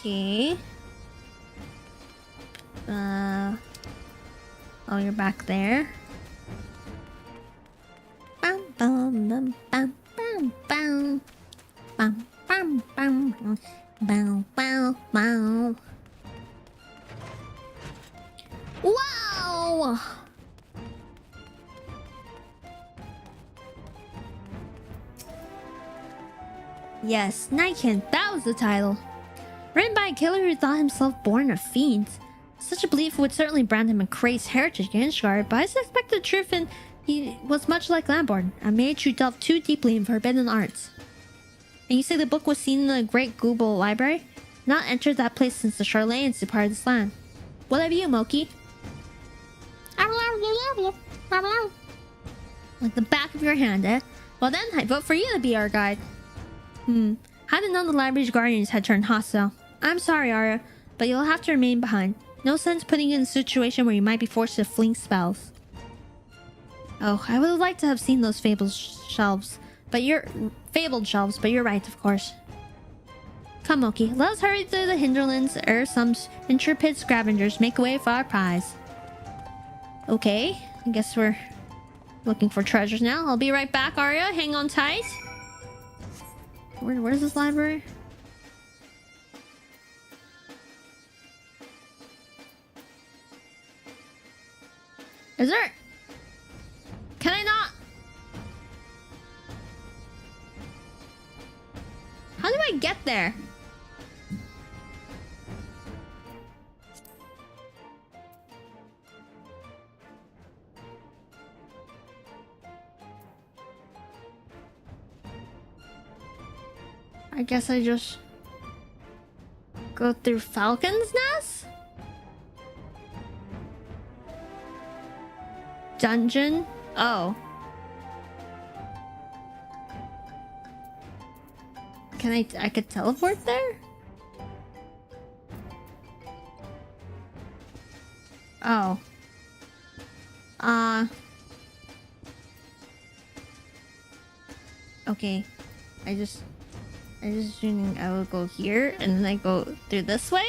Okay. Oh, you're back there. Bam bam bam bam bam bam bam bam bam bam bam bam. Wow! Yes, Nightkin, that was the title. Written by a killer who thought himself born of fiends. Such a belief would certainly brand him a crazed heretic in Ishgard, but I suspect the truth and he was much like Lamborn, a mage who delved too deeply in forbidden arts. And you say the book was seen in the Great Global Library? Not entered that place since the Charlatans departed this land. What of you, Moki? Like the back of your hand, eh? Well then, I vote for you to be our guide. Hadn't known the library's guardians had turned hostile. I'm sorry, Aria, but you'll have to remain behind. No sense putting you in a situation where you might be forced to fling spells. Oh, I would have liked to have seen those fabled shelves, but you're right, of course. Come, Moki, let us hurry through the hinterlands ere some intrepid scavengers make way for our prize. Okay, I guess we're looking for treasures now. I'll be right back, Aria. Hang on tight. Where's this library? Is there... Can I not... How do I get there? I guess I just go through Falcon's Nest? Dungeon? Oh. Can I could teleport there? Oh. Okay. I just assuming I will go here and then I go through this way.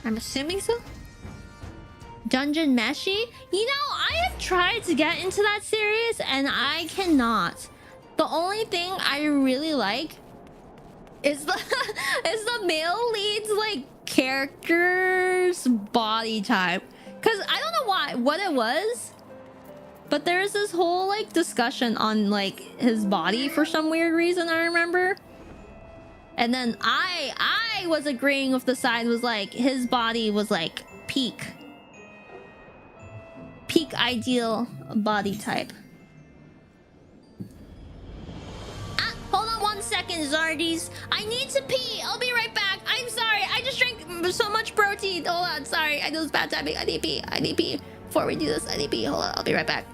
I'm assuming so. Dungeon Meshi? You know, I have tried to get into that series and I cannot. The only thing I really like is the is the male lead's like character's body type. Cause I don't know what it was. But there's this whole like discussion on like his body for some weird reason, I remember. And then I was agreeing with the side was like his body was like peak ideal body type. Hold on one second, Zardies. I need to pee. I'll be right back. I'm sorry. I just drank so much protein. Hold on. Sorry. I know it's bad timing. I need to pee. I need to pee. Before we do this, I need to pee. Hold on. I'll be right back.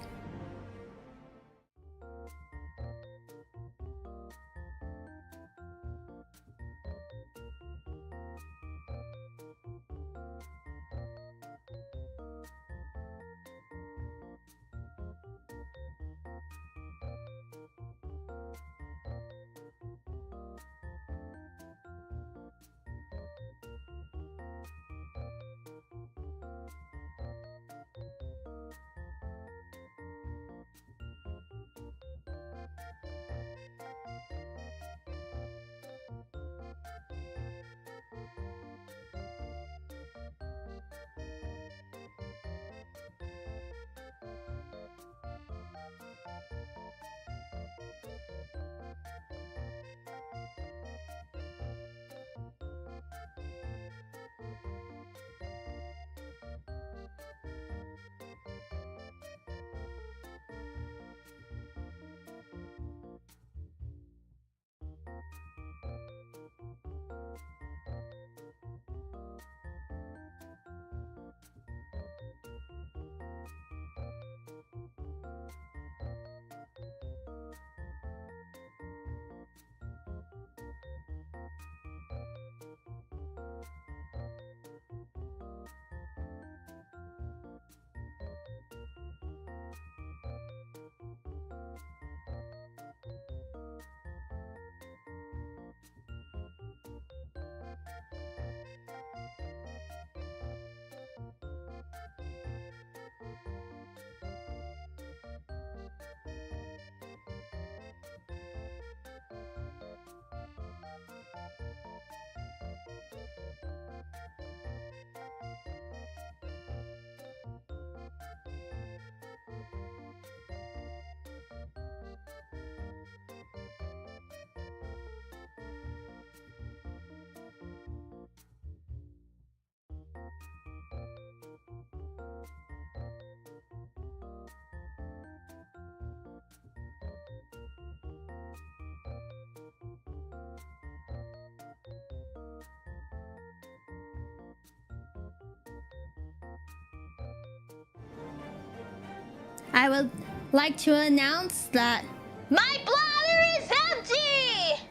I would like to announce that my bladder is empty!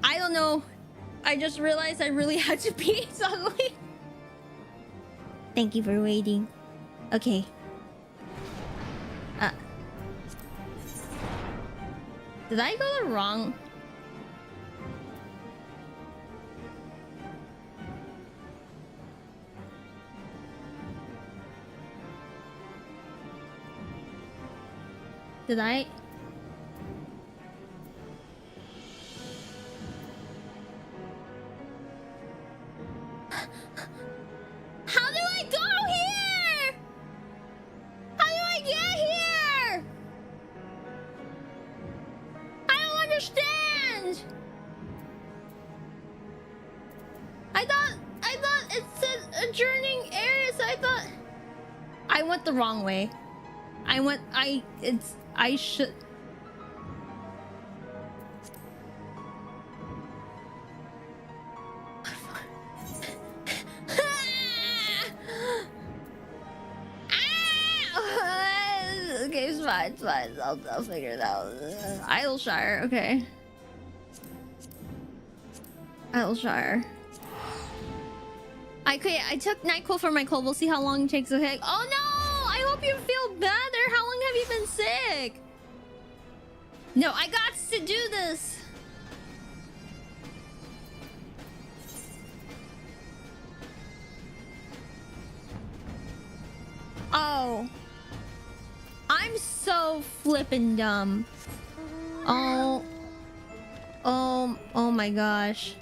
I don't know. I just realized I really had to pee suddenly. Thank you for waiting. Okay. Did I go the wrong? Did I? How do I go here? How do I get here? I don't understand. I thought it said adjourning area, so I thought I went the wrong way. I should. Okay, it's fine, it's fine. I'll figure it out. Isleshire, okay. Isleshire. I took NyQuil for my cold. We'll see how long it takes. Okay. Oh no! I hope you feel better. How long have you been sick? No, I got to do this. Oh. I'm so flippin' dumb. Oh my gosh.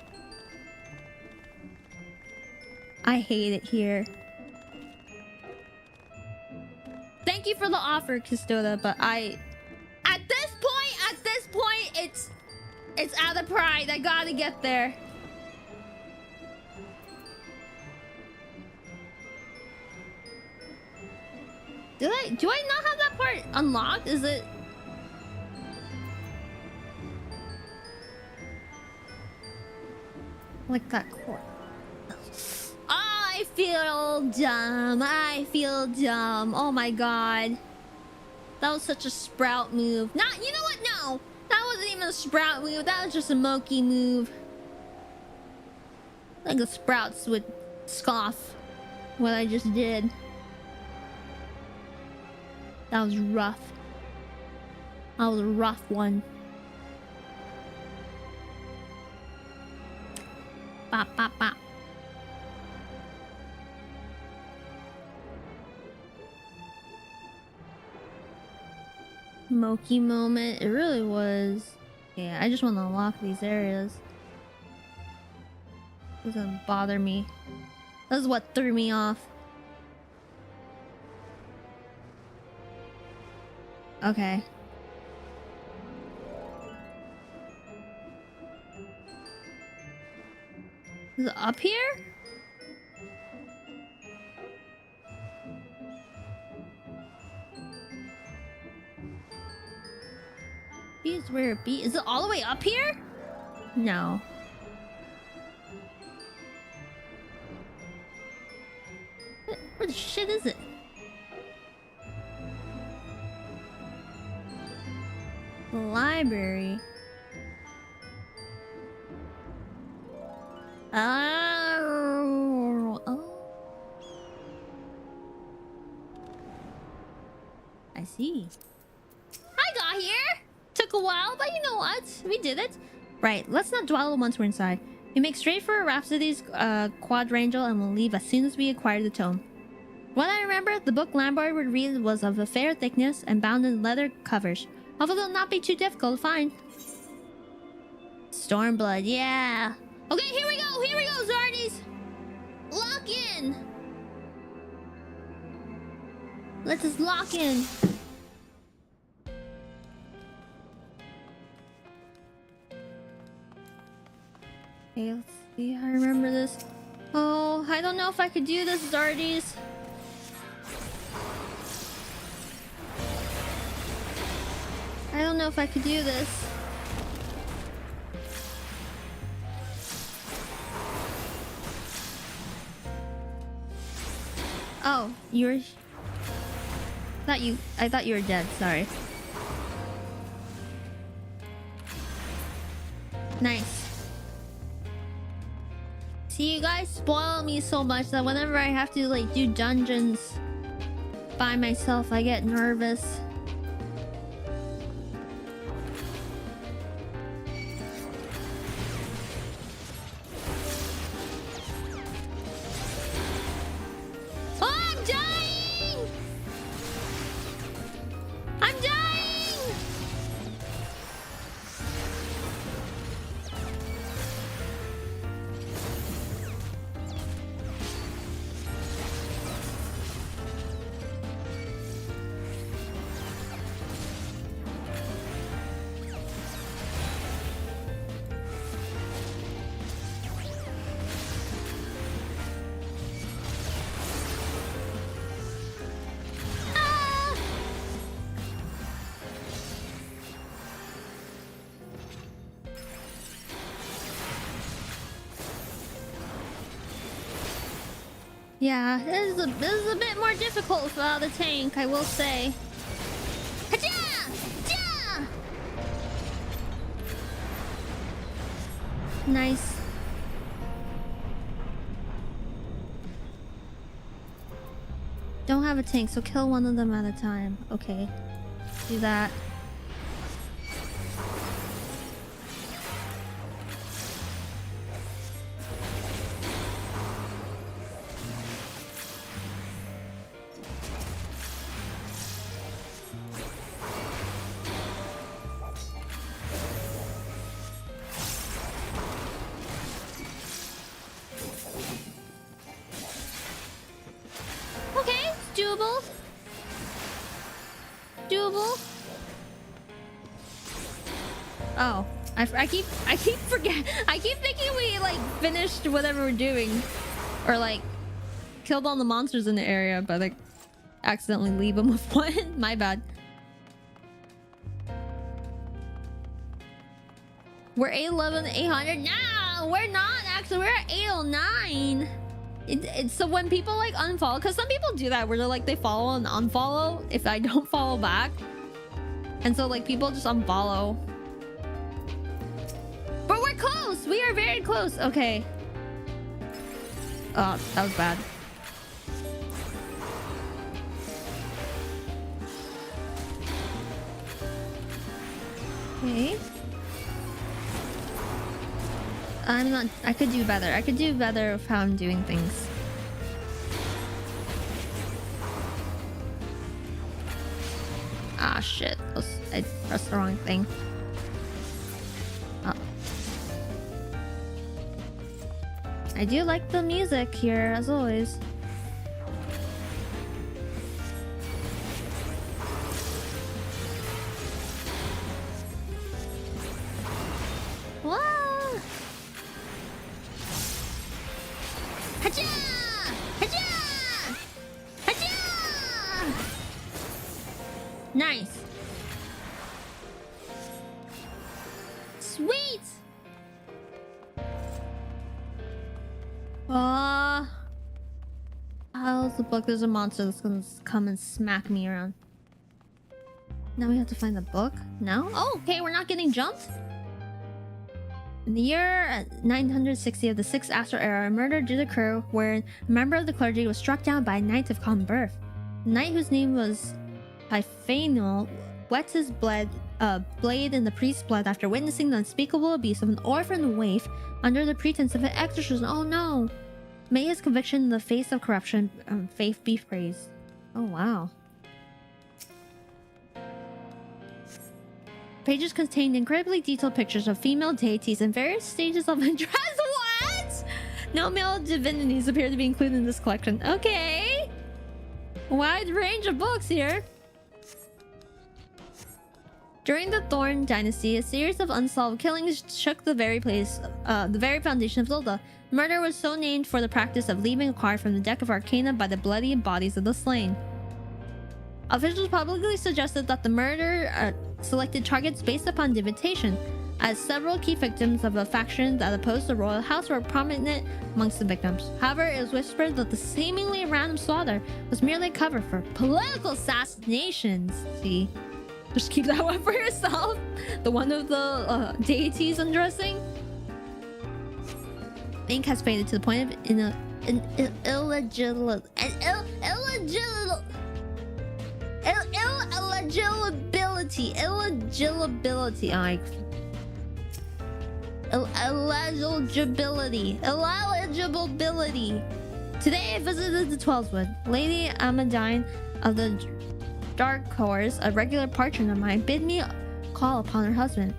I hate it here. Thank you for the offer, Custoda, but at this point, it's out of pride. I gotta get there. Do I not have that part unlocked? Is it? Like that core. I feel dumb. I feel dumb. Oh my god. That was such a Sprout move. Not, you know what? No. That wasn't even a Sprout move. That was just a Moki move. Like the Sprouts would scoff what I just did. That was rough. That was a rough one. Bop, bop, bop. Moki moment. It really was. Yeah, I just want to unlock these areas. It doesn't bother me. This is what threw me off. Okay. Is it up here? B is where it be. Is it all the way up here? No. Where the shit is it? The library. Oh. I see. I got here! Took a while, but you know what? We did it. Right, let's not dwell once we're inside. We make straight for Rhapsody's quadrangle and we'll leave as soon as we acquire the tome. What I remember, the book Lamboy would read was of a fair thickness and bound in leather covers. Hopefully it'll not be too difficult to find. Stormblood, yeah. Okay, here we go, Zardies! Lock in! Let us lock in. Okay, let's see. I remember this. Oh, I don't know if I could do this, Zardies. I don't know if I could do this. Oh, you're... I thought you were dead, sorry. Nice. See, you guys spoil me so much that whenever I have to like do dungeons by myself, I get nervous. Yeah, this is a bit more difficult without the tank, I will say. Hacha! Nice. Don't have a tank, so kill one of them at a time. Okay. Do that. Oh, I keep forgetting. I keep thinking we like finished whatever we're doing, or like killed all the monsters in the area, but like accidentally leave them with one. My bad. We're A11 800. No, we're not back. So we're at 809. So when people like unfollow, because some people do that where they're like they follow and unfollow if I don't follow back, and so like people just unfollow. But we're close. We are very close. Okay. Oh, that was bad. Okay. I'm not. I could do better. I could do better with how I'm doing things. Ah, shit. I pressed the wrong thing. Oh. I do like the music here, as always. Whoa! Hacha! Hacha! Hacha! Nice. Sweet. How's the book? There's a monster that's gonna come and smack me around. Now we have to find the book? No? Oh, okay, we're not getting jumped? In the year 960 of the 6th Astral Era, a murder did occur where a member of the clergy was struck down by a knight of common birth. The knight, whose name was Pythanol, wet his blade in the priest's blood after witnessing the unspeakable abuse of an orphan waif under the pretense of an exorcism. Oh no! May his conviction in the face of corruption faith be praised. Oh wow. Pages contained incredibly detailed pictures of female deities in various stages of undress. What? No male divinities appear to be included in this collection. Okay. Wide range of books here. During the Thorn Dynasty, a series of unsolved killings shook the very foundation of Zelda. Murder was so named for the practice of leaving a card from the deck of Arcana by the bloody bodies of the slain. Officials publicly suggested that the murder selected targets based upon divination, as several key victims of a faction that opposed the royal house were prominent amongst the victims. However, it was whispered that the seemingly random slaughter was merely a cover for political assassinations. See? Just keep that one for yourself. The one of the deities undressing. Ink has faded to the point of illegibility. Illegibility. Today I visited the Twelveswood. Lady Amadine of the Dark Horse, a regular patron of mine, bid me call upon her husband.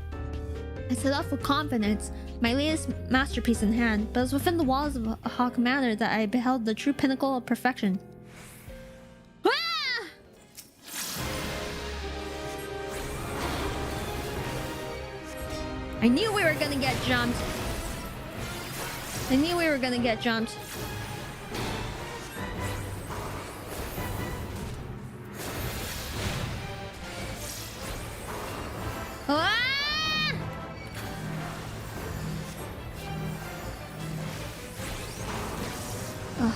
I set off with confidence, my latest masterpiece in hand, but it was within the walls of Hawk Manor that I beheld the true pinnacle of perfection. Ah! I knew we were gonna get jumped. I knew we were gonna get jumped. Ah! Ugh.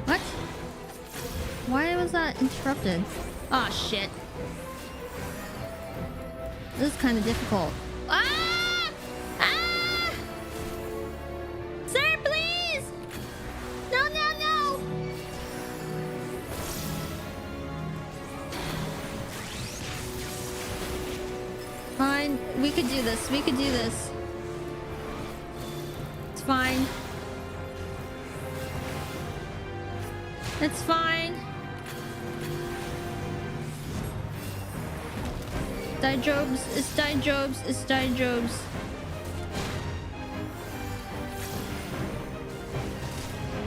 What? Why was that interrupted? Ah, oh, shit. This is kind of difficult. Ah! Ah! Sir, please! No, no, no! Fine. We could do this. We could do this. It's fine. It's fine. Dijobs, it's Dijobs, it's Dijobs.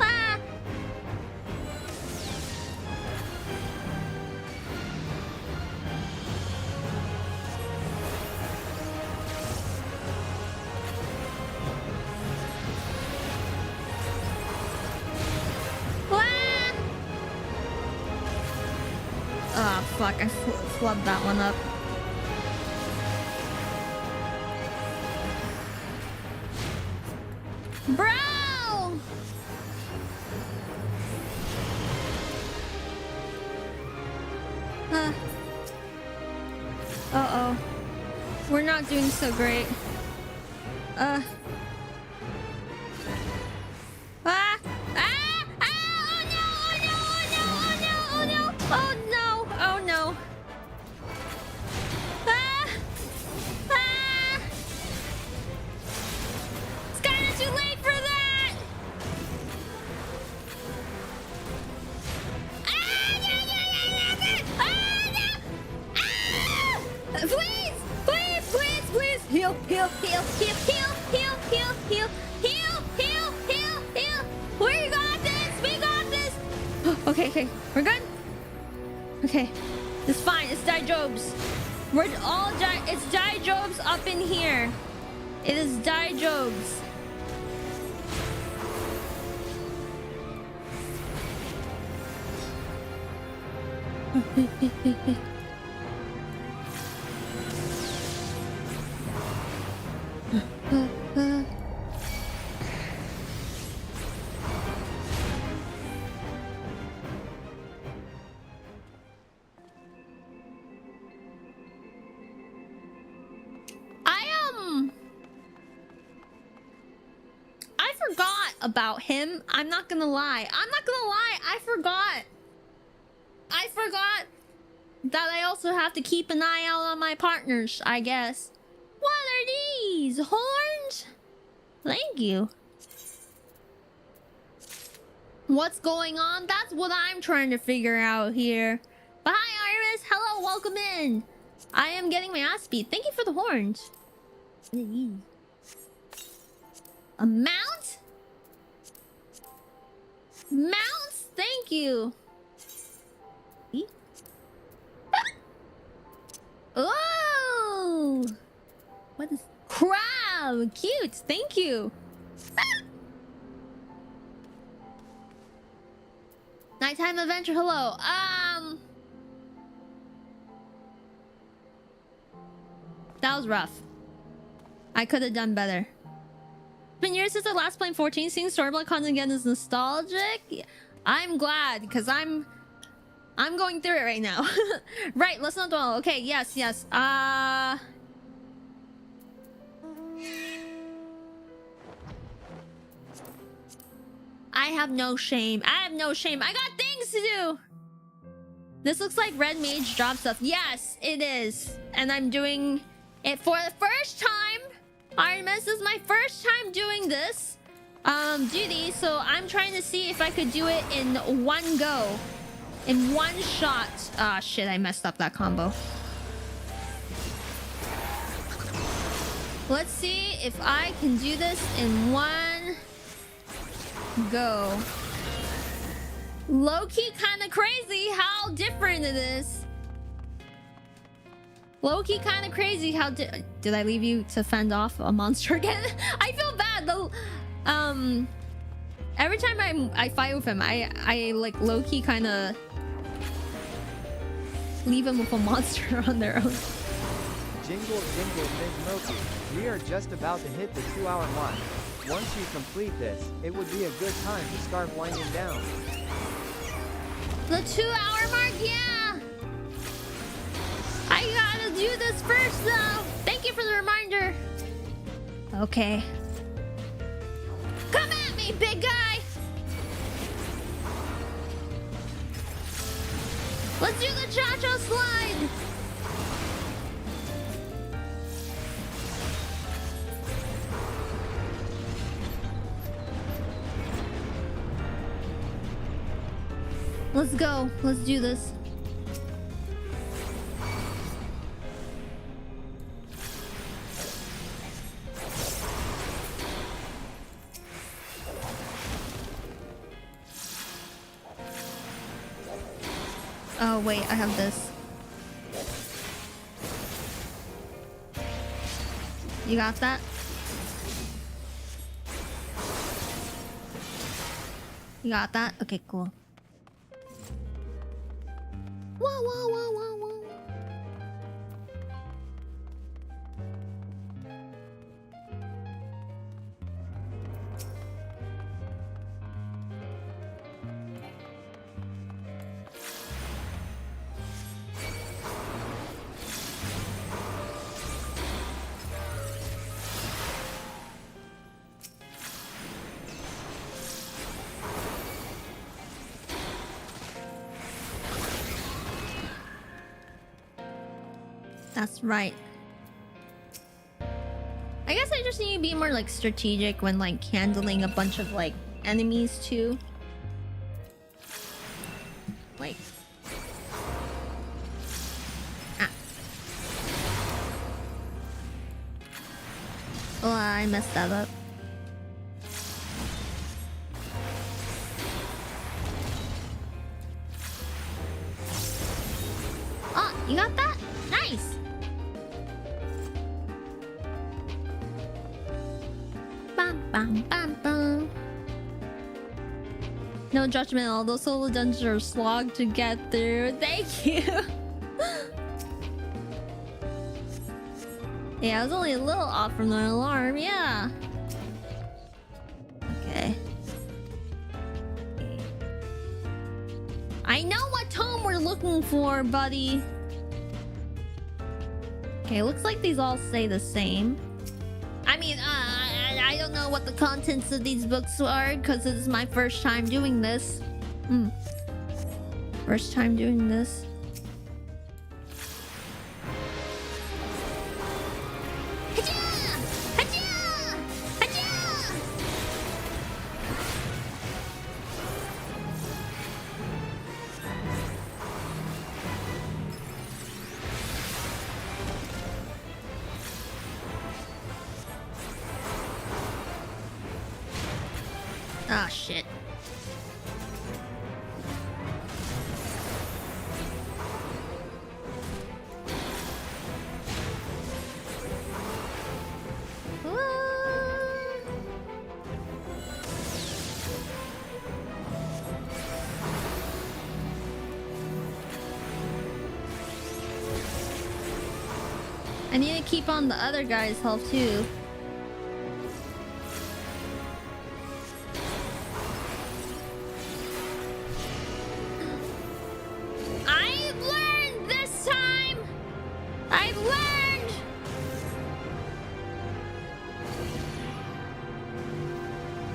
Ah! Ah, fuck, I flubbed that one up. Bro! Uh-oh. We're not doing so great. Ah! Ah! Ah! Oh no! Oh no! Oh no! Oh no! Oh no! Ah! Ah! It's kinda too late for that! Ah! No! Please! Please! Please! Please! Heal! Heal! Heal! Heal! Heal! Heal! Heal! Heal! Heal! Heal! Heal! Heal! We got this! We got this! Okay, okay. We're good? Okay. It's fine. It's Dijobs. We're all it's Dijobs up in here. It is Dijobs. I forgot about him. I'm not gonna lie. I forgot that I also have to keep an eye out on my partners, I guess. What are these? Horns? Thank you. What's going on? That's what I'm trying to figure out here. But hi, Iris. Hello, welcome in. I am getting my ass beat. Thank you for the horns. A mount? Mounts? Thank you. Oh! What is... Crab! Cute! Thank you! Nighttime adventure, hello. That was rough. I could have done better. It's been years since I last played 14. Seeing Stormblood content again is nostalgic. I'm glad, because I'm going through it right now. Right, let's not dwell. Okay, yes, yes. I have no shame. I have no shame. I got things to do. This looks like Red Mage drop stuff. Yes, it is. And I'm doing it for the first time. Artemis, this is my first time doing this duty, so I'm trying to see if I could do it in one go. In one shot. Ah, shit, I messed up that combo. Let's see if I can do this in one go. Low-key kind of crazy how different it is. Low-key kind of crazy how did I leave you to fend off a monster again? I feel bad though. Every time I fight with him, I like low-key kind of leave him with a monster on their own. Jingle, jingle, Ms. Moki. We are just about to hit the 2-hour mark. Once you complete this, it would be a good time to start winding down. The 2-hour mark, yeah! I gotta do this first, though! Thank you for the reminder! Okay. Come at me, big guy! Let's do the cha-cha slide! Let's go. Let's do this. Oh, wait. I have this. You got that? You got that? Okay, cool. Whoa, whoa, whoa, whoa, That's right. I guess I just need to be more like strategic when like handling a bunch of like enemies too. Like oh, I messed that up. Oh, you got that? Nice. Bam, bam, bam, bam. No judgment, all those solo dungeons are slog to get through. Thank you. Yeah, I was only a little off from the alarm, yeah. Okay. I know what tome we're looking for, buddy. Okay, looks like these all say the same. I mean, I don't know what the contents of these books are because this is my first time doing this. First time doing this. Ah, shit. I need to keep on the other guy's health too. I've learned this time! I've learned!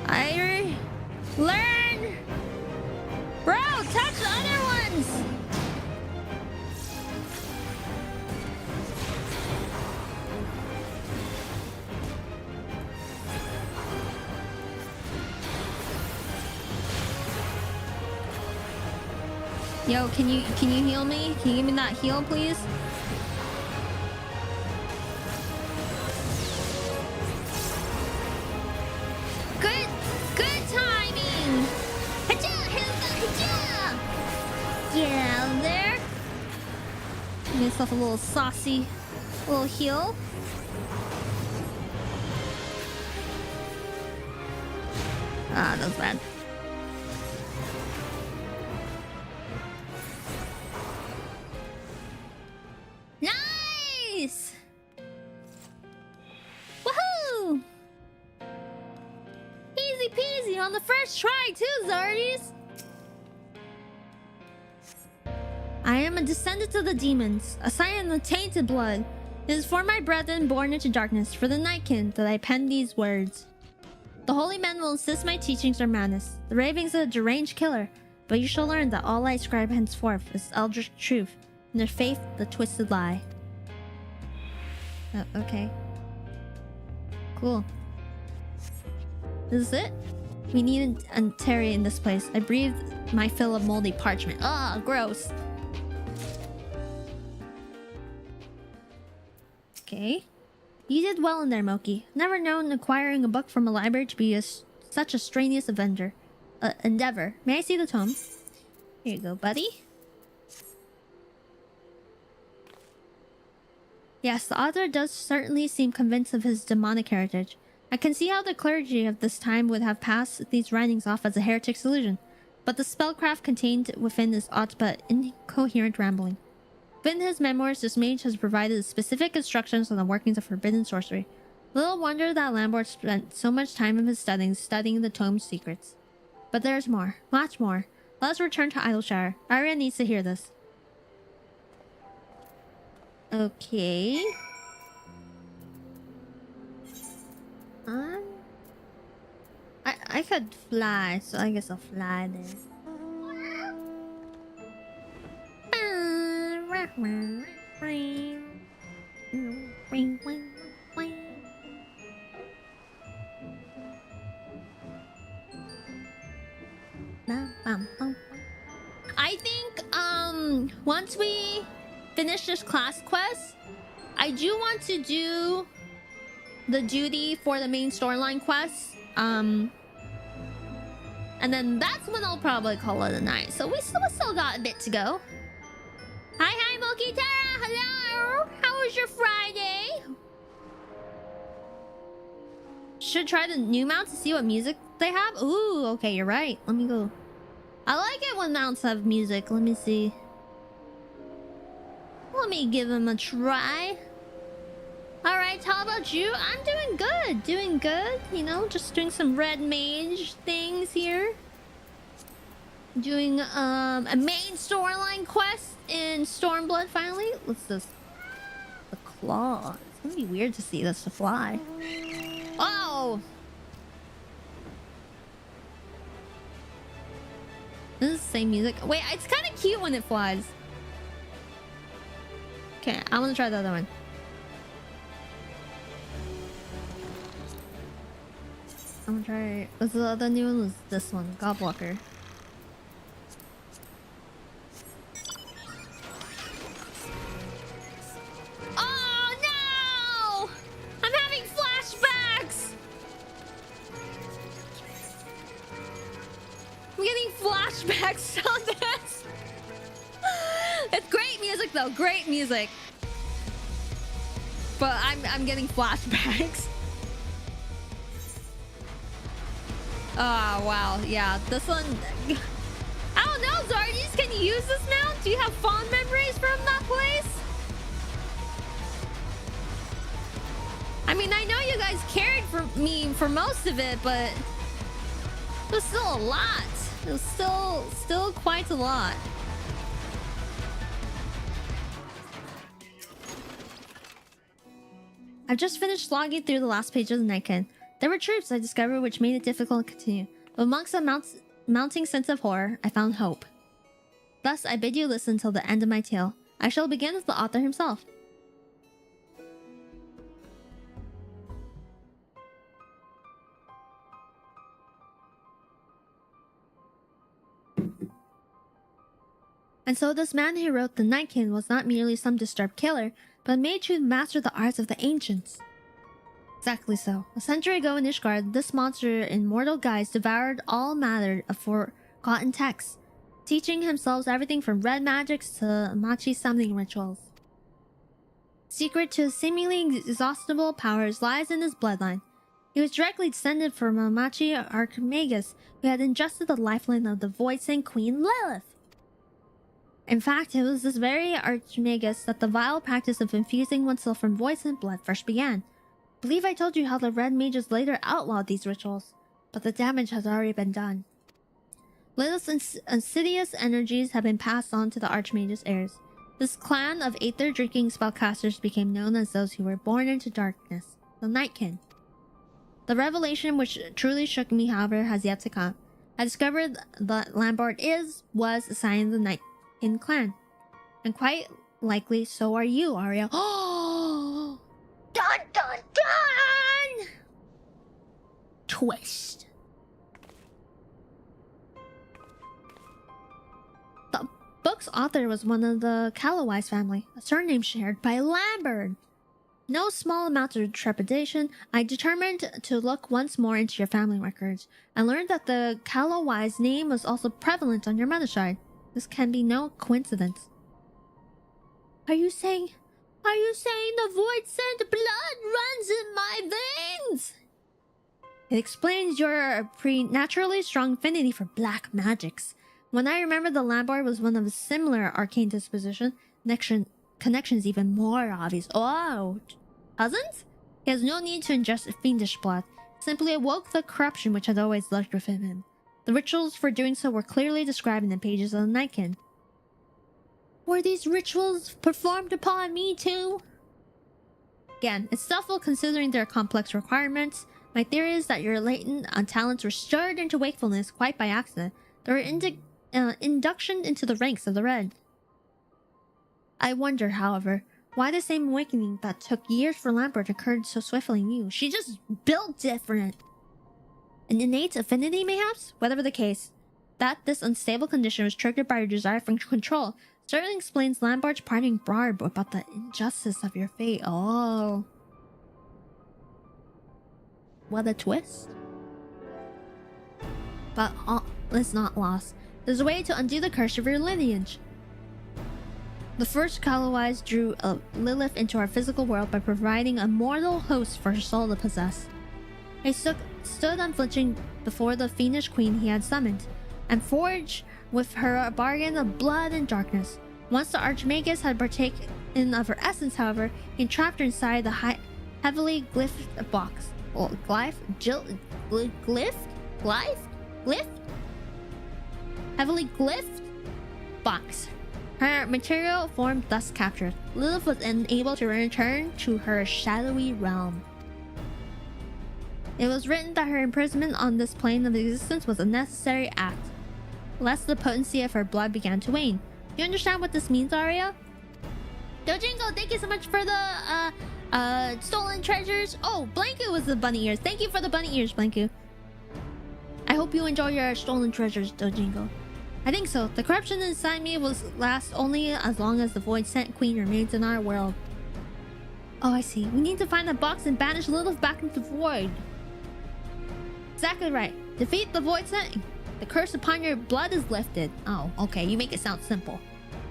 I learned! Bro, touch the other ones! Yo, can you heal me? Can you give me that heal, please? Good timing. Hacha, hacha. Get out of there. Give myself a little saucy, little heal. Ah, that was bad. Nice! Woohoo! Easy peasy on the first try too, Zardies! I am a descendant of the demons, a scion of tainted blood. It is for my brethren born into darkness, for the Nightkin, that I pen these words. The holy men will insist my teachings are madness, the ravings of a deranged killer, but you shall learn that all I ascribe henceforth is eldritch truth, and their faith the twisted lie. Oh, okay. Cool. This is it? We need a Terry in this place. I breathed my fill of moldy parchment. Ah, gross. Okay. You did well in there, Moki. Never known acquiring a book from a library to be such a strenuous endeavor. May I see the tome? Here you go, buddy. Yes, the author does certainly seem convinced of his demonic heritage. I can see how the clergy of this time would have passed these writings off as a heretic's illusion, but the spellcraft contained within is aught but incoherent rambling. Within his memoirs, this mage has provided specific instructions on the workings of forbidden sorcery. Little wonder that Lambert spent so much time in his studying the tome's secrets. But there's more, much more. Let us return to Idleshire. Aria needs to hear this. Okay. I could fly, so I guess I'll fly there. I think once we finish this class quest, I do want to do the duty for the main storyline quest. And then that's when I'll probably call it a night. So we still got a bit to go. Hi, Moki Tara. Hello. How was your Friday? Should try the new mount to see what music they have. Ooh, okay, you're right. Let me go. I like it when mounts have music. Let me see. Let me give them a try. Alright, how about you? I'm doing good. Doing good. You know, just doing some red mage things here. Doing a main storyline quest in Stormblood finally. What's this? The claw. It's gonna be weird to see this to fly. Oh! This is the same music. Wait, it's kind of cute when it flies. Okay, I want to try the other one. I'm gonna try. What's the other new one? Was this one? Godwalker. Oh no! I'm having flashbacks. I'm getting flashbacks on this. It's great music though, great music. But I'm getting flashbacks. Oh wow, yeah, this one. I don't know, Zardies, can you use this now? Do you have fond memories from that place? I mean, I know you guys cared for me for most of it, but it was still a lot. It was still quite a lot. I've just finished slogging through the last page of the Nightkin. There were troops I discovered which made it difficult to continue. But amongst a mounting sense of horror, I found hope. Thus, I bid you listen till the end of my tale. I shall begin with the author himself. And so this man who wrote The Nightkin was not merely some disturbed killer, but made to master the arts of the ancients. Exactly so. A century ago in Ishgard, this monster in mortal guise devoured all matter of forgotten texts, teaching himself everything from red magics to machi summoning rituals. Secret to his seemingly inexhaustible powers lies in his bloodline. He was directly descended from a machi archimagus who had ingested the lifeline of the Void-Sent Queen Lilith. In fact, it was this very archimagus that the vile practice of infusing oneself from Void-Sent blood first began. I believe I told you how the Red Mages later outlawed these rituals, but the damage has already been done. Lilith's insidious energies have been passed on to the Archmage's heirs. This clan of aether-drinking spellcasters became known as those who were born into darkness, the Nightkin. The revelation which truly shook me, however, has yet to come. I discovered that Lambert was assigned the Nightkin clan. And quite likely, so are you, Aria. Oh! Dun dun dun! Twist. The book's author was one of the Callowise family, a surname shared by Lambert. No small amount of trepidation, I determined to look once more into your family records, and learned that the Callowise name was also prevalent on your mother's side. This can be no coincidence. Are you saying the Void-Sent blood runs in my veins? It explains your preternaturally strong affinity for black magics. When I remember the Lambert was one of a similar arcane disposition, connection's even more obvious. Oh, cousins? He has no need to ingest fiendish blood. Simply awoke the corruption which had always lurked within him. The rituals for doing so were clearly described in the pages of the Nightkin. Were these rituals performed upon me too? Again, it's doubtful considering their complex requirements. My theory is that your latent talents were stirred into wakefulness quite by accident. They were induction into the ranks of the Red. I wonder, however, why the same awakening that took years for Lambert occurred so swiftly in you. She just built different. An innate affinity, mayhaps? Whatever the case, that this unstable condition was triggered by your desire for control. Certainly explains Lambert's parting barb about the injustice of your fate. Oh. What a twist. But all is not lost. There's a way to undo the curse of your lineage. The first Kalawais drew a Lilith into our physical world by providing a mortal host for her soul to possess. He stood unflinching before the fiendish queen he had summoned, and forged with her a bargain of blood and darkness. Once the Archmagus had partaken of her essence, however, he trapped her inside the heavily glyphed box. Well, heavily glyphed box. Her material form thus captured, Lilith was unable to return to her shadowy realm. It was written that her imprisonment on this plane of existence was a necessary act, lest the potency of her blood began to wane. Do you understand what this means, Aria? Dojingo, thank you so much for the stolen treasures. Oh, Blanku was the bunny ears. Thank you for the bunny ears, Blanku. I hope you enjoy your stolen treasures, Dojingo. I think so. The corruption inside me will last only as long as the Void Sent Queen remains in our world. Oh, I see. We need to find the box and banish Lilith back into the Void. Exactly right. Defeat the Void Sent. The curse upon your blood is lifted. Oh, okay. You make it sound simple.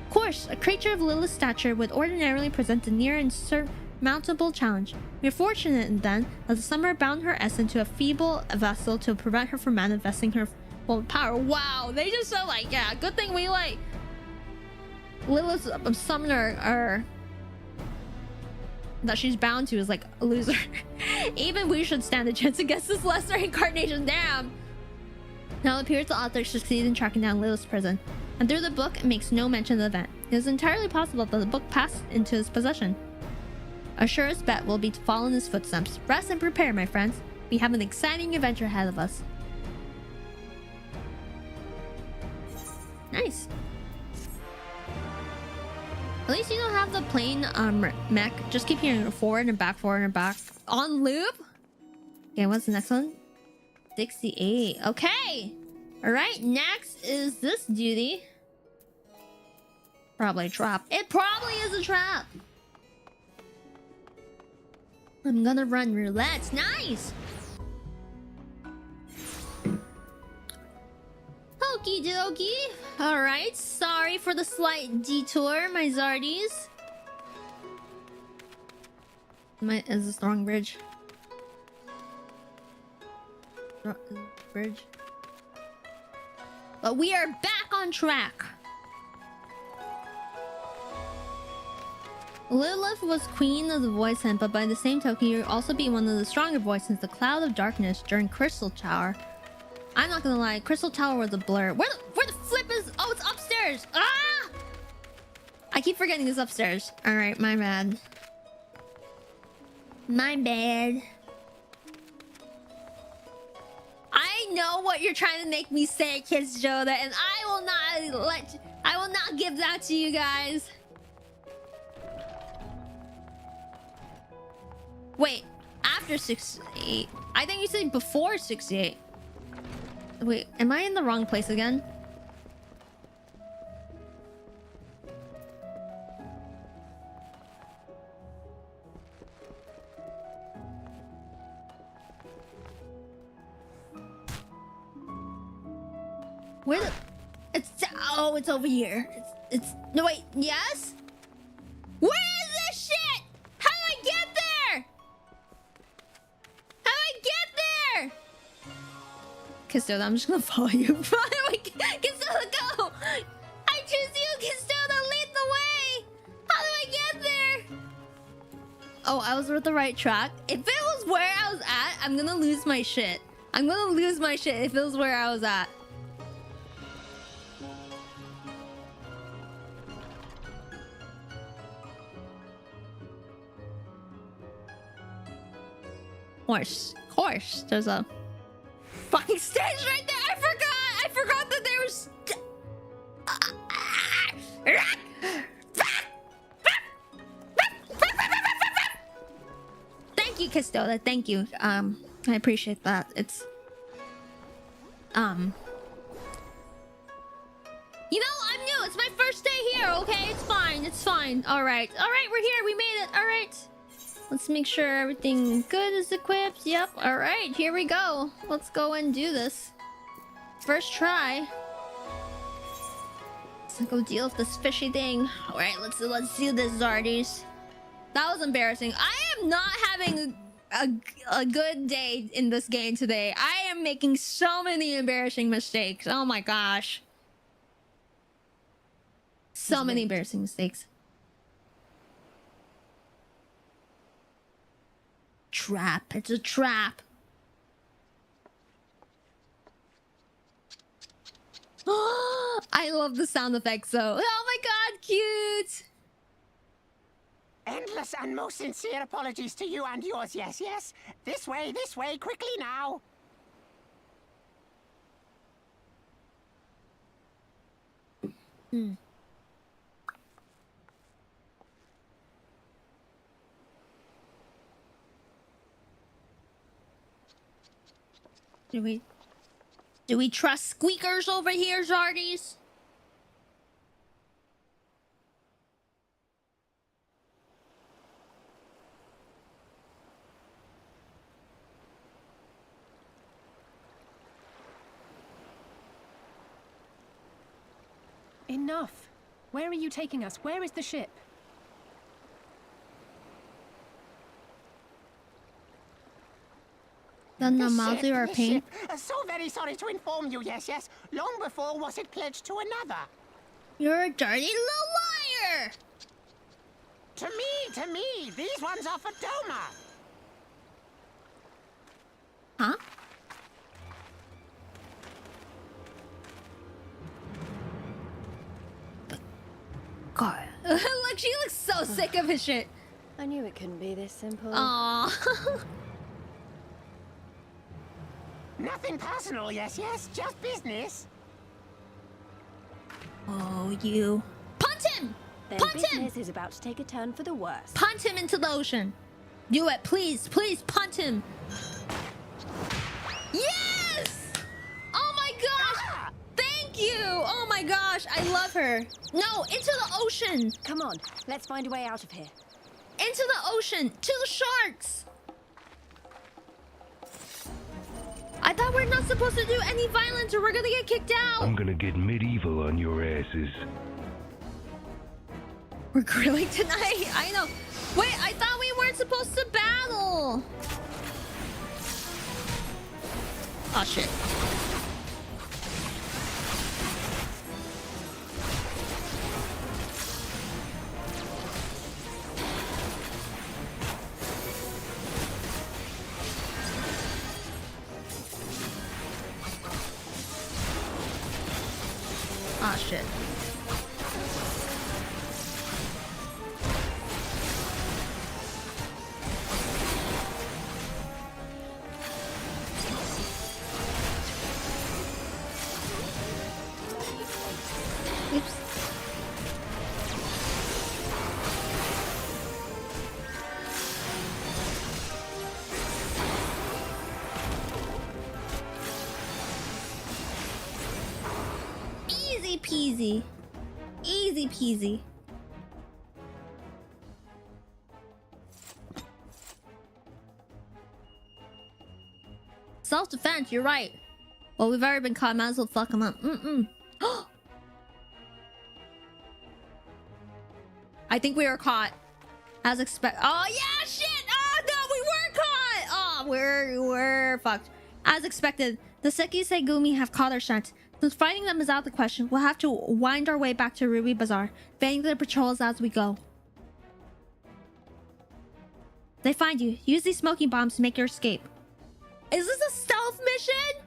Of course, a creature of Lilith's stature would ordinarily present a near insurmountable challenge. We are fortunate then that the summer bound her essence to a feeble vessel to prevent her from manifesting her full power. Wow, they just said like, yeah, good thing we like Lilith's summoner or that she's bound to is like a loser. Even we should stand a chance against this lesser incarnation. Damn. Now it appears the author succeeded in tracking down Lilith's prison, and through the book it makes no mention of the event. It is entirely possible that the book passed into his possession. Our surest bet will be to follow in his footsteps. Rest and prepare, my friends. We have an exciting adventure ahead of us. Nice. At least you don't have the plain mech. Just keep hearing forward and back on loop. Okay, what's the next one? 68. Okay. All right. Next is this duty. Probably a trap. It probably is a trap. I'm gonna run roulette. Nice. Okie dokie. Alright, sorry for the slight detour, my Zardies. Is this the wrong bridge? Bridge. But we are back on track. Lilith was queen of the Void Hunt, but by the same token, you'll also be one of the stronger voices, the Cloud of Darkness, during Crystal Tower. I'm not gonna lie, Crystal Tower was a blur. Where the flip is? Oh, it's upstairs! Ah! I keep forgetting it's upstairs. Alright, my bad. My bad. I know what you're trying to make me say, Kiss Joda, and I will not give that to you guys. Wait, after 68. I think you said before 68. Wait, am I in the wrong place again? Where the... Oh, it's over here. It's... No, wait. Yes? Where is this shit? How do I get there? How do I get there? Kistoda, I'm just gonna follow you. Kistoda, go! I choose you, Kistoda, lead the way! How do I get there? Oh, I was with the right track. If it was where I was at, I'm gonna lose my shit. I'm gonna lose my shit if it was where I was at. Of course, there's a fucking stage right there. I forgot that there was. Thank you, Kistoda. Thank you. I appreciate that. It's It's my first day here, okay? It's fine. It's fine. Alright. Alright, we're here. We made it. Alright. Let's make sure everything good is equipped. Yep. Alright, here we go. Let's go and do this. First try. Let's go deal with this fishy thing. Alright, let's do this, Zardies. That was embarrassing. I am not having a good day in this game today. I am making so many embarrassing mistakes. Oh my gosh. So many embarrassing mistakes. Trap. It's a trap. I love the sound effects though. Oh my god, cute. Endless and most sincere apologies to you and yours, yes, yes. This way, quickly now. Do we trust squeakers over here, Zardies? Enough. Where are you taking us? Where is the ship? Mousy or pain? So very sorry to inform you, yes, yes. Long before was it pledged to another. You're a dirty little liar! To me, these ones are for Doma. Huh? God. Look, she looks so sick of his shit. I knew it couldn't be this simple. Aww. Nothing personal, yes, yes. Just business. Oh, you. Punt him! Then Punt him! business is about to take a turn for the worse. Punt him into the ocean. Do it, please. Please punt him. Yes! Oh my gosh! Thank you! Oh my gosh, I love her. No, into the ocean. Come on, let's find a way out of here. Into the ocean. To the sharks. I thought we're not supposed to do any violence or we're gonna get kicked out. I'm gonna get medieval on your asses. We're grilling tonight? I know. Wait, I thought we weren't supposed to battle. Oh shit. Oh shit. Oops. Easy peasy. Easy peasy. Self-defense, you're right. Well, we've already been caught, might as well fuck him up. I think we were caught. As expected. Oh, yeah, shit! Oh, no, we were caught! Oh, we're fucked. As expected, the Sekisegumi have caught our scent. Since fighting them is out of the question, we'll have to wind our way back to Ruby Bazaar, fanning their patrols as we go. They find you. Use these smoking bombs to make your escape. Is this a stealth mission?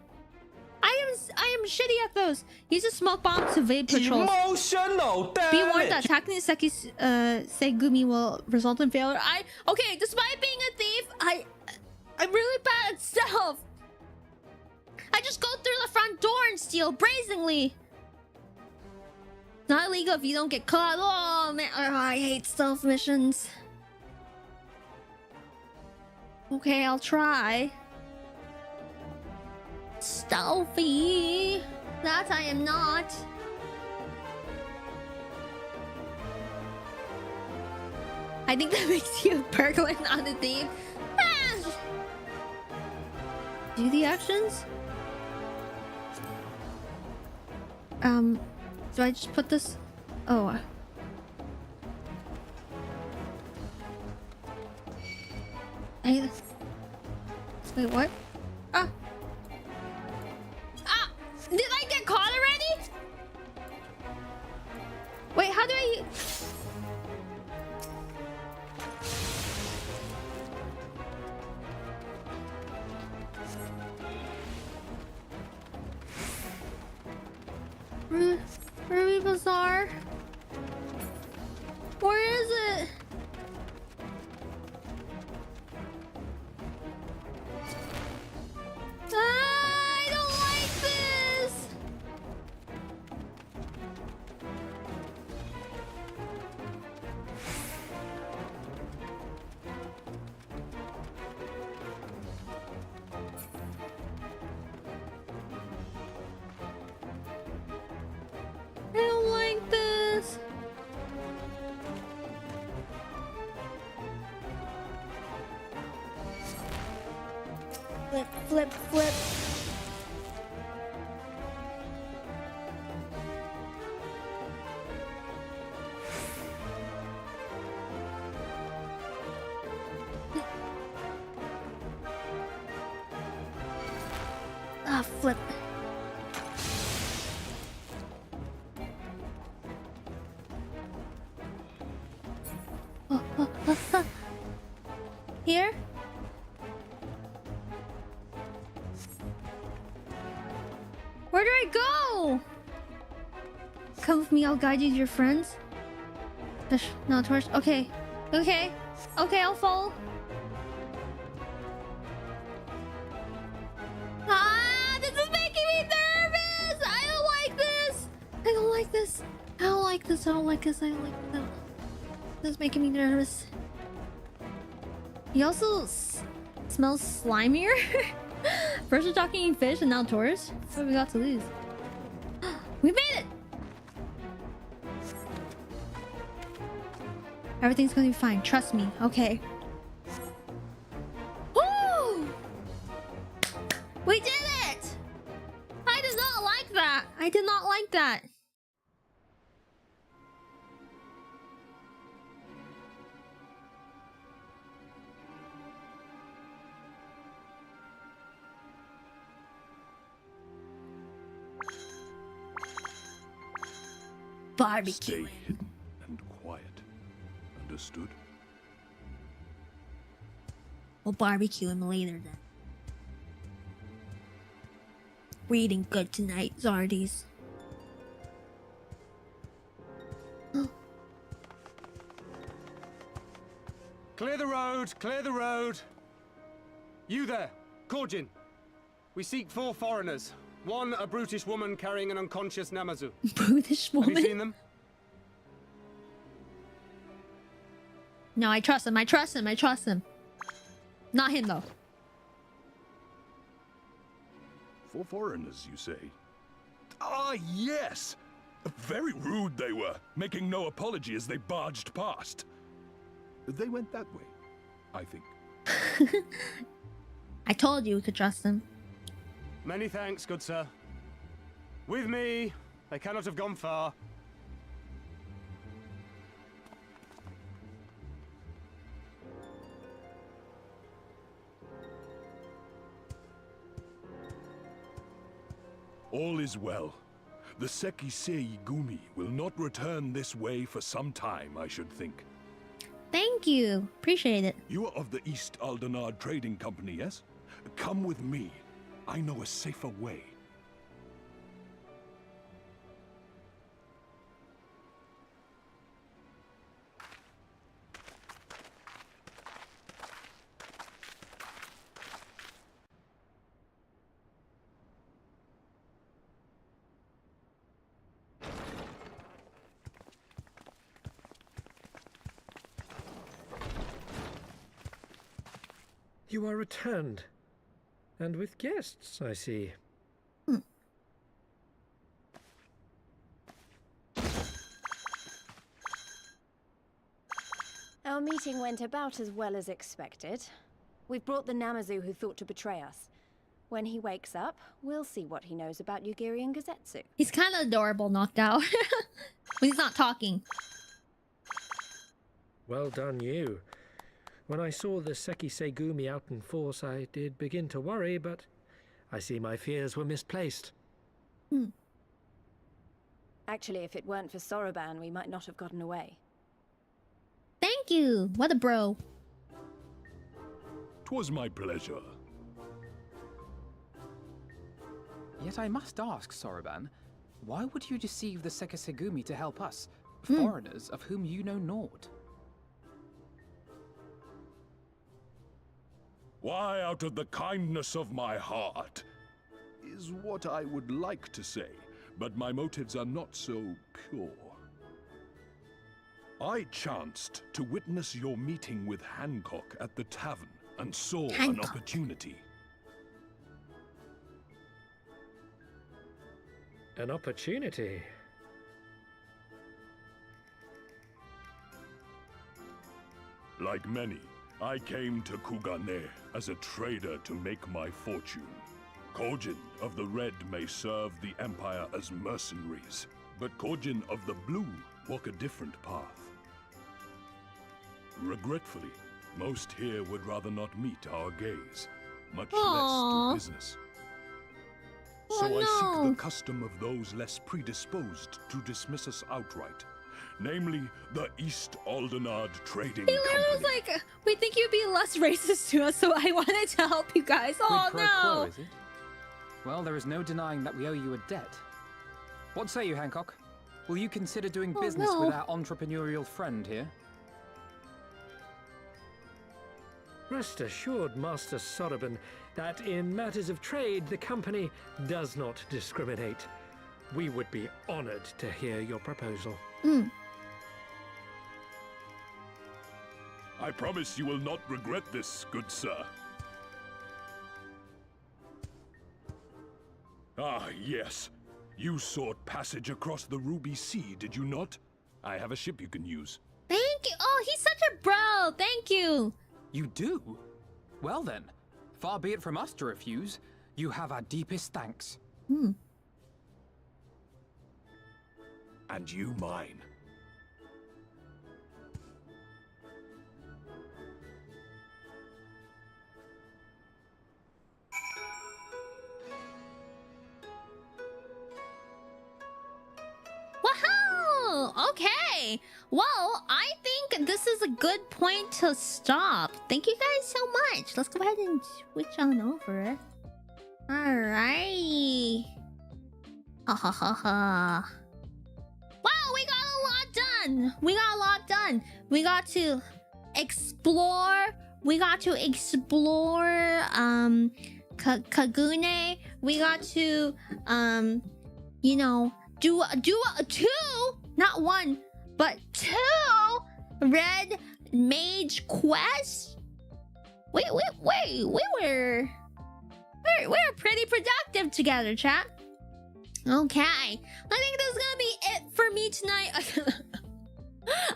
I am shitty at those. Use a smoke bomb to evade patrols. Emotional damage. Be warned that attacking the Segumi will result in failure. Okay, despite being a thief, I'm really bad at stealth. I just go through the front door and steal brazenly. Not illegal if you don't get caught. Oh man, I hate stealth missions. Okay, I'll try. Stealthy. That I am not. I think that makes you a burglar, not a thief. Ah! Do the actions? Do I just put this? Oh. Hey. Wait, what? Ah. Ah! Did I get caught already? Wait, how do I... Ruby Bazaar? Where is it? I don't like this! I don't like this. Flip, flip, flip. Ah, flip. Here? Where do I go? Come with me, I'll guide you to your friends. No, towards. Okay. Okay. Okay, I'll follow. Ah, this is making me nervous! I don't like this! I don't like this. I don't like this. I don't like this. I don't like this. This is making me nervous. He also smells slimier. First we're talking fish and now tourists. What we got to lose? We made it! Everything's gonna be fine. Trust me. Okay. Woo! We did it! I did not like that. I did not like that. Barbecue. Stay hidden and quiet. Understood? We'll barbecue him later then. We're eating good tonight, Zardies. Clear the road! Clear the road! You there, Korjin. We seek 4 foreigners. One, a brutish woman carrying an unconscious Namazu. Brutish woman? Have you seen them? No, I trust him. I trust him. I trust him. Not him, though. 4 foreigners, you say? Ah, yes! Very rude they were, making no apology as they barged past. They went that way, I think. I told you we could trust him. Many thanks, good sir. With me, they cannot have gone far. All is well. The Sekisei Gumi will not return this way for some time, I should think. Thank you. Appreciate it. You are of the East Aldenard Trading Company, yes? Come with me. I know a safer way. You are returned. And with guests, I see. Our meeting went about as well as expected. We've brought the Namazu who thought to betray us. When he wakes up, we'll see what he knows about Yugiri and Gazetsu. He's kind of adorable knocked out. When he's not talking. Well done, you. When I saw the Seki Segumi out in force, I did begin to worry, but I see my fears were misplaced. Actually, if it weren't for Soroban, we might not have gotten away. Thank you. What a bro. 'Twas my pleasure. Yet I must ask, Soroban, why would you deceive the Sekisegumi to help us, foreigners of whom you know naught? Why, out of the kindness of my heart, is what I would like to say, but my motives are not so pure. I chanced to witness your meeting with Hancock at the tavern and saw an opportunity. An opportunity? Like many, I came to Kugane as a trader to make my fortune. Kojin of the Red may serve the Empire as mercenaries, but Kojin of the Blue walk a different path. Regretfully, most here would rather not meet our gaze, much less do business. So I seek the custom of those less predisposed to dismiss us outright, namely the East Aldenard Trading He literally Company. was like, we think you'd be less racist to us, so I wanted to help you guys. Oh Quid pro quo, no! is it? Well, there is no denying that we owe you a debt. What say you, Hancock? Will you consider doing business with our entrepreneurial friend here? Rest assured, Master Soroban, that in matters of trade, the company does not discriminate. We would be honored to hear your proposal. I promise you will not regret this, good sir. Ah, yes. You sought passage across the Ruby Sea, did you not? I have a ship you can use. Thank you. Oh, he's such a bro. Thank you. You do? Well then, far be it from us to refuse. You have our deepest thanks. And you mine. Woohoo! Okay. Well, I think this is a good point to stop. Thank you guys so much. Let's go ahead and switch on over. Alright. Ha ha ha ha. Wow, we got a lot done. We got a lot done. We got to explore. We got to explore Kagune. We got to you know, do two, not one, but two red mage quests. We were pretty productive together, chat. Okay, I think this is gonna be it for me tonight.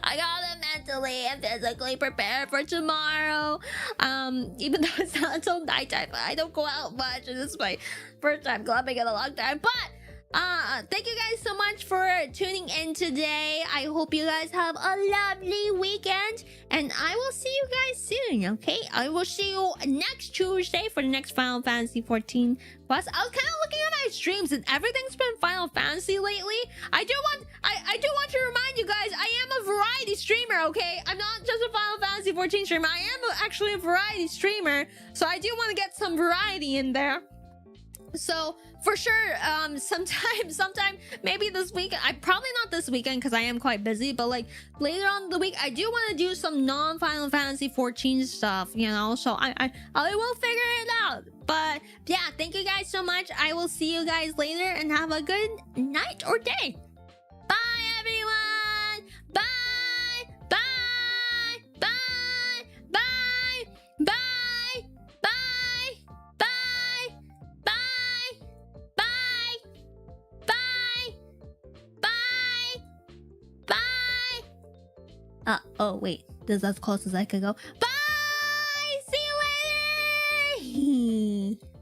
I gotta mentally and physically prepare for tomorrow. Even though it's not until nighttime, I don't go out much. This is my first time clubbing in a long time, but thank you guys so much for tuning in today. I hope you guys have a lovely weekend, and I will see you guys soon, okay? I will see you next Tuesday for the next Final Fantasy 14 quest. I was kind of looking at my streams, and everything's been Final Fantasy lately. I do want to remind you guys, I am a variety streamer, okay? I'm not just a Final Fantasy 14 streamer. I am actually a variety streamer, so I do want to get some variety in there. So for sure, sometime maybe this week. I probably not this weekend because I am quite busy. But like later on in the week, I do want to do some non-Final Fantasy 14 stuff. You know, so I will figure it out. But yeah, thank you guys so much. I will see you guys later and have a good night or day. Bye everyone. Bye. Bye. Bye. Bye. Bye. Oh, wait. This is as close as I could go. Bye! See you later!